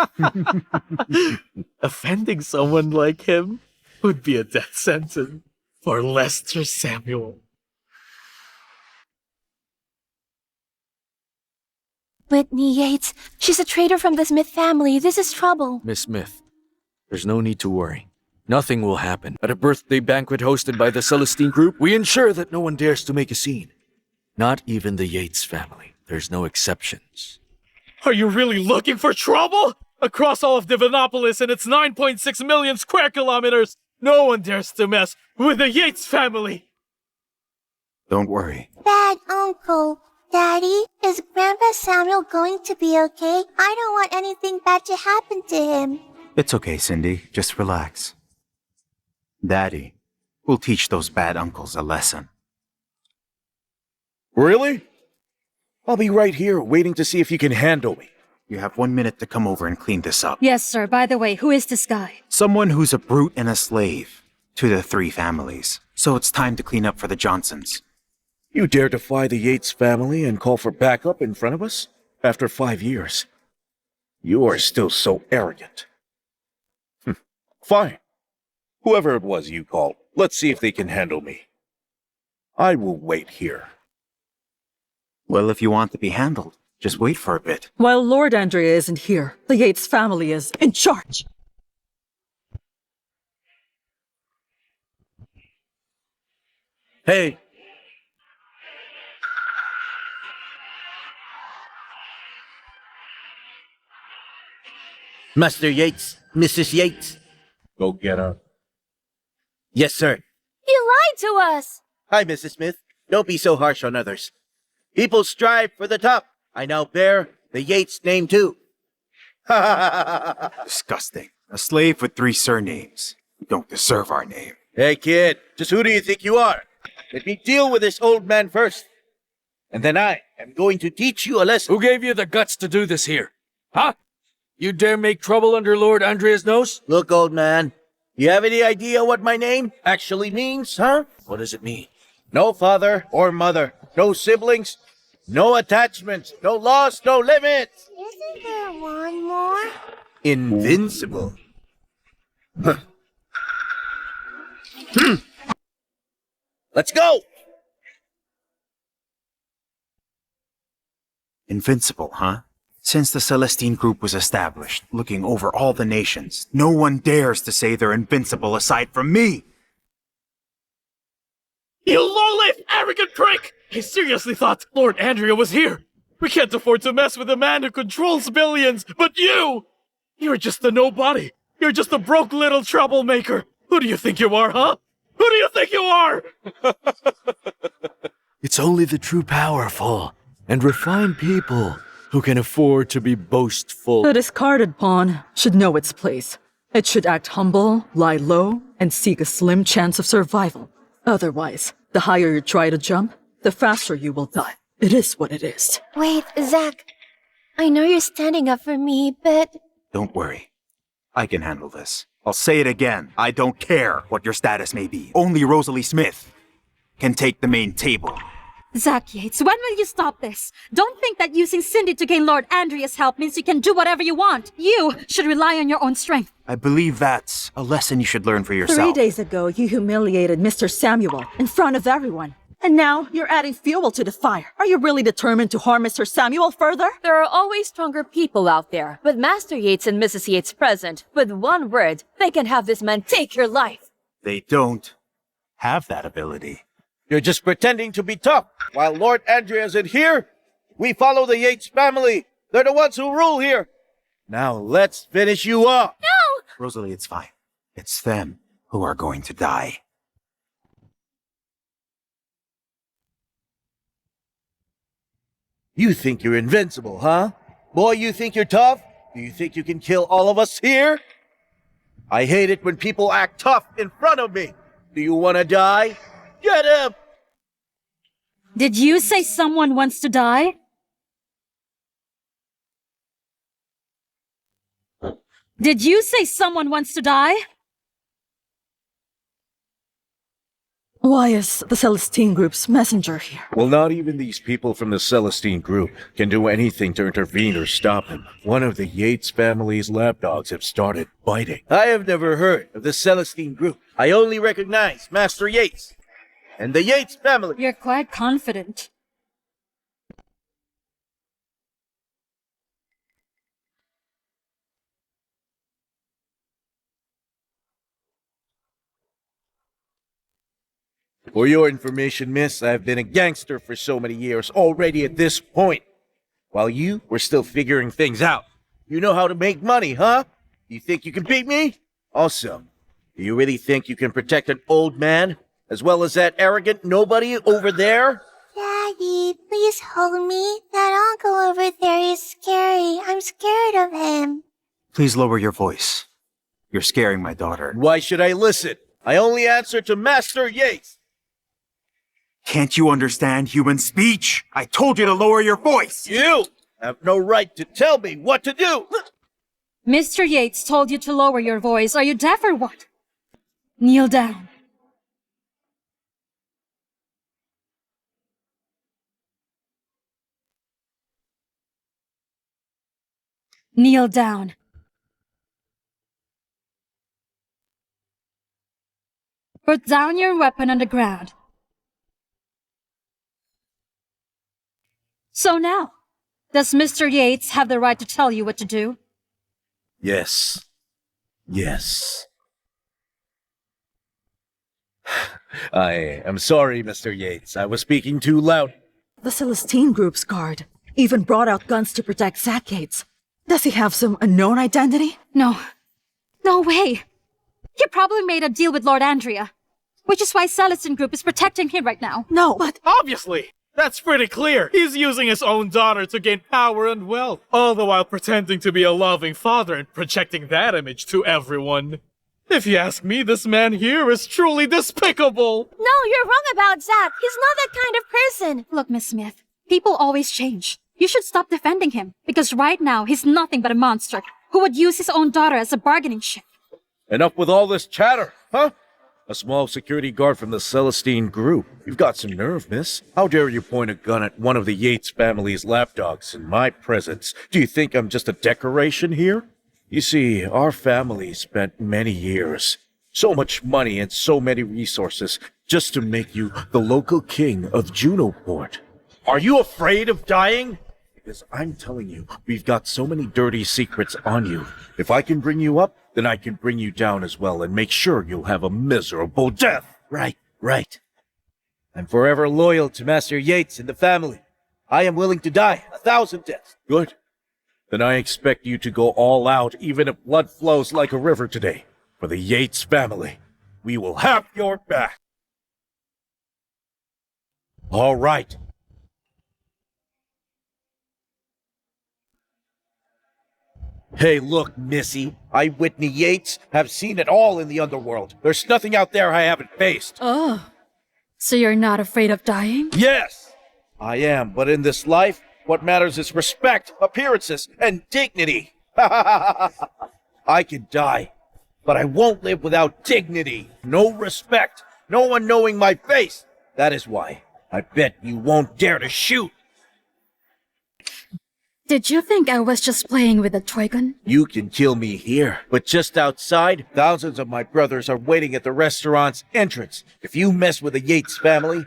Offending someone like him would be a death sentence for Lester Samuel. Whitney Yates. She's a traitor from the Smith family. This is trouble. Miss Smith, there's no need to worry. Nothing will happen. At a birthday banquet hosted by the Celestine Group, we ensure that no one dares to make a scene. Not even the Yates family. There's no exceptions. Are you really looking for trouble? Across all of Divinopolis and its 9.6 million square kilometers, no one dares to mess with the Yates family. Don't worry. Bad uncle. Daddy, is Grandpa Samuel going to be okay? I don't want anything bad to happen to him. It's okay, Cindy. Just relax. Daddy will teach those bad uncles a lesson. Really? I'll be right here waiting to see if you can handle me. You have 1 minute to come over and clean this up. Yes, sir. By the way, who is this guy? Someone who's a brute and a slave to the three families. So it's time to clean up for the Johnsons. You dare defy the Yates family and call for backup in front of us? After 5 years. You are still so arrogant. Fine. Whoever it was you called, let's see if they can handle me. I will wait here. Well, if you want to be handled, just wait for a bit. While Lord Andrea isn't here, the Yates family is in charge. Hey. Master Yates, Mrs. Yates. Go get her. Yes, sir. You lied to us! Hi, Mrs. Smith. Don't be so harsh on others. People strive for the top. I now bear the Yates name too. Disgusting. A slave with 3 surnames. You don't deserve our name. Hey, kid. Just who do you think you are? Let me deal with this old man first. And then I am going to teach you a lesson. Who gave you the guts to do this here? Huh? You dare make trouble under Lord Andrea's nose? Look, old man. You have any idea what my name actually means, huh? What does it mean? No father or mother. No siblings. No attachments. No loss. No limits. Isn't there one more? Invincible. Let's go! Invincible, huh? Since the Celestine Group was established, looking over all the nations, no one dares to say they're invincible aside from me! You low-life, arrogant prick! I seriously thought Lord Andrea was here. We can't afford to mess with a man who controls billions, but you! You're just a nobody. You're just a broke little troublemaker. Who do you think you are, huh? Who do you think you are? It's only the true powerful and refined people who can afford to be boastful. The discarded pawn should know its place. It should act humble, lie low, and seek a slim chance of survival. Otherwise, the higher you try to jump, the faster you will die. It is what it is. Wait, Zack. I know you're standing up for me, but... Don't worry. I can handle this. I'll say it again. I don't care what your status may be. Only Rosalie Smith can take the main table. Zack Yates, when will you stop this? Don't think that using Cindy to gain Lord Andrea's help means you can do whatever you want. You should rely on your own strength. I believe that's a lesson you should learn for yourself. 3 days ago, you humiliated Mr. Samuel in front of everyone. And now you're adding fuel to the fire. Are you really determined to harm Mr. Samuel further? There are always stronger people out there. With Master Yates and Mrs. Yates present, with one word, they can have this man take your life. They don't have that ability. You're just pretending to be tough. While Lord Andrea isn't here, we follow the Yates family. They're the ones who rule here. Now let's finish you off. No! Rosalie, it's fine. It's them who are going to die. You think you're invincible, huh? Boy, you think you're tough? Do you think you can kill all of us here? I hate it when people act tough in front of me. Do you want to die? Get him! Did you say someone wants to die? Did you say someone wants to die? Why is the Celestine Group's messenger here? Well, not even these people from the Celestine Group can do anything to intervene or stop him. One of the Yates family's lapdogs have started biting. I have never heard of the Celestine Group. I only recognize Master Yates and the Yates family. You're quite confident. For your information, miss, I've been a gangster for so many years already at this point. While you were still figuring things out. You know how to make money, huh? You think you can beat me? Also, do you really think you can protect an old man as well as that arrogant nobody over there? Daddy, please hold me. That uncle over there is scary. I'm scared of him. Please lower your voice. You're scaring my daughter. Why should I listen? I only answer to Master Yates. Can't you understand human speech? I told you to lower your voice! You have no right to tell me what to do! Mr. Yates told you to lower your voice. Are you deaf or what? Kneel down. Kneel down. Put down your weapon on the ground. So now, does Mr. Yates have the right to tell you what to do? Yes. Yes. I am sorry, Mr. Yates. I was speaking too loud. The Celestine Group's guard even brought out guns to protect Zack Yates. Does he have some unknown identity? No. No way. He probably made a deal with Lord Andrea, which is why Celestine Group is protecting him right now. No, but... Obviously! That's pretty clear. He's using his own daughter to gain power and wealth, all the while pretending to be a loving father and projecting that image to everyone. If you ask me, this man here is truly despicable! No, you're wrong about Zack. He's not that kind of person. Look, Miss Smith, people always change. You should stop defending him, because right now he's nothing but a monster who would use his own daughter as a bargaining chip. Enough with all this chatter, huh? A small security guard from the Celestine Group. You've got some nerve, miss. How dare you point a gun at one of the Yates family's lapdogs in my presence? Do you think I'm just a decoration here? You see, our family spent many years, so much money and so many resources just to make you the local king of Junoport. Are you afraid of dying? Because I'm telling you, we've got so many dirty secrets on you. If I can bring you up, then I can bring you down as well and make sure you'll have a miserable death. Right. I'm forever loyal to Master Yates and the family. I am willing to die 1,000 deaths. Good. Then I expect you to go all out, even if blood flows like a river today. For the Yates family, we will have your back. All right. Hey, look, Missy. I, Whitney Yates, have seen it all in the underworld. There's nothing out there I haven't faced. Oh. So you're not afraid of dying? Yes, I am. But in this life, what matters is respect, appearances, and dignity. I can die, but I won't live without dignity. No respect. No one knowing my face. That is why I bet you won't dare to shoot. Did you think I was just playing with a toy gun? You can kill me here, but just outside, thousands of my brothers are waiting at the restaurant's entrance. If you mess with the Yates family,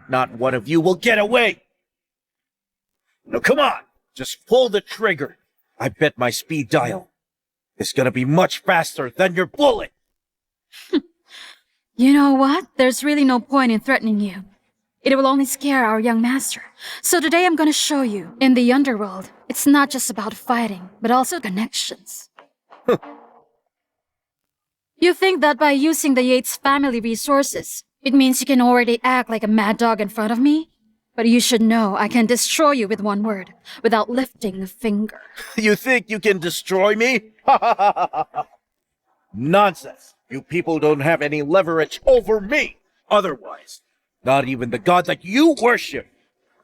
not one of you will get away. Now come on, just pull the trigger. I bet my speed dial is gonna be much faster than your bullet. You know what? There's really no point in threatening you. It will only scare our young master. So today I'm gonna show you, in the underworld, it's not just about fighting, but also connections. You think that by using the Yates family resources, it means you can already act like a mad dog in front of me? But you should know I can destroy you with one word, without lifting a finger. You think you can destroy me? Nonsense. You people don't have any leverage over me. Otherwise, not even the god that you worship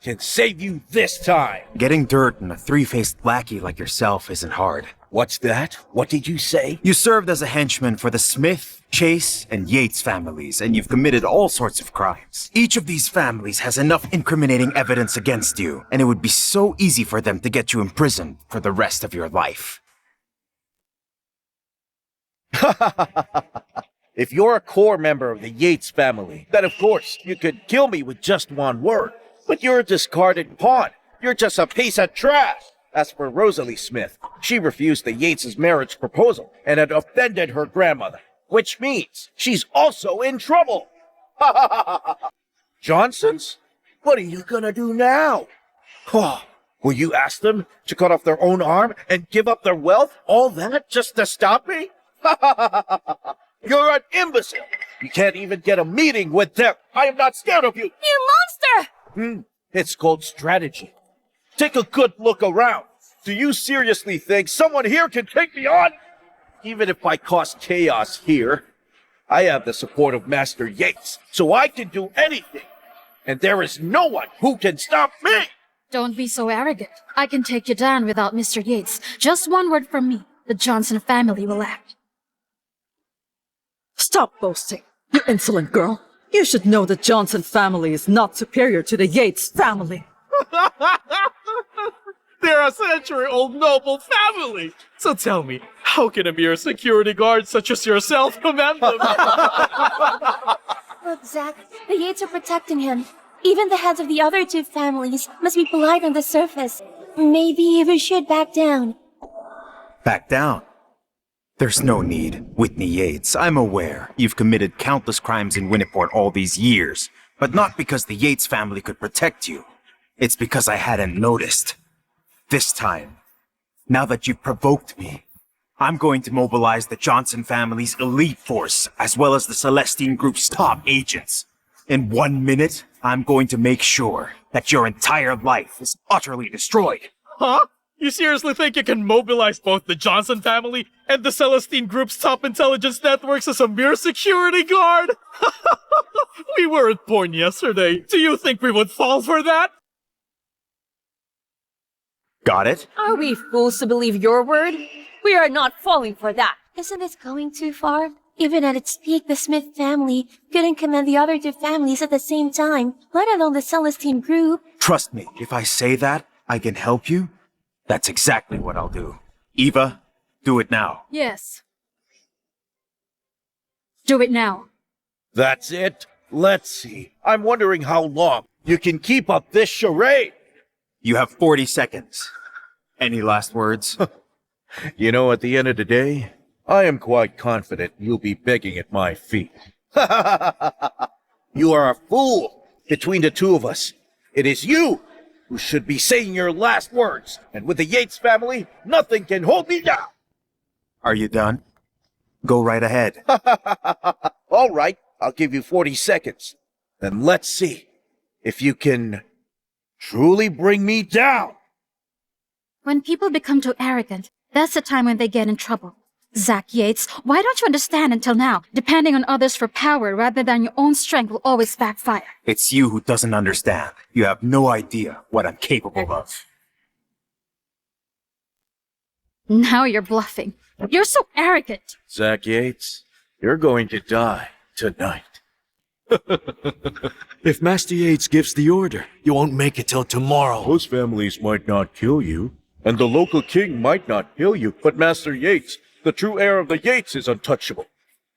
can save you this time. Getting dirt in a three-faced lackey like yourself isn't hard. What's that? What did you say? You served as a henchman for the Smith, Chase, and Yates families, and you've committed all sorts of crimes. Each of these families has enough incriminating evidence against you, and it would be so easy for them to get you imprisoned for the rest of your life. If you're a core member of the Yates family, then of course you could kill me with just one word. But you're a discarded pawn. You're just a piece of trash. As for Rosalie Smith, she refused the Yates' marriage proposal and had offended her grandmother, which means she's also in trouble. Johnsons? What are you gonna do now? Will you ask them to cut off their own arm and give up their wealth? All that just to stop me? You're an imbecile. You can't even get a meeting with them. I am not scared of you. You monster! It's called strategy. Take a good look around. Do you seriously think someone here can take me on? even if I cause chaos here, I have the support of Master Yates, so I can do anything. And there is no one who can stop me! Don't be so arrogant. I can take you down without Mr. Yates. Just one word from me. The Johnson family will act. Stop boasting, you insolent girl. You should know the Johnson family is not superior to the Yates family. They're a century-old noble family! So tell me, how can a mere security guard such as yourself command them? Look, Zack, the Yates are protecting him. Even the heads of the other two families must be polite on the surface. Maybe we should back down. Back down? There's no need, Whitney Yates. I'm aware you've committed countless crimes in Junoport all these years, but not because the Yates family could protect you. It's because I hadn't noticed. This time, now that you've provoked me, I'm going to mobilize the Johnson family's elite force, as well as the Celestine Group's top agents. In 1 minute, I'm going to make sure that your entire life is utterly destroyed. Huh? You seriously think you can mobilize both the Johnson family and the Celestine Group's top intelligence networks as a mere security guard? We weren't born yesterday. Do you think we would fall for that? Got it? Are we fools to believe your word? We are not falling for that. Isn't this going too far? Even at its peak, the Smith family couldn't command the other two families at the same time, let alone the Celestine Group. Trust me, if I say that I can help you, that's exactly what I'll do. Eva, do it now. Yes. Do it now. That's it? Let's see. I'm wondering how long you can keep up this charade. You have 40 seconds. Any last words? You know, at the end of the day, I am quite confident you'll be begging at my feet. You are a fool. Between the two of us, it is you who should be saying your last words. And with the Yates family, nothing can hold me down. Are you done? Go right ahead. All right, I'll give you 40 seconds. Then let's see if you can truly bring me down. When people become too arrogant, that's the time when they get in trouble. Zack Yates, why don't you understand until now? Depending on others for power rather than your own strength will always backfire. It's you who doesn't understand. You have no idea what I'm capable of. Now you're bluffing. You're so arrogant. Zack Yates, you're going to die tonight. If Master Yates gives the order, you won't make it till tomorrow. Those families might not kill you, and the local king might not kill you, but Master Yates, the true heir of the Yates, is untouchable.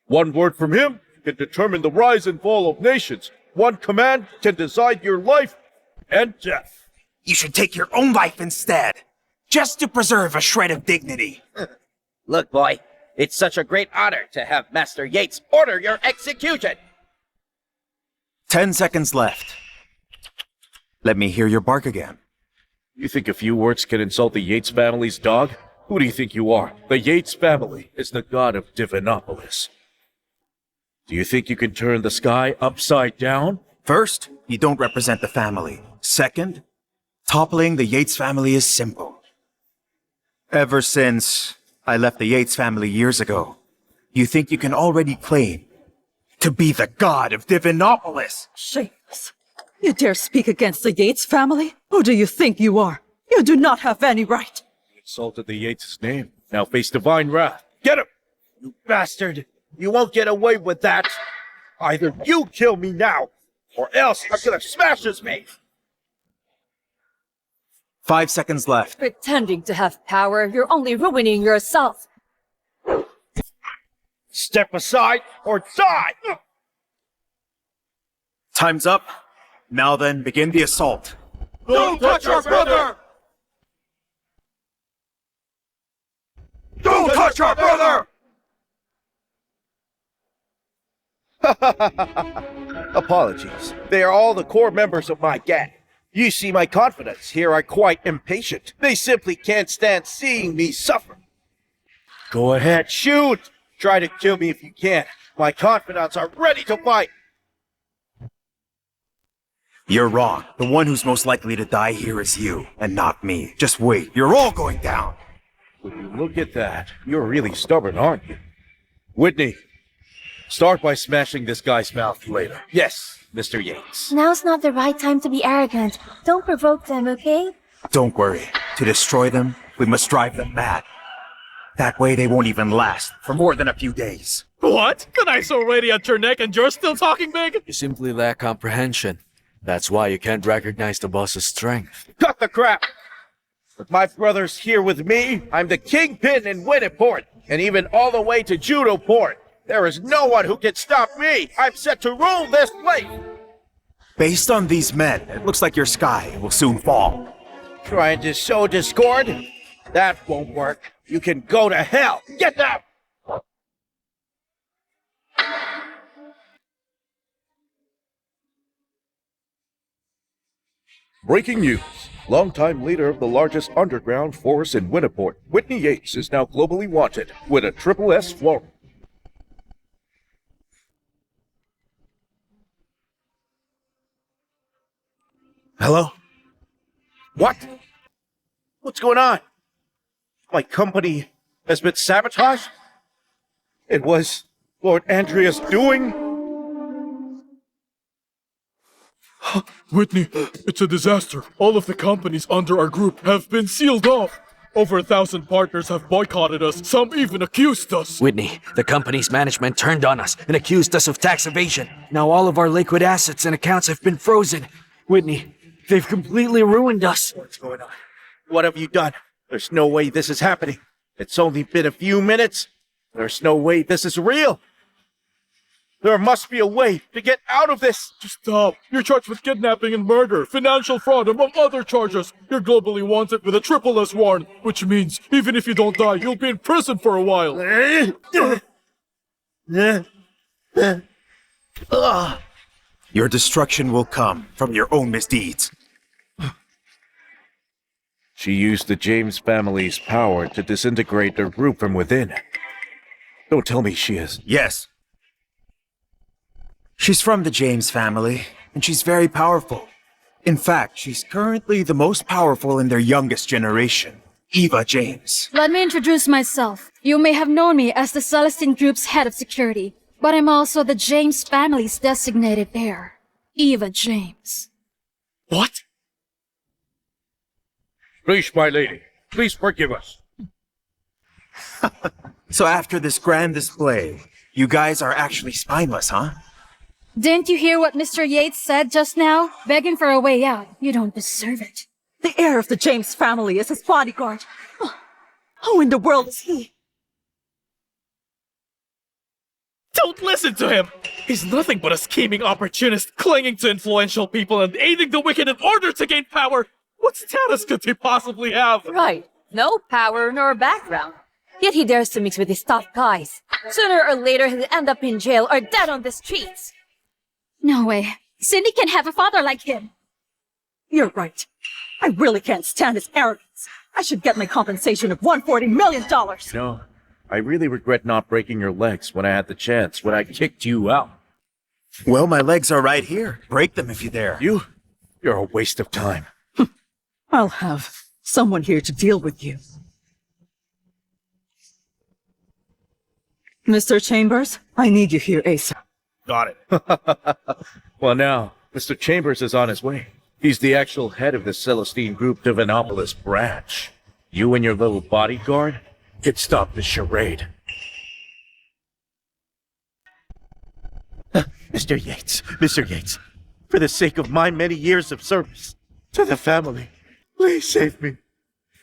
One word from him can determine the rise and fall of nations. One command can decide your life and death. You should take your own life instead, just to preserve a shred of dignity. Look, boy, it's such a great honor to have Master Yates order your execution. 10 seconds left. Let me hear your bark again. You think a few words can insult the Yates family's dog? Who do you think you are? The Yates family is the god of Divinopolis. Do you think you can turn the sky upside down? First, you don't represent the family. Second, toppling the Yates family is simple. Ever since I left the Yates family years ago, you think you can already claim to be the god of Divinopolis? Shameless. You dare speak against the Yates family? Who do you think you are? You do not have any right. You insulted the Yates' name. Now face divine wrath. Get him! You bastard! You won't get away with that! Either you kill me now, or else I'm gonna smash his face! 5 seconds left. Pretending to have power, you're only ruining yourself. Step aside or die! Time's up. Now then, begin the assault. Don't touch our brother! Don't touch our brother! Apologies. They are all the core members of my gang. You see my confidants here are quite impatient. They simply can't stand seeing me suffer. Go ahead, shoot! Try to kill me if you can. My confidants are ready to fight. You're wrong. The one who's most likely to die here is you, and not me. Just wait. You're all going down. Would you look at that? You're really stubborn, aren't you? Whitney, start by smashing this guy's mouth later. Yes, Mr. Yates. Now's not the right time to be arrogant. Don't provoke them, okay? Don't worry. To destroy them, we must drive them mad. That way they won't even last for more than a few days. What? Can I already at your neck and you're still talking big? You simply lack comprehension. That's why you can't recognize the boss's strength. Cut the crap! With my brothers here with me, I'm the kingpin in Junoport, and even all the way to Junoport. There is no one who can stop me! I'm set to rule this place! Based on these men, it looks like your sky will soon fall. Trying to sow discord? That won't work. You can go to hell! Get down! Breaking news. Longtime leader of the largest underground force in Junoport, Whitney Yates, is now globally wanted with a triple S warrant. Hello? What? What's going on? My company has been sabotaged? It was Lord Andrea's doing? Whitney, it's a disaster. All of the companies under our group have been sealed off. Over 1,000 partners have boycotted us. Some even accused us. Whitney, the company's management turned on us and accused us of tax evasion. Now all of our liquid assets and accounts have been frozen. Whitney, they've completely ruined us. What's going on? What have you done? There's no way this is happening. It's only been a few minutes. There's no way this is real. There must be a way to get out of this. Just stop. You're charged with kidnapping and murder, financial fraud, among other charges. You're globally wanted with a triple S warrant, which means even if you don't die, you'll be in prison for a while. Your destruction will come from your own misdeeds. She used the James family's power to disintegrate their group from within. Don't tell me she is. Yes. She's from the James family, and she's very powerful. In fact, she's currently the most powerful in their youngest generation, Eva James. Let me introduce myself. You may have known me as the Celestine Group's head of security, but I'm also the James family's designated heir, Eva James. What? Please, my lady, please forgive us. So after this grand display, you guys are actually spineless, huh? Didn't you hear what Mr. Yates said just now? Begging for a way out. You don't deserve it. The heir of the James family is his bodyguard. Who in the world is he? Don't listen to him! He's nothing but a scheming opportunist, clinging to influential people and aiding the wicked in order to gain power! What status could he possibly have? Right. No power nor background. Yet he dares to mix with his tough guys. Sooner or later he'll end up in jail or dead on the streets. No way. Cindy can have a father like him. You're right. I really can't stand his arrogance. I should get my compensation of $140 million. No, I really regret not breaking your legs when I had the chance, when I kicked you out. Well, my legs are right here. Break them if you dare. You're a waste of time. I'll have someone here to deal with you. Mr. Chambers, I need you here ASAP. Got it. Well now, Mr. Chambers is on his way. He's the actual head of the Celestine Group Divinopolis branch. You and your little bodyguard can stop this charade. Mr. Yates, for the sake of my many years of service to the family, please save me.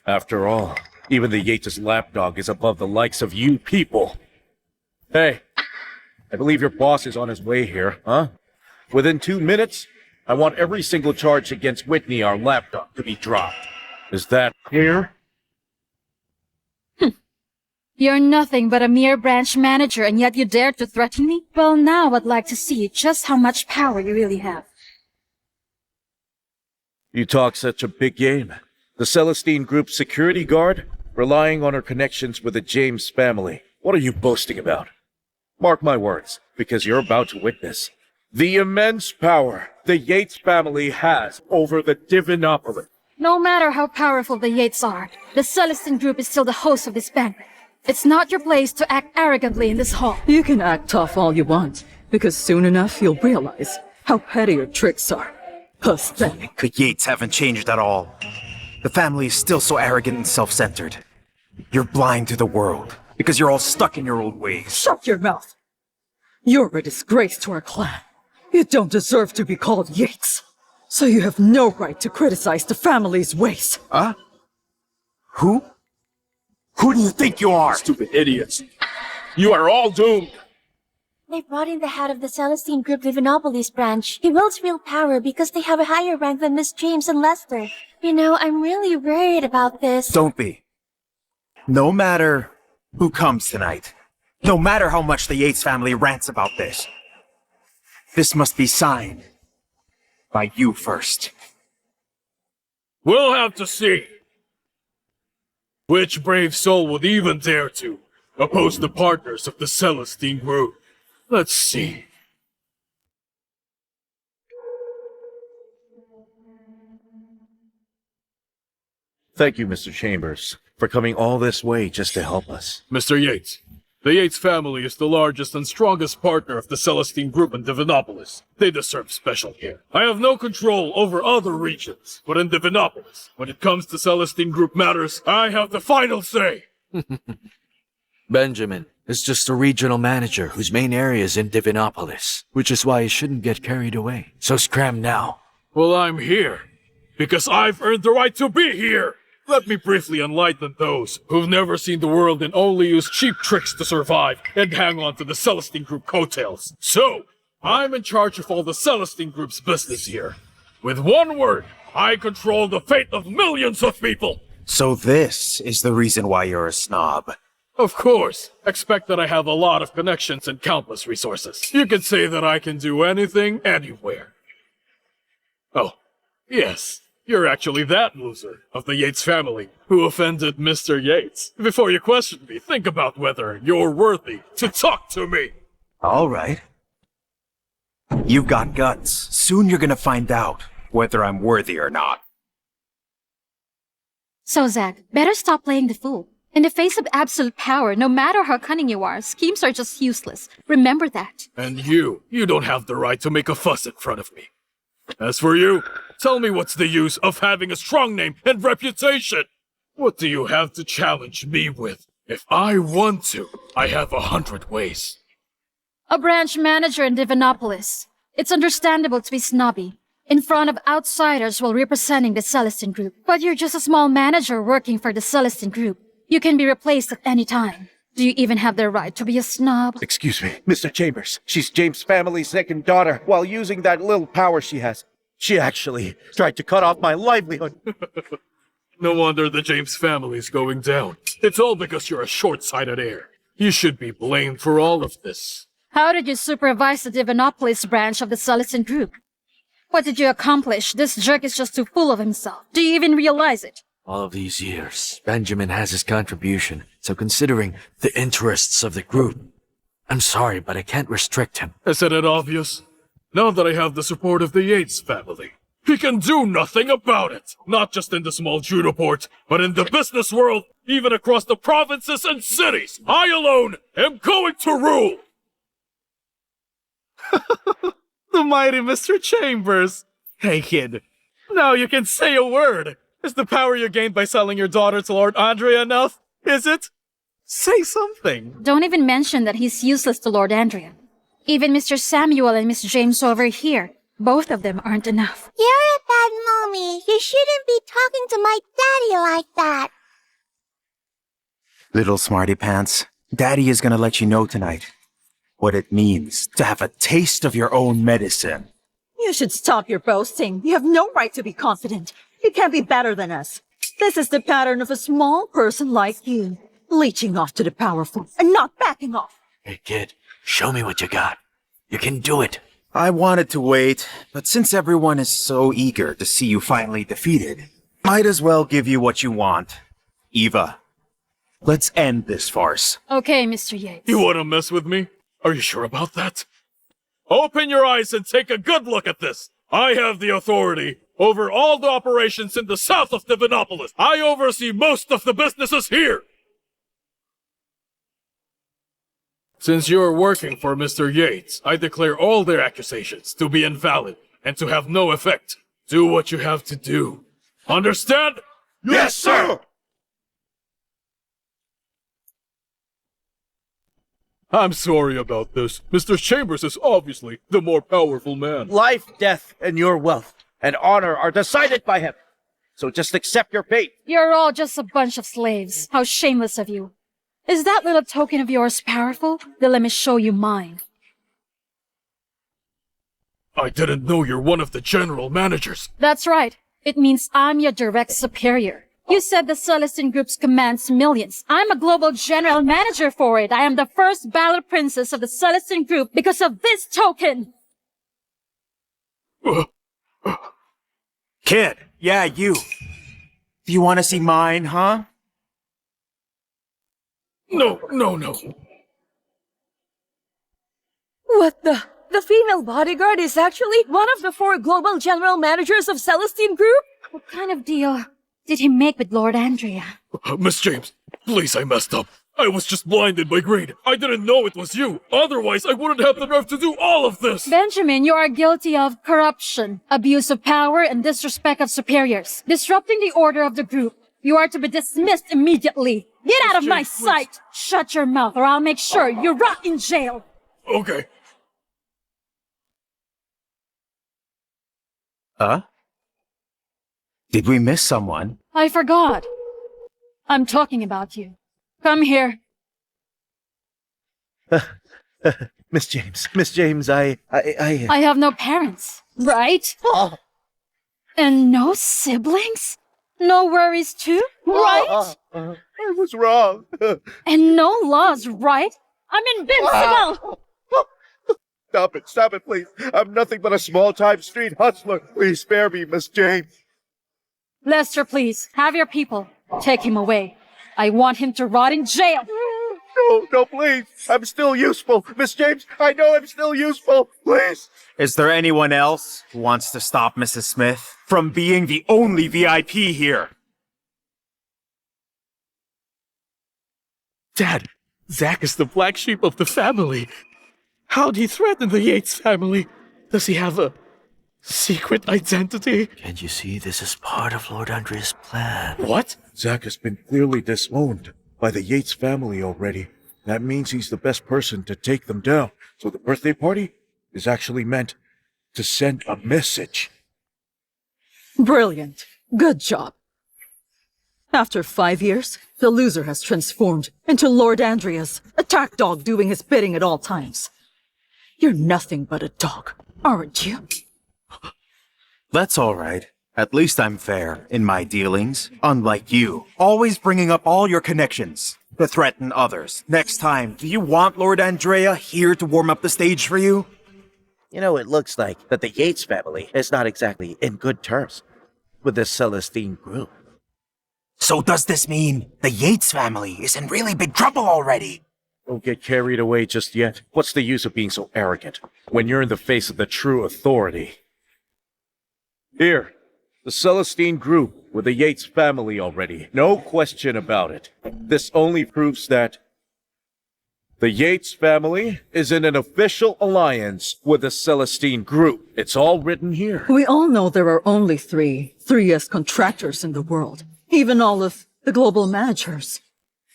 After all, even the Yates' lapdog is above the likes of you people. Hey, I believe your boss is on his way here, huh? Within 2 minutes, I want every single charge against Whitney, our lapdog, to be dropped. Is that clear? You're nothing but a mere branch manager, and yet you dare to threaten me? Well, now I'd like to see just how much power you really have. You talk such a big game. The Celestine Group security guard, relying on her connections with the James family. What are you boasting about? Mark my words, because you're about to witness the immense power the Yates family has over the Divinopolis. No matter how powerful the Yates are, the Celestine Group is still the host of this banquet. It's not your place to act arrogantly in this hall. You can act tough all you want, because soon enough you'll realize how petty your tricks are. Pathetic. The Yates haven't changed at all. The family is still so arrogant and self-centered. You're blind to the world, because you're all stuck in your old ways. Shut your mouth! You're a disgrace to our clan. You don't deserve to be called Yates. So you have no right to criticize the family's ways. Huh? Who? Who do you think you are? Stupid idiots. You are all doomed. They brought in the head of the Celestine Group Livinopolis branch. He wields real power because they have a higher rank than Miss James and Lester. You know, I'm really worried about this. Don't be. No matter who comes tonight, no matter how much the Yates family rants about this must be signed by you first. We'll have to see. Which brave soul would even dare to oppose the partners of the Celestine Group? Let's see. Thank you, Mr. Chambers, for coming all this way just to help us. Mr. Yates, the Yates family is the largest and strongest partner of the Celestine Group in Divinopolis. They deserve special care. I have no control over other regions, but in Divinopolis, when it comes to Celestine Group matters, I have the final say. Benjamin is just a regional manager whose main area is in Divinopolis, which is why he shouldn't get carried away. So scram now. Well, I'm here, because I've earned the right to be here. Let me briefly enlighten those who've never seen the world and only use cheap tricks to survive and hang on to the Celestine Group coattails. So, I'm in charge of all the Celestine Group's business here. With one word, I control the fate of millions of people. So this is the reason why you're a snob. Of course, expect that I have a lot of connections and countless resources. You could say that I can do anything, anywhere. Oh, yes. You're actually that loser of the Yates family who offended Mr. Yates. Before you question me, think about whether you're worthy to talk to me. All right. You've got guts. Soon you're gonna find out whether I'm worthy or not. So, Zack, better stop playing the fool. In the face of absolute power, no matter how cunning you are, schemes are just useless. Remember that. And you don't have the right to make a fuss in front of me. As for you, tell me what's the use of having a strong name and reputation? What do you have to challenge me with? If I want to, I have 100 ways. A branch manager in Divinopolis. It's understandable to be snobby, in front of outsiders while representing the Celestine Group. But you're just a small manager working for the Celestine Group. You can be replaced at any time. Do you even have the right to be a snob? Excuse me, Mr. Chambers. She's James' family's second daughter. While using that little power she has, she actually tried to cut off my livelihood. No wonder the James family's going down. It's all because you're a short-sighted heir. You should be blamed for all of this. How did you supervise the Divinopolis branch of the Celestine Group? What did you accomplish? This jerk is just too full of himself. Do you even realize it? All of these years, Benjamin has his contribution, so considering the interests of the group, I'm sorry, but I can't restrict him. Isn't it obvious? Now that I have the support of the Yates family, he can do nothing about it. Not just in the small Junoport, but in the business world, even across the provinces and cities. I alone am going to rule. The mighty Mr. Chambers. Hey, kid. Now you can say a word. Is the power you gained by selling your daughter to Lord Andrea enough? Is it? Say something. Don't even mention that he's useless to Lord Andrea. Even Mr. Samuel and Miss James over here, both of them aren't enough. You're a bad mommy. You shouldn't be talking to my daddy like that. Little smarty pants, Daddy is gonna let you know tonight what it means to have a taste of your own medicine. You should stop your boasting. You have no right to be confident. You can't be better than us. This is the pattern of a small person like you, leeching off to the powerful and not backing off. Hey, kid, show me what you got. You can do it. I wanted to wait, but since everyone is so eager to see you finally defeated, might as well give you what you want. Eva, let's end this farce. Okay, Mr. Yates. You want to mess with me? Are you sure about that? Open your eyes and take a good look at this. I have the authority over all the operations in the south of Divinopolis. I oversee most of the businesses here. Since you're working for Mr. Yates, I declare all their accusations to be invalid and to have no effect. Do what you have to do. Understand? Yes, sir! I'm sorry about this. Mr. Chambers is obviously the more powerful man. Life, death, and your wealth and honor are decided by him. So just accept your fate. You're all just a bunch of slaves. How shameless of you. Is that little token of yours powerful? Then let me show you mine. I didn't know you're one of the general managers. That's right. It means I'm your direct superior. You said the Celestine Group commands millions. I'm a global general manager for it. I am the first ballot princess of the Celestine Group because of this token. Kid, yeah, you. Do you want to see mine, huh? No. What the? The female bodyguard is actually one of the 4 global general managers of Celestine Group? What kind of deal did he make with Lord Andrea? Miss James, please, I messed up. I was just blinded by greed. I didn't know it was you. Otherwise, I wouldn't have the nerve to do all of this. Benjamin, you are guilty of corruption, abuse of power, and disrespect of superiors. Disrupting the order of the group. You are to be dismissed immediately. Get out of my sight! Shut your mouth or I'll make sure you rot in jail. Okay. Huh? Did we miss someone? I forgot. I'm talking about you. Come here. Miss James, I have no parents, right? Oh. And no siblings? No worries too, right? I was wrong. And no laws, right? I'm invincible! Stop it, please. I'm nothing but a small-time street hustler. Please spare me, Miss James. Lester, please, have your people. Take him away. I want him to rot in jail. No, please. I'm still useful. Miss James, I know I'm still useful. Please. Is there anyone else who wants to stop Mrs. Smith from being the only VIP here? Dad, Zack is the black sheep of the family. How'd he threaten the Yates family? Does he have a secret identity? Can't you see this is part of Lord Andrea's plan? What? Zack has been clearly disowned by the Yates family already. That means he's the best person to take them down. So the birthday party is actually meant to send a message. Brilliant. Good job. After 5 years, the loser has transformed into Lord Andrea's attack dog doing his bidding at all times. You're nothing but a dog, aren't you? That's all right. At least I'm fair in my dealings, unlike you. Always bringing up all your connections to threaten others. Next time, do you want Lord Andrea here to warm up the stage for you? You know, it looks like that the Yates family is not exactly in good terms with the Celestine Group. So does this mean the Yates family is in really big trouble already? Don't get carried away just yet. What's the use of being so arrogant when you're in the face of the true authority? Here, the Celestine Group with the Yates family already. No question about it. This only proves that the Yates family is in an official alliance with the Celestine Group. It's all written here. We all know there are only three as contractors in the world. Even all of the global managers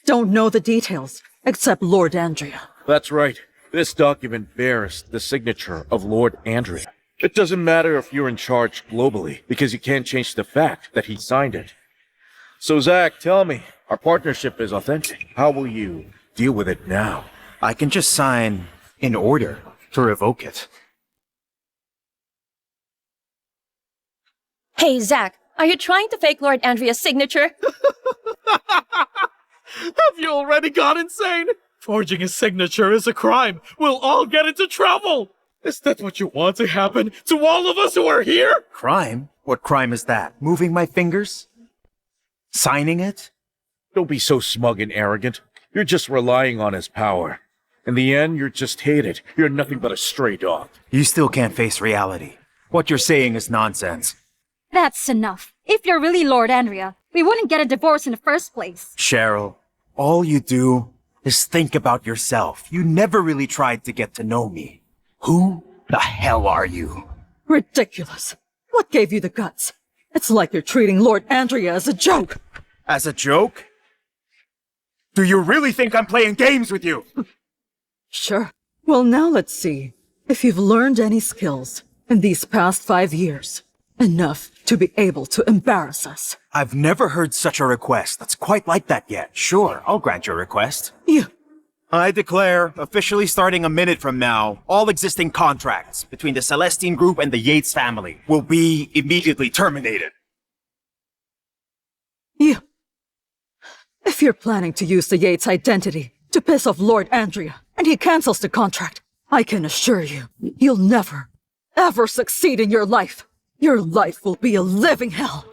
don't know the details, except Lord Andrea. That's right. This document bears the signature of Lord Andrea. It doesn't matter if you're in charge globally, because you can't change the fact that he signed it. So Zack, tell me, our partnership is authentic. How will you deal with it now? I can just sign in order to revoke it. Hey, Zack, are you trying to fake Lord Andrea's signature? Have you already gone insane? Forging his signature is a crime. We'll all get into trouble. Is that what you want to happen to all of us who are here? Crime? What crime is that? Moving my fingers? Signing it? Don't be so smug and arrogant. You're just relying on his power. In the end, you're just hated. You're nothing but a stray dog. You still can't face reality. What you're saying is nonsense. That's enough. If you're really Lord Andrea, we wouldn't get a divorce in the first place. Cheryl, all you do is think about yourself. You never really tried to get to know me. Who the hell are you? Ridiculous. What gave you the guts? It's like you're treating Lord Andrea as a joke. As a joke? Do you really think I'm playing games with you? Sure. Well, now let's see if you've learned any skills in these past 5 years. Enough to be able to embarrass us. I've never heard such a request that's quite like that yet. Sure, I'll grant your request. You. I declare, officially starting a minute from now, all existing contracts between the Celestine Group and the Yates family will be immediately terminated. You. If you're planning to use the Yates identity to piss off Lord Andrea and he cancels the contract, I can assure you, you'll never, ever succeed in your life. Your life will be a living hell.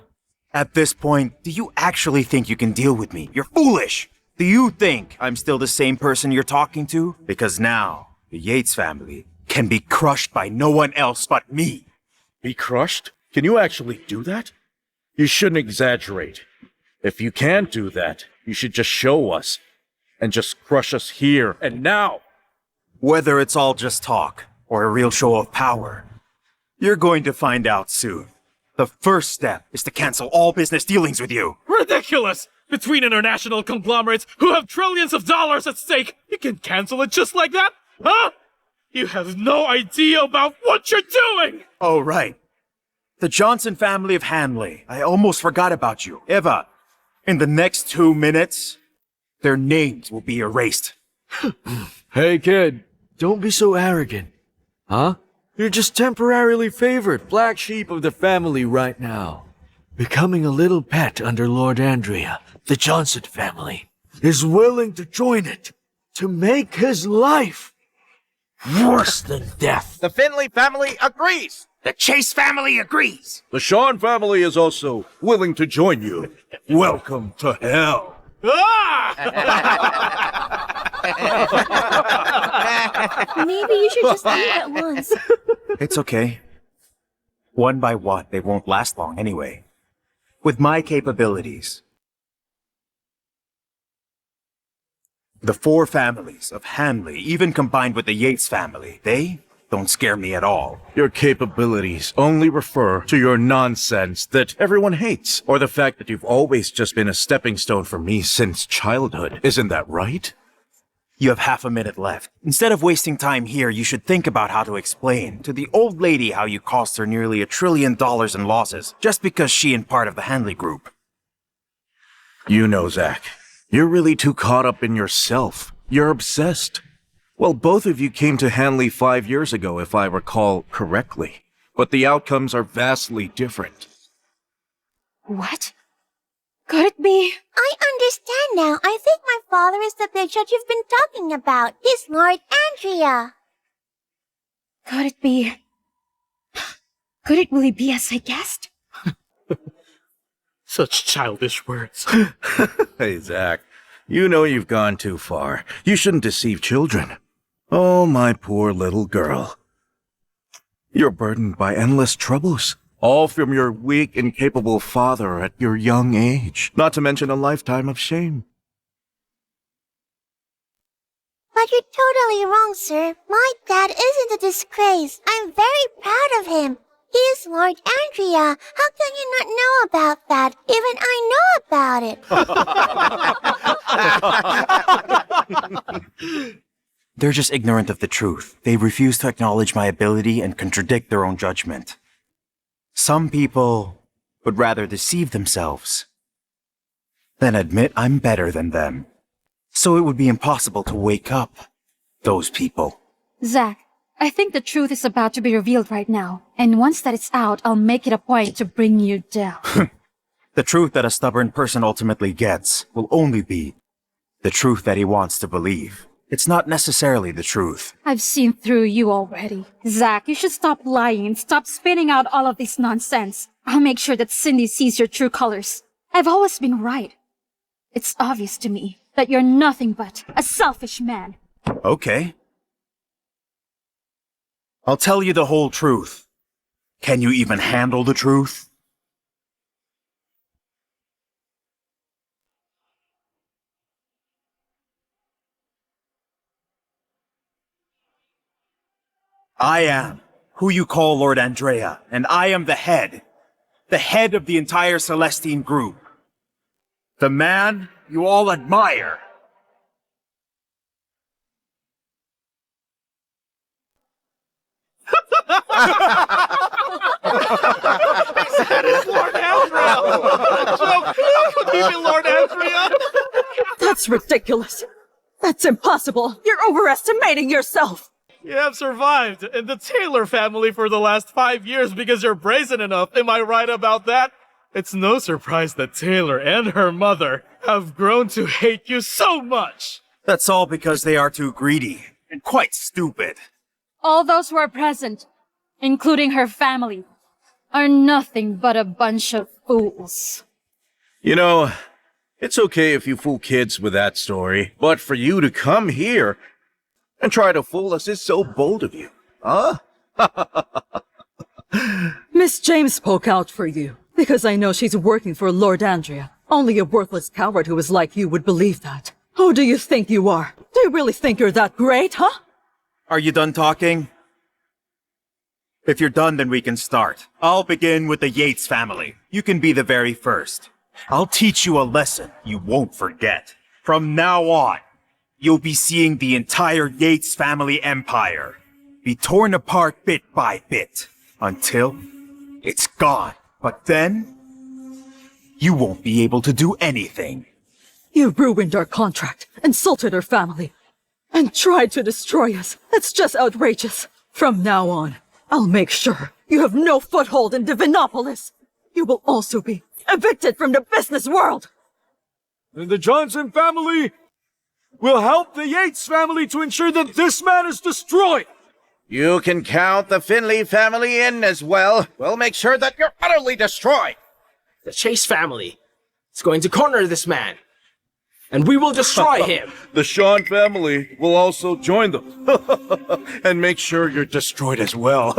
At this point, do you actually think you can deal with me? You're foolish! Do you think I'm still the same person you're talking to? Because now, the Yates family can be crushed by no one else but me. Be crushed? Can you actually do that? You shouldn't exaggerate. If you can't do that, you should just show us. And just crush us here and now. Whether it's all just talk, or a real show of power, you're going to find out soon. The first step is to cancel all business dealings with you. Ridiculous! Between international conglomerates who have trillions of dollars at stake, you can cancel it just like that? Huh? You have no idea about what you're doing! Oh, right. The Johnson family of Hanley. I almost forgot about you. Eva, in the next 2 minutes, their names will be erased. Hey kid, don't be so arrogant. Huh? You're just temporarily favored black sheep of the family right now. Becoming a little pet under Lord Andrea, the Johnson family is willing to join it to make his life worse than death. The Finley family agrees. The Chase family agrees. The Sean family is also willing to join you. Welcome to hell. Maybe you should just leave at once. It's okay. One by one, they won't last long anyway. With my capabilities, the 4 families of Hanley, even combined with the Yates family, they don't scare me at all. Your capabilities only refer to your nonsense that everyone hates, or the fact that you've always just been a stepping stone for me since childhood. Isn't that right? You have half a minute left. Instead of wasting time here, you should think about how to explain to the old lady how you cost her nearly $1 trillion in losses, just because she and part of the Hanley Group. You know, Zack, you're really too caught up in yourself. You're obsessed. Well, both of you came to Hanley 5 years ago, if I recall correctly. But the outcomes are vastly different. What? Could it be? I understand now. I think my father is the big shot you've been talking about. He's Lord Andrea. Could it be? Could it really be as I guessed? Such childish words. Hey, Zack, you know you've gone too far. You shouldn't deceive children. Oh, my poor little girl. You're burdened by endless troubles, all from your weak, incapable father at your young age, not to mention a lifetime of shame. But you're totally wrong, sir. My dad isn't a disgrace. I'm very proud of him. He is Lord Andrea. How can you not know about that? Even I know about it. They're just ignorant of the truth. They refuse to acknowledge my ability and contradict their own judgment. Some people would rather deceive themselves than admit I'm better than them. So it would be impossible to wake up those people. Zack, I think the truth is about to be revealed right now. And once that it's out, I'll make it a point to bring you down. The truth that a stubborn person ultimately gets will only be the truth that he wants to believe. It's not necessarily the truth. I've seen through you already. Zack, you should stop lying and stop spinning out all of this nonsense. I'll make sure that Cindy sees your true colors. I've always been right. It's obvious to me that you're nothing but a selfish man. Okay. I'll tell you the whole truth. Can you even handle the truth? I am who you call Lord Andrea, and I am the head of the entire Celestine Group. The man you all admire. That is Lord Andrea! Joke! Could he be Lord Andrea? That's ridiculous. That's impossible. You're overestimating yourself. You have survived in the Taylor family for the last 5 years because you're brazen enough. Am I right about that? It's no surprise that Taylor and her mother have grown to hate you so much. That's all because they are too greedy and quite stupid. All those who are present, including her family, are nothing but a bunch of fools. You know, it's okay if you fool kids with that story, but for you to come here and try to fool us is so bold of you, huh? Miss James spoke out for you, because I know she's working for Lord Andrea. Only a worthless coward who is like you would believe that. Who do you think you are? Do you really think you're that great, huh? Are you done talking? If you're done, then we can start. I'll begin with the Yates family. You can be the very first. I'll teach you a lesson you won't forget. From now on, you'll be seeing the entire Yates family empire be torn apart bit by bit until it's gone. But then, you won't be able to do anything. You ruined our contract, insulted our family, and tried to destroy us. That's just outrageous. From now on, I'll make sure you have no foothold in Divinopolis. You will also be evicted from the business world. And the Johnson family will help the Yates family to ensure that this man is destroyed. You can count the Finley family in as well. We'll make sure that you're utterly destroyed. The Chase family is going to corner this man, and we will destroy him. The Sean family will also join them and make sure you're destroyed as well.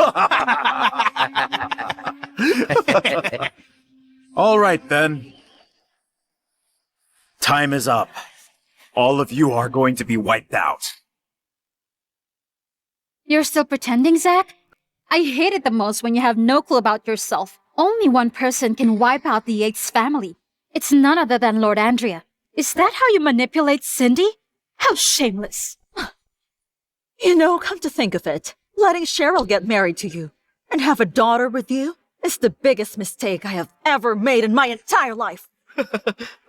All right, then. Time is up. All of you are going to be wiped out. You're still pretending, Zack? I hate it the most when you have no clue about yourself. Only one person can wipe out the Yates family. It's none other than Lord Andrea. Is that how you manipulate Cindy? How shameless. You know, come to think of it, letting Cheryl get married to you and have a daughter with you is the biggest mistake I have ever made in my entire life.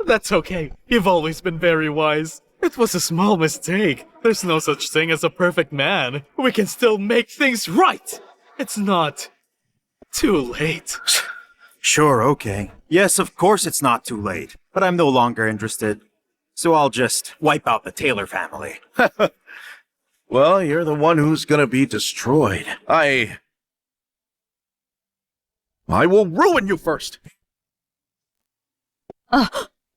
That's okay. You've always been very wise. It was a small mistake. There's no such thing as a perfect man. We can still make things right. It's not too late. Sure, okay. Yes, of course it's not too late, but I'm no longer interested. So I'll just wipe out the Taylor family. Well, you're the one who's gonna be destroyed. I will ruin you first.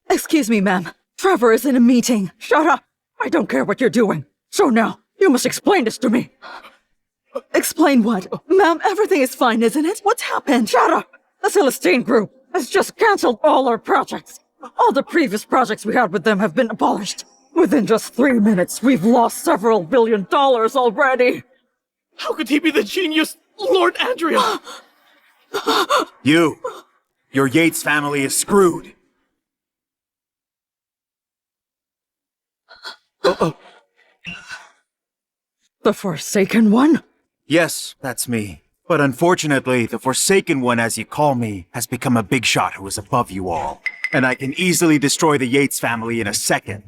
Excuse me, ma'am. Trevor is in a meeting. Shut up! I don't care what you're doing. So now, you must explain this to me. Explain what? Ma'am, everything is fine, isn't it? What's happened? Shut up! The Celestine Group has just cancelled all our projects. All the previous projects we had with them have been abolished. Within just 3 minutes, we've lost several $1 billion already. How could he be the genius Lord Andrea? Your Yates family is screwed. The Forsaken One? Yes, that's me. But unfortunately, the Forsaken One, as you call me, has become a big shot who is above you all. And I can easily destroy the Yates family in a second.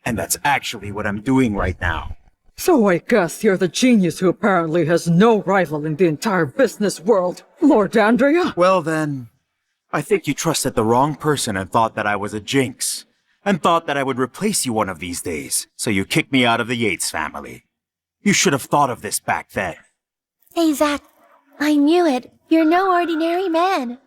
And that's actually what I'm doing right now. So I guess you're the genius who apparently has no rival in the entire business world, Lord Andrea? Well then, I think you trusted the wrong person and thought that I was a jinx. And thought that I would replace you one of these days. So you kicked me out of the Yates family. You should have thought of this back then. Hey, Zack. I knew it. You're no ordinary man.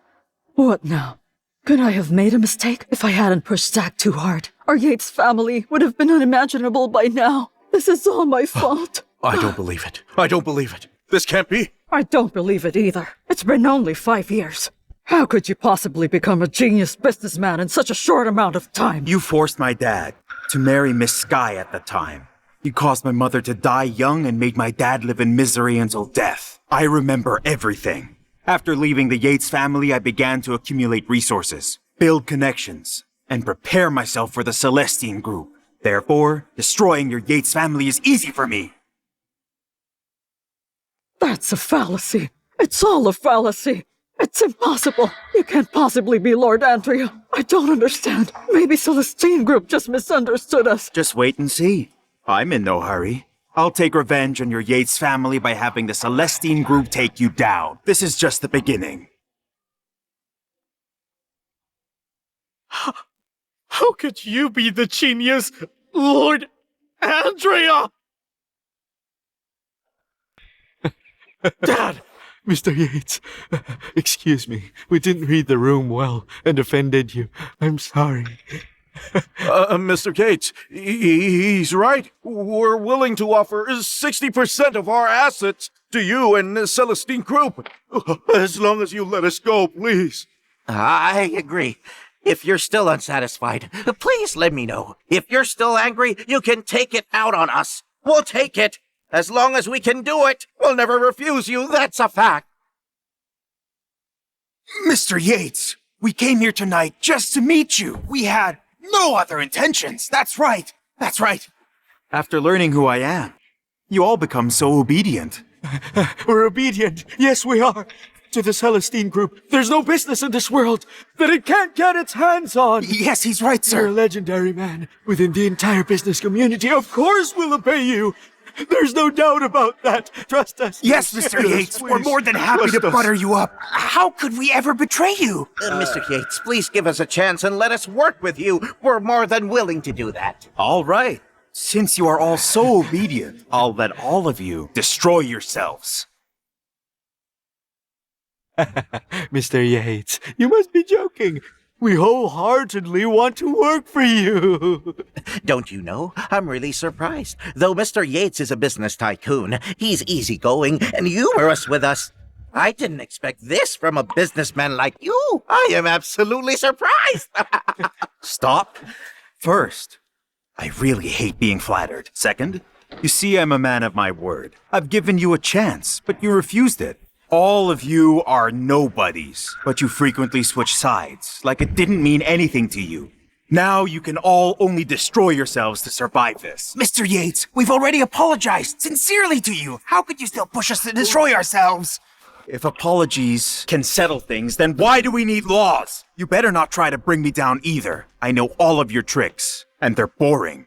What now? Could I have made a mistake if I hadn't pushed Zack too hard? Our Yates family would have been unimaginable by now. This is all my fault. I don't believe it. I don't believe it. This can't be. I don't believe it either. It's been only 5 years. How could you possibly become a genius businessman in such a short amount of time? You forced my dad to marry Miss Sky at the time. You caused my mother to die young and made my dad live in misery until death. I remember everything. After leaving the Yates family, I began to accumulate resources, build connections, and prepare myself for the Celestine Group. Therefore, destroying your Yates family is easy for me. That's a fallacy. It's all a fallacy. It's impossible. You can't possibly be Lord Andrea. I don't understand. Maybe Celestine Group just misunderstood us. Just wait and see. I'm in no hurry. I'll take revenge on your Yates family by having the Celestine Group take you down. This is just the beginning. How could you be the genius, Lord Andrea? Dad! Mr. Yates, excuse me. We didn't read the room well and offended you. I'm sorry. Mr. Yates, he's right. We're willing to offer 60% of our assets to you and the Celestine Group. As long as you let us go, please. I agree. If you're still unsatisfied, please let me know. If you're still angry, you can take it out on us. We'll take it. As long as we can do it, we'll never refuse you. That's a fact. Mr. Yates, we came here tonight just to meet you. We had no other intentions. That's right. That's right. After learning who I am, you all become so obedient. We're obedient. Yes, we are. To the Celestine Group. There's no business in this world that it can't get its hands on. Yes, he's right, sir. You're a legendary man within the entire business community. Of course we'll obey you. There's no doubt about that. Trust us. Yes, Mr. Yates, we're more than happy to butter you up. How could we ever betray you? Mr. Yates, please give us a chance and let us work with you. We're more than willing to do that. All right. Since you are all so obedient, I'll let all of you destroy yourselves. Mr. Yates, you must be joking. We wholeheartedly want to work for you. Don't you know? I'm really surprised. Though Mr. Yates is a business tycoon, he's easygoing and humorous with us. I didn't expect this from a businessman like you. I am absolutely surprised. Stop. First, I really hate being flattered. Second, you see I'm a man of my word. I've given you a chance, but you refused it. All of you are nobodies, but you frequently switch sides, like it didn't mean anything to you. Now you can all only destroy yourselves to survive this. Mr. Yates, we've already apologized sincerely to you. How could you still push us to destroy ourselves? If apologies can settle things, then why do we need laws? You better not try to bring me down either. I know all of your tricks, and they're boring.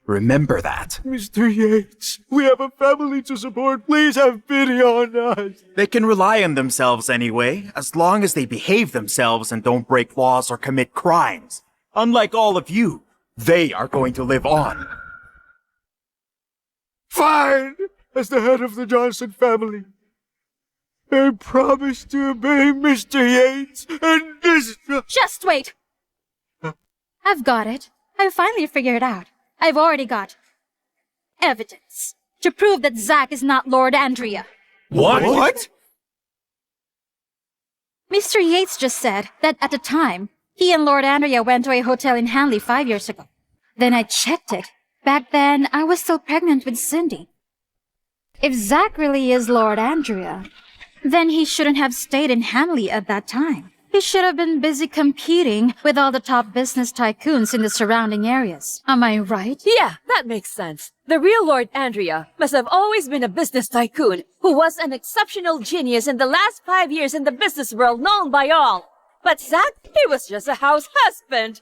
Remember that. Mr. Yates, we have a family to support. Please have pity on us. They can rely on themselves anyway, as long as they behave themselves and don't break laws or commit crimes. Unlike all of you, they are going to live on. Fine! As the head of the Johnson family, I promise to obey Mr. Yates and this... Just wait! I've got it. I finally figured it out. I've already got evidence to prove that Zack is not Lord Andrea. What? Mr. Yates just said that at the time, he and Lord Andrea went to a hotel in Hanley 5 years ago. Then I checked it. Back then, I was still pregnant with Cindy. If Zack really is Lord Andrea, then he shouldn't have stayed in Hanley at that time. He should have been busy competing with all the top business tycoons in the surrounding areas. Am I right? Yeah, that makes sense. The real Lord Andrea must have always been a business tycoon who was an exceptional genius in the last 5 years in the business world known by all. But Zack, he was just a house husband.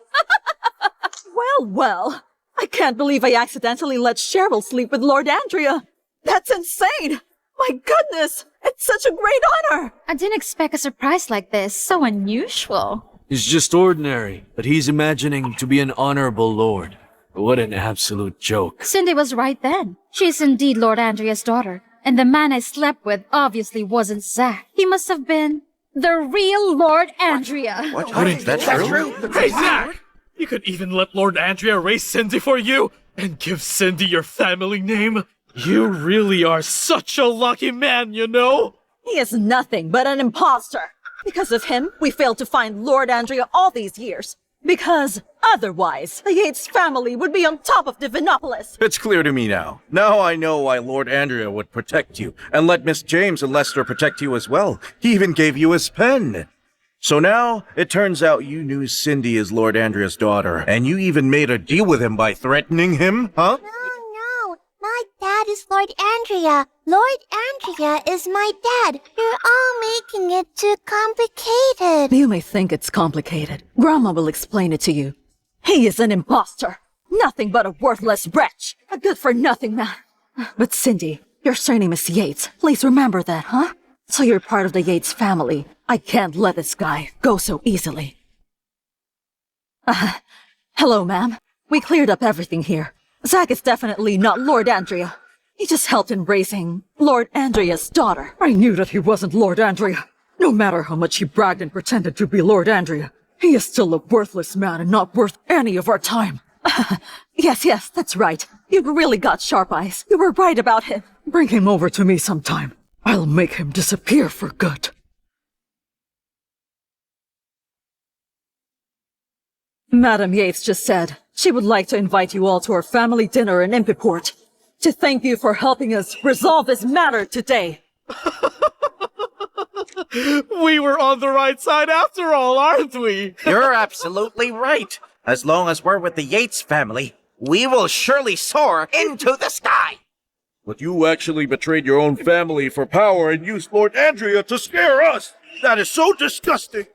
Well, I can't believe I accidentally let Cheryl sleep with Lord Andrea. That's insane! My goodness! It's such a great honor! I didn't expect a surprise like this. So unusual. He's just ordinary, but he's imagining to be an honorable lord. What an absolute joke. Cindy was right then. She is indeed Lord Andrea's daughter. And the man I slept with obviously wasn't Zack. He must have been the real Lord Andrea. What? That's true? Hey, Zack! You could even let Lord Andrea raise Cindy for you and give Cindy your family name? You really are such a lucky man, you know? He is nothing but an imposter. Because of him, we failed to find Lord Andrea all these years. Because otherwise, the Yates family would be on top of Divinopolis. It's clear to me now. Now I know why Lord Andrea would protect you, and let Miss James and Lester protect you as well. He even gave you his pen. So now, it turns out you knew Cindy is Lord Andrea's daughter, and you even made a deal with him by threatening him, huh? No. My dad is Lord Andrea. Lord Andrea is my dad. You're all making it too complicated. You may think it's complicated. Grandma will explain it to you. He is an imposter. Nothing but a worthless wretch. A good-for-nothing man. But Cindy, your surname is Yates. Please remember that, huh? So you're part of the Yates family. I can't let this guy go so easily. Hello, ma'am. We cleared up everything here. Zack is definitely not Lord Andrea. He just helped in raising Lord Andrea's daughter. I knew that he wasn't Lord Andrea. No matter how much he bragged and pretended to be Lord Andrea, he is still a worthless man and not worth any of our time. Yes, that's right. You really got sharp eyes. You were right about him. Bring him over to me sometime. I'll make him disappear for good. Madam Yates just said she would like to invite you all to our family dinner in Impiport to thank you for helping us resolve this matter today. We were on the right side after all, aren't we? You're absolutely right. As long as we're with the Yates family, we will surely soar into the sky. But you actually betrayed your own family for power and used Lord Andrea to scare us. That is so disgusting.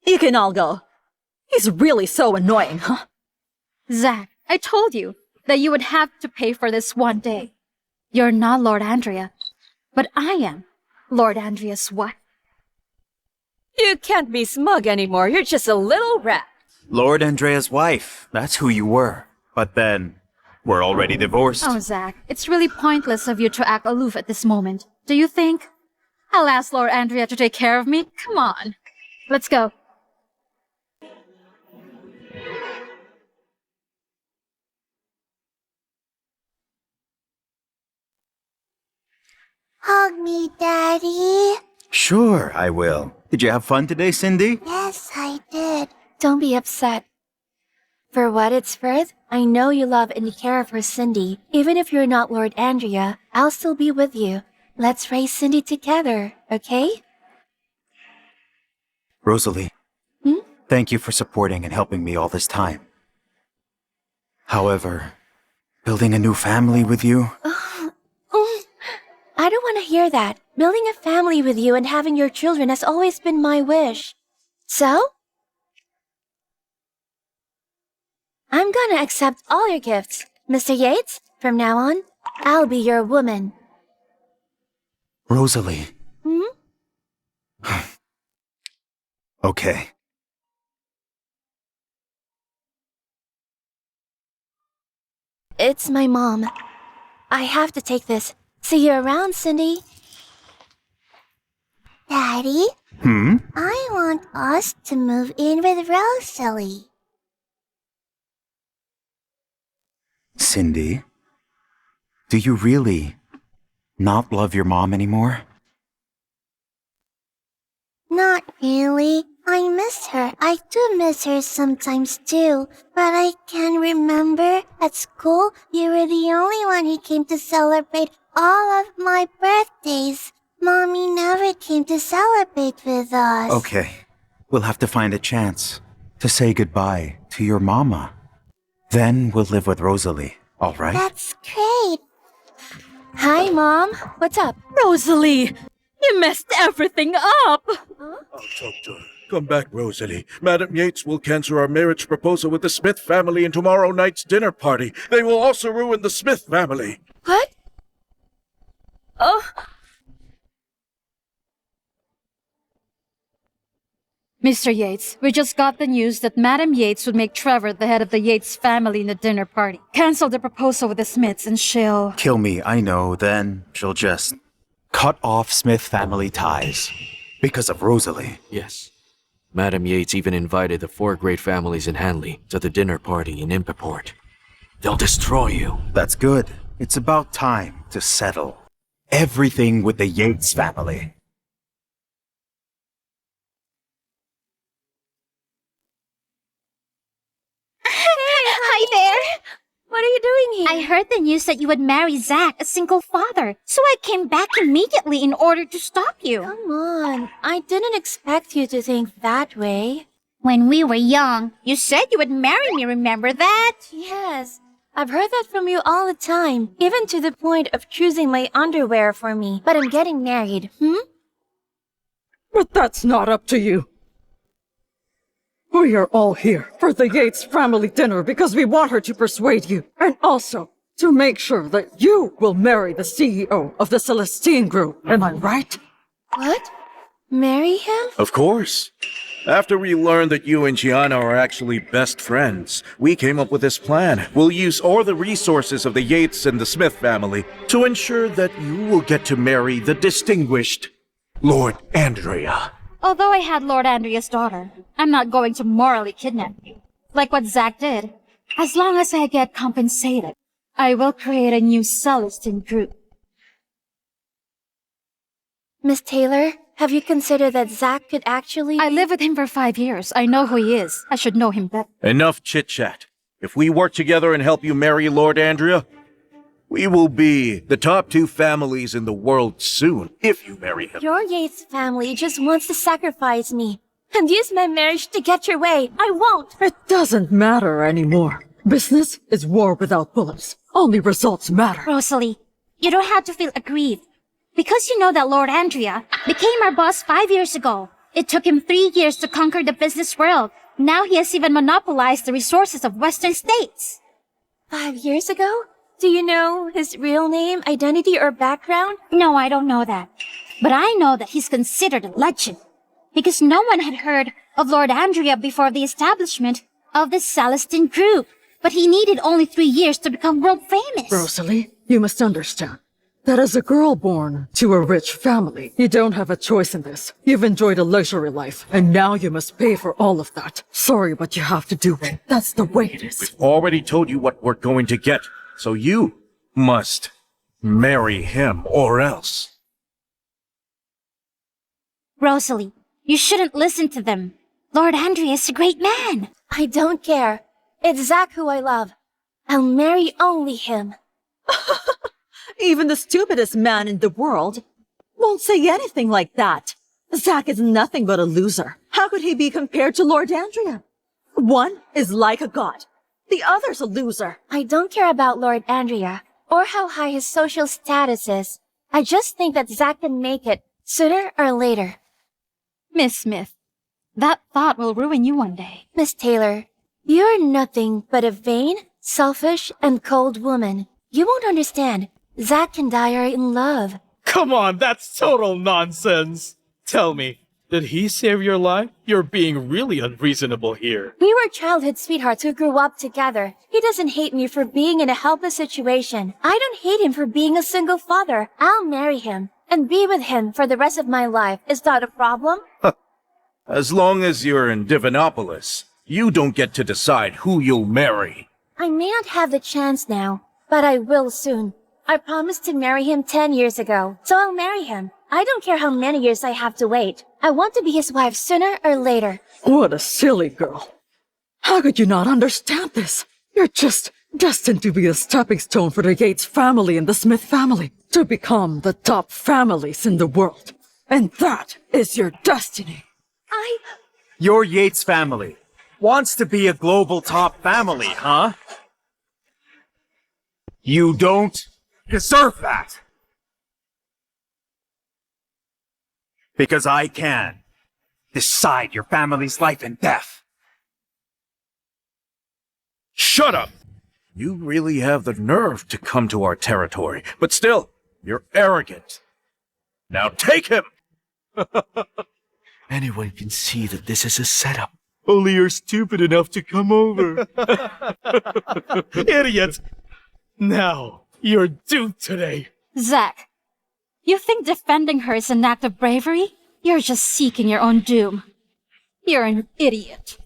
You can all go. He's really so annoying, huh? Zack, I told you that you would have to pay for this one day. You're not Lord Andrea, but I am Lord Andrea's wife. You can't be smug anymore. You're just a little rat. Lord Andrea's wife. That's who you were. But then, we're already divorced. Oh, Zack, it's really pointless of you to act aloof at this moment. Do you think I'll ask Lord Andrea to take care of me? Come on. Let's go. Hug me, Daddy. Sure, I will. Did you have fun today, Cindy? Yes, I did. Don't be upset. For what it's worth, I know you love and care for Cindy. Even if you're not Lord Andrea, I'll still be with you. Let's raise Cindy together, okay? Rosalie, thank you for supporting and helping me all this time. However, building a new family with you... I don't want to hear that. Building a family with you and having your children has always been my wish. So? I'm gonna accept all your gifts. Mr. Yates, from now on, I'll be your woman. Rosalie. Okay. It's my mom. I have to take this. See you around, Cindy. Daddy? I want us to move in with Rosalie. Cindy, do you really not love your mom anymore? Not really. I miss her. I do miss her sometimes too. But I can remember at school you were the only one who came to celebrate all of my birthdays. Mommy never came to celebrate with us. Okay, we'll have to find a chance to say goodbye to your mama. Then we'll live with Rosalie, all right? That's great. Hi, Mom. What's up? Rosalie! You messed everything up! I'll talk to her. Come back, Rosalie. Madam Yates will cancel our marriage proposal with the Smith family in tomorrow night's dinner party. They will also ruin the Smith family. What? Oh. Mr. Yates, we just got the news that Madam Yates would make Trevor the head of the Yates family in the dinner party. Cancel the proposal with the Smiths and she'll... Kill me, I know, then she'll just cut off Smith family ties. Because of Rosalie. Yes. Madam Yates even invited the 4 great families in Hanley to the dinner party in Impiport. They'll destroy you. That's good. It's about time to settle. everything with the Yates family. Hi there. What are you doing here? I heard the news that you would marry Zack, a single father, so I came back immediately in order to stop you. Come on, I didn't expect you to think that way. When we were young, you said you would marry me, remember that? Yes, I've heard that from you all the time, even to the point of choosing my underwear for me. But I'm getting married, But that's not up to you. We are all here for the Yates family dinner because we want her to persuade you, and also to make sure that you will marry the CEO of the Celestine Group. Am I right? What? Marry him? Of course. After we learned that you and Gianna are actually best friends, we came up with this plan. We'll use all the resources of the Yates and the Smith family to ensure that you will get to marry the distinguished Lord Andrea. Although I had Lord Andrea's daughter, I'm not going to morally kidnap you, like what Zack did. As long as I get compensated, I will create a new Celestine Group. Miss Taylor, have you considered that Zack could actually... I lived with him for 5 years. I know who he is. I should know him better. Enough chit-chat. If we work together and help you marry Lord Andrea, we will be the top 2 families in the world soon, if you marry him. Your Yates family just wants to sacrifice me and use my marriage to get your way. I won't! It doesn't matter anymore. Business is war without bullets. Only results matter. Rosalie, you don't have to feel aggrieved. Because you know that Lord Andrea became our boss 5 years ago. It took him 3 years to conquer the business world. Now he has even monopolized the resources of Western states. 5 years ago? Do you know his real name, identity, or background? No, I don't know that. But I know that he's considered a legend. Because no one had heard of Lord Andrea before the establishment of the Celestine Group. But he needed only 3 years to become world famous. Rosalie, you must understand that as a girl born to a rich family, you don't have a choice in this. You've enjoyed a luxury life, and now you must pay for all of that. Sorry, but you have to do it. That's the way it is. We've already told you what we're going to get, so you must marry him or else. Rosalie, you shouldn't listen to them. Lord Andrea is a great man. I don't care. It's Zack who I love. I'll marry only him. Even the stupidest man in the world won't say anything like that. Zack is nothing but a loser. How could he be compared to Lord Andrea? One is like a god. The other's a loser. I don't care about Lord Andrea, or how high his social status is. I just think that Zack can make it, sooner or later. Miss Smith, that thought will ruin you one day. Miss Taylor, you're nothing but a vain, selfish, and cold woman. You won't understand. Zack and I are in love. Come on, that's total nonsense. Tell me, did he save your life? You're being really unreasonable here. We were childhood sweethearts who grew up together. He doesn't hate me for being in a helpless situation. I don't hate him for being a single father. I'll marry him and be with him for the rest of my life. Is that a problem? As long as you're in Divinopolis, you don't get to decide who you'll marry. I may not have the chance now, but I will soon. I promised to marry him 10 years ago, so I'll marry him. I don't care how many years I have to wait. I want to be his wife sooner or later. What a silly girl. How could you not understand this? You're just destined to be a stepping stone for the Yates family and the Smith family, to become the top families in the world. And that is your destiny. Your Yates family wants to be a global top family, huh? You don't deserve that. Because I can decide your family's life and death. Shut up! You really have the nerve to come to our territory, but still, you're arrogant. Now take him! Anyone can see that this is a setup. Only you're stupid enough to come over. Idiot! Now, you're doomed today. Zack, you think defending her is an act of bravery? You're just seeking your own doom. You're an idiot.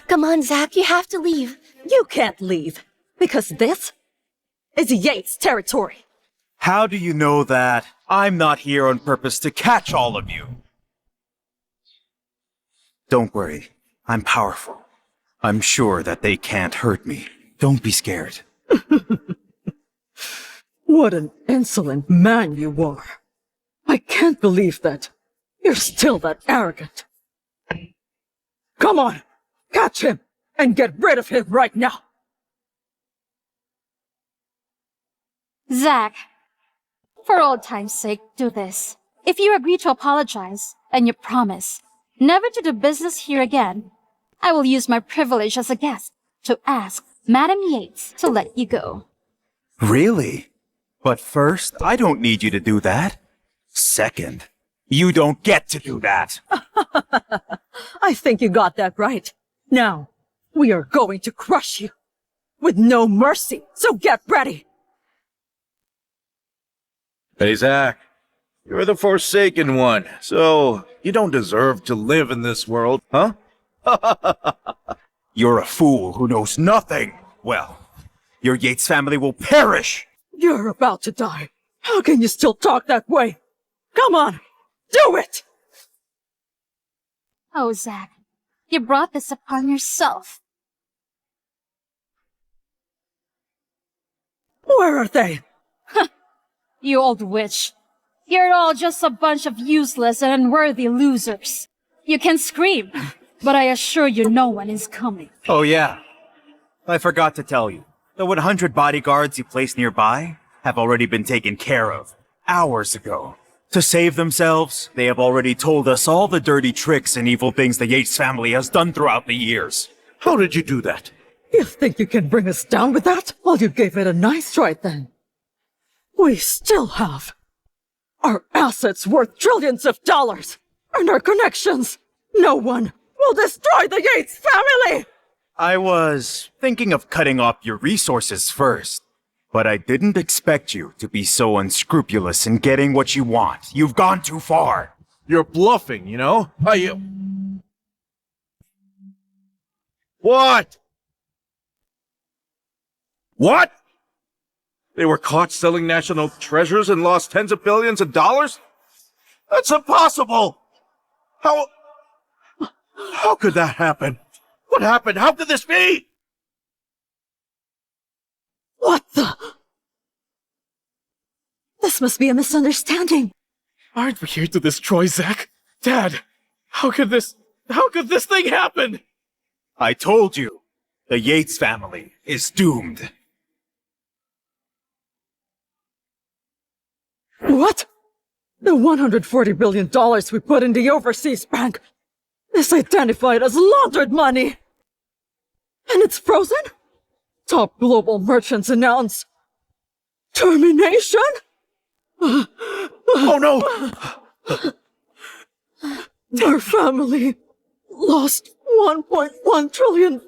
Come on, Zack, you have to leave. You can't leave, because this is Yates territory. How do you know that? I'm not here on purpose to catch all of you. Don't worry, I'm powerful. I'm sure that they can't hurt me. Don't be scared. What an insolent man you are. I can't believe that. You're still that arrogant. Come on, catch him and get rid of him right now. Zack, for old time's sake, do this. If you agree to apologize, and you promise never to do business here again, I will use my privilege as a guest to ask Madam Yates to let you go. Really? But first, I don't need you to do that. Second, you don't get to do that. I think you got that right. Now, we are going to crush you with no mercy, so get ready. Hey, Zack. You're the Forsaken One, so you don't deserve to live in this world, huh? You're a fool who knows nothing. Well, your Yates family will perish. You're about to die. How can you still talk that way? Come on, do it! Oh, Zack, you brought this upon yourself. Where are they? You old witch. You're all just a bunch of useless and unworthy losers. You can scream, but I assure you no one is coming. Oh yeah. I forgot to tell you. The 100 bodyguards you placed nearby have already been taken care of hours ago. To save themselves, they have already told us all the dirty tricks and evil things the Yates family has done throughout the years. How did you do that? You think you can bring us down with that? Well, you gave it a nice try then. We still have our assets worth trillions of dollars, and our connections. No one will destroy the Yates family! I was thinking of cutting off your resources first, but I didn't expect you to be so unscrupulous in getting what you want. You've gone too far. You're bluffing, you know? What? What? They were caught selling national treasures and lost tens of billions of dollars? That's impossible! How could that happen? What happened? How could this be? What the? This must be a misunderstanding. Aren't we here to destroy Zack? Dad, how could this thing happen? I told you, the Yates family is doomed. What? The $140 billion we put in the overseas bank is identified as laundered money. And it's frozen? Top global merchants announce termination? Oh no! Our family lost $1.1 trillion.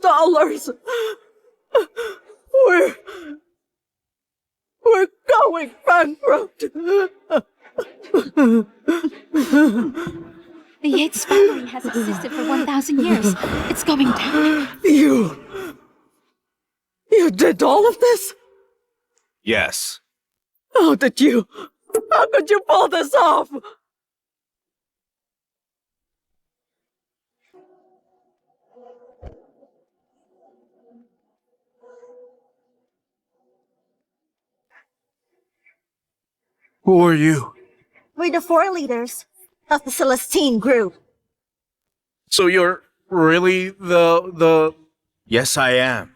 We're going bankrupt. The Yates family has existed for 1,000 years. It's going down. You did all of this? Yes. How could you pull this off? Who are you? We're the 4 leaders of the Celestine Group. So you're really the... Yes, I am.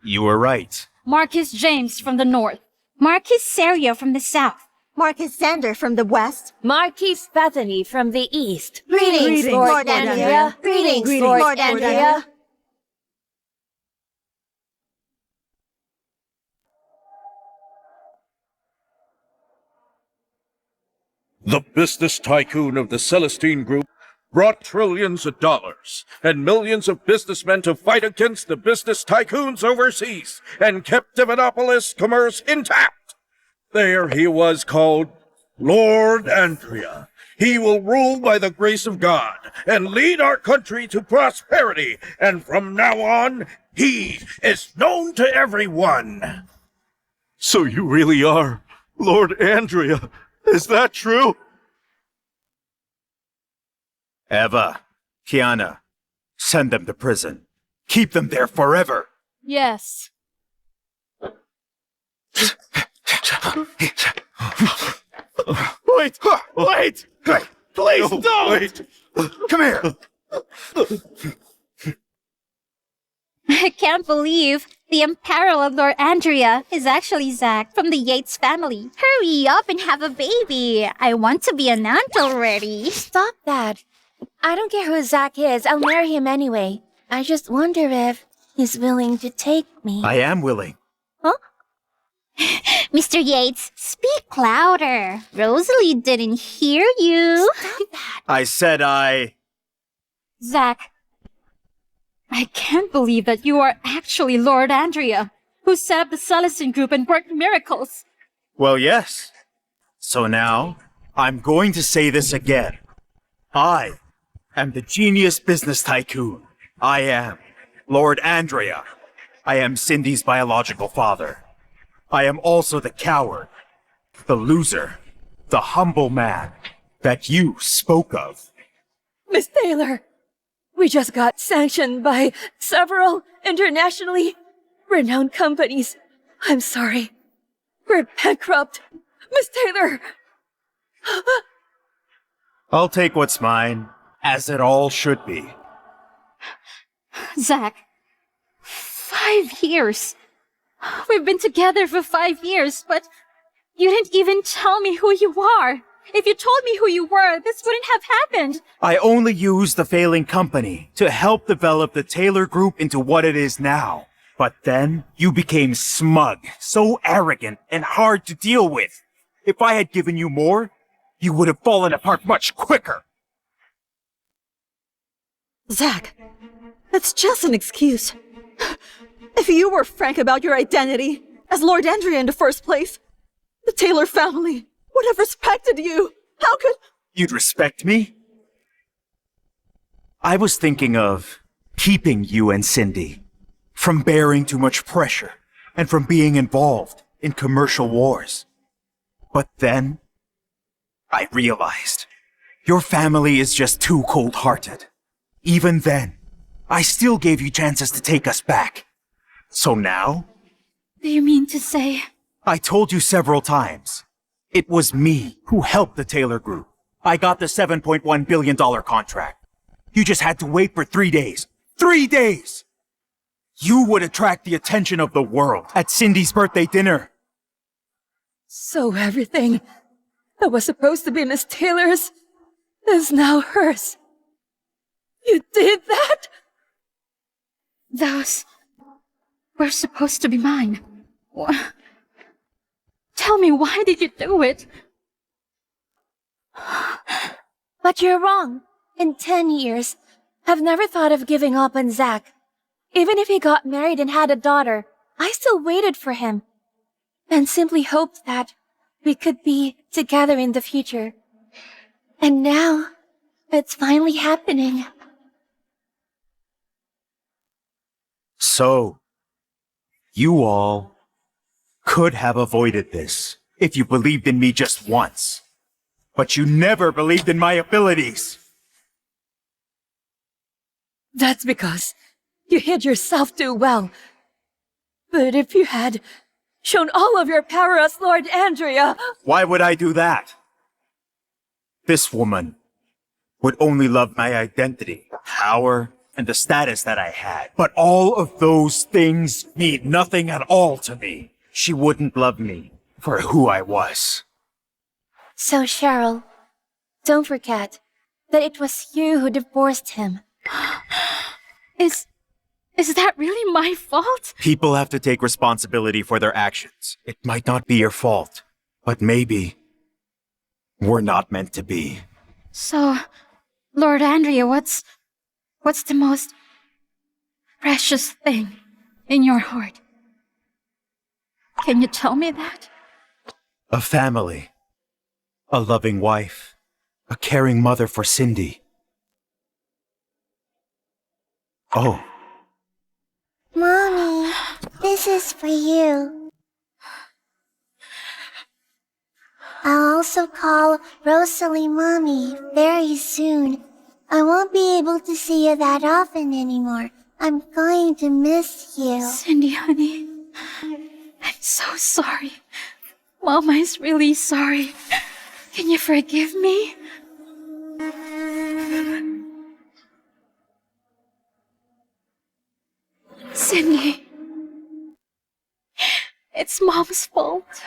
You were right. Marcus James from the north. Marquis Serio from the south. Marcus Sander from the west. Marquise Bethany from the east. Greetings, Lord Andrea. Greetings, Lord Andrea. The business tycoon of the Celestine Group brought trillions of dollars and millions of businessmen to fight against the business tycoons overseas and kept Divinopolis commerce intact. There he was called Lord Andrea. He will rule by the grace of God and lead our country to prosperity, and from now on, he is known to everyone. So you really are Lord Andrea, is that true? Eva, Kiana, send them to prison. Keep them there forever. Yes. Wait! Wait! Please No, don't! wait. Come here. I can't believe the unparalleled Lord Andrea is actually Zack from the Yates family. Hurry up and have a baby. I want to be an aunt already. Stop that. I don't care who Zack is. I'll marry him anyway. I just wonder if he's willing to take me. I am willing. Mr. Yates, speak louder. Rosalie didn't hear you. Stop that. I said Zack, I can't believe that you are actually Lord Andrea, who set up the Celestine Group and worked miracles. Well, yes. So now, I'm going to say this again. I am the genius business tycoon. I am Lord Andrea. I am Cindy's biological father. I am also the coward, the loser, the humble man that you spoke of. Miss Taylor, we just got sanctioned by several internationally renowned companies. I'm sorry. We're bankrupt. Miss Taylor! I'll take what's mine, as it all should be. Zack, 5 years. We've been together for 5 years, but you didn't even tell me who you are. If you told me who you were, this wouldn't have happened. I only used the failing company to help develop the Taylor Group into what it is now. But then, you became smug, so arrogant, and hard to deal with. If I had given you more, you would have fallen apart much quicker. Zack, that's just an excuse. If you were frank about your identity as Lord Andrea in the first place, the Taylor family would have respected you. How could... You'd respect me? I was thinking of keeping you and Cindy from bearing too much pressure and from being involved in commercial wars. But then, I realized your family is just too cold-hearted. Even then, I still gave you chances to take us back. So now? Do you mean to say... I told you several times. It was me who helped the Taylor Group. I got the $7.1 billion contract. You just had to wait for 3 days. 3 days! You would attract the attention of the world at Cindy's birthday dinner. So everything that was supposed to be Miss Taylor's is now hers. You did that? Those were supposed to be mine. Tell me, why did you do it? But you're wrong. In 10 years, I've never thought of giving up on Zack. Even if he got married and had a daughter, I still waited for him. And simply hoped that we could be together in the future. And now, it's finally happening. So, you all could have avoided this if you believed in me just once. But you never believed in my abilities. That's because you hid yourself too well. But if you had shown all of your power as Lord Andrea... Why would I do that? This woman would only love my identity, power, and the status that I had. But all of those things mean nothing at all to me. She wouldn't love me for who I was. So, Cheryl, don't forget that it was you who divorced him. Is that really my fault? People have to take responsibility for their actions. It might not be your fault, but maybe we're not meant to be. So, Lord Andrea, what's the most precious thing in your heart? Can you tell me that? A family. A loving wife. A caring mother for Cindy. Oh. Mommy, this is for you. I'll also call Rosalie Mommy very soon. I won't be able to see you that often anymore. I'm going to miss you. Cindy, honey, I'm so sorry. Mama is really sorry. Can you forgive me? Cindy, it's Mom's fault.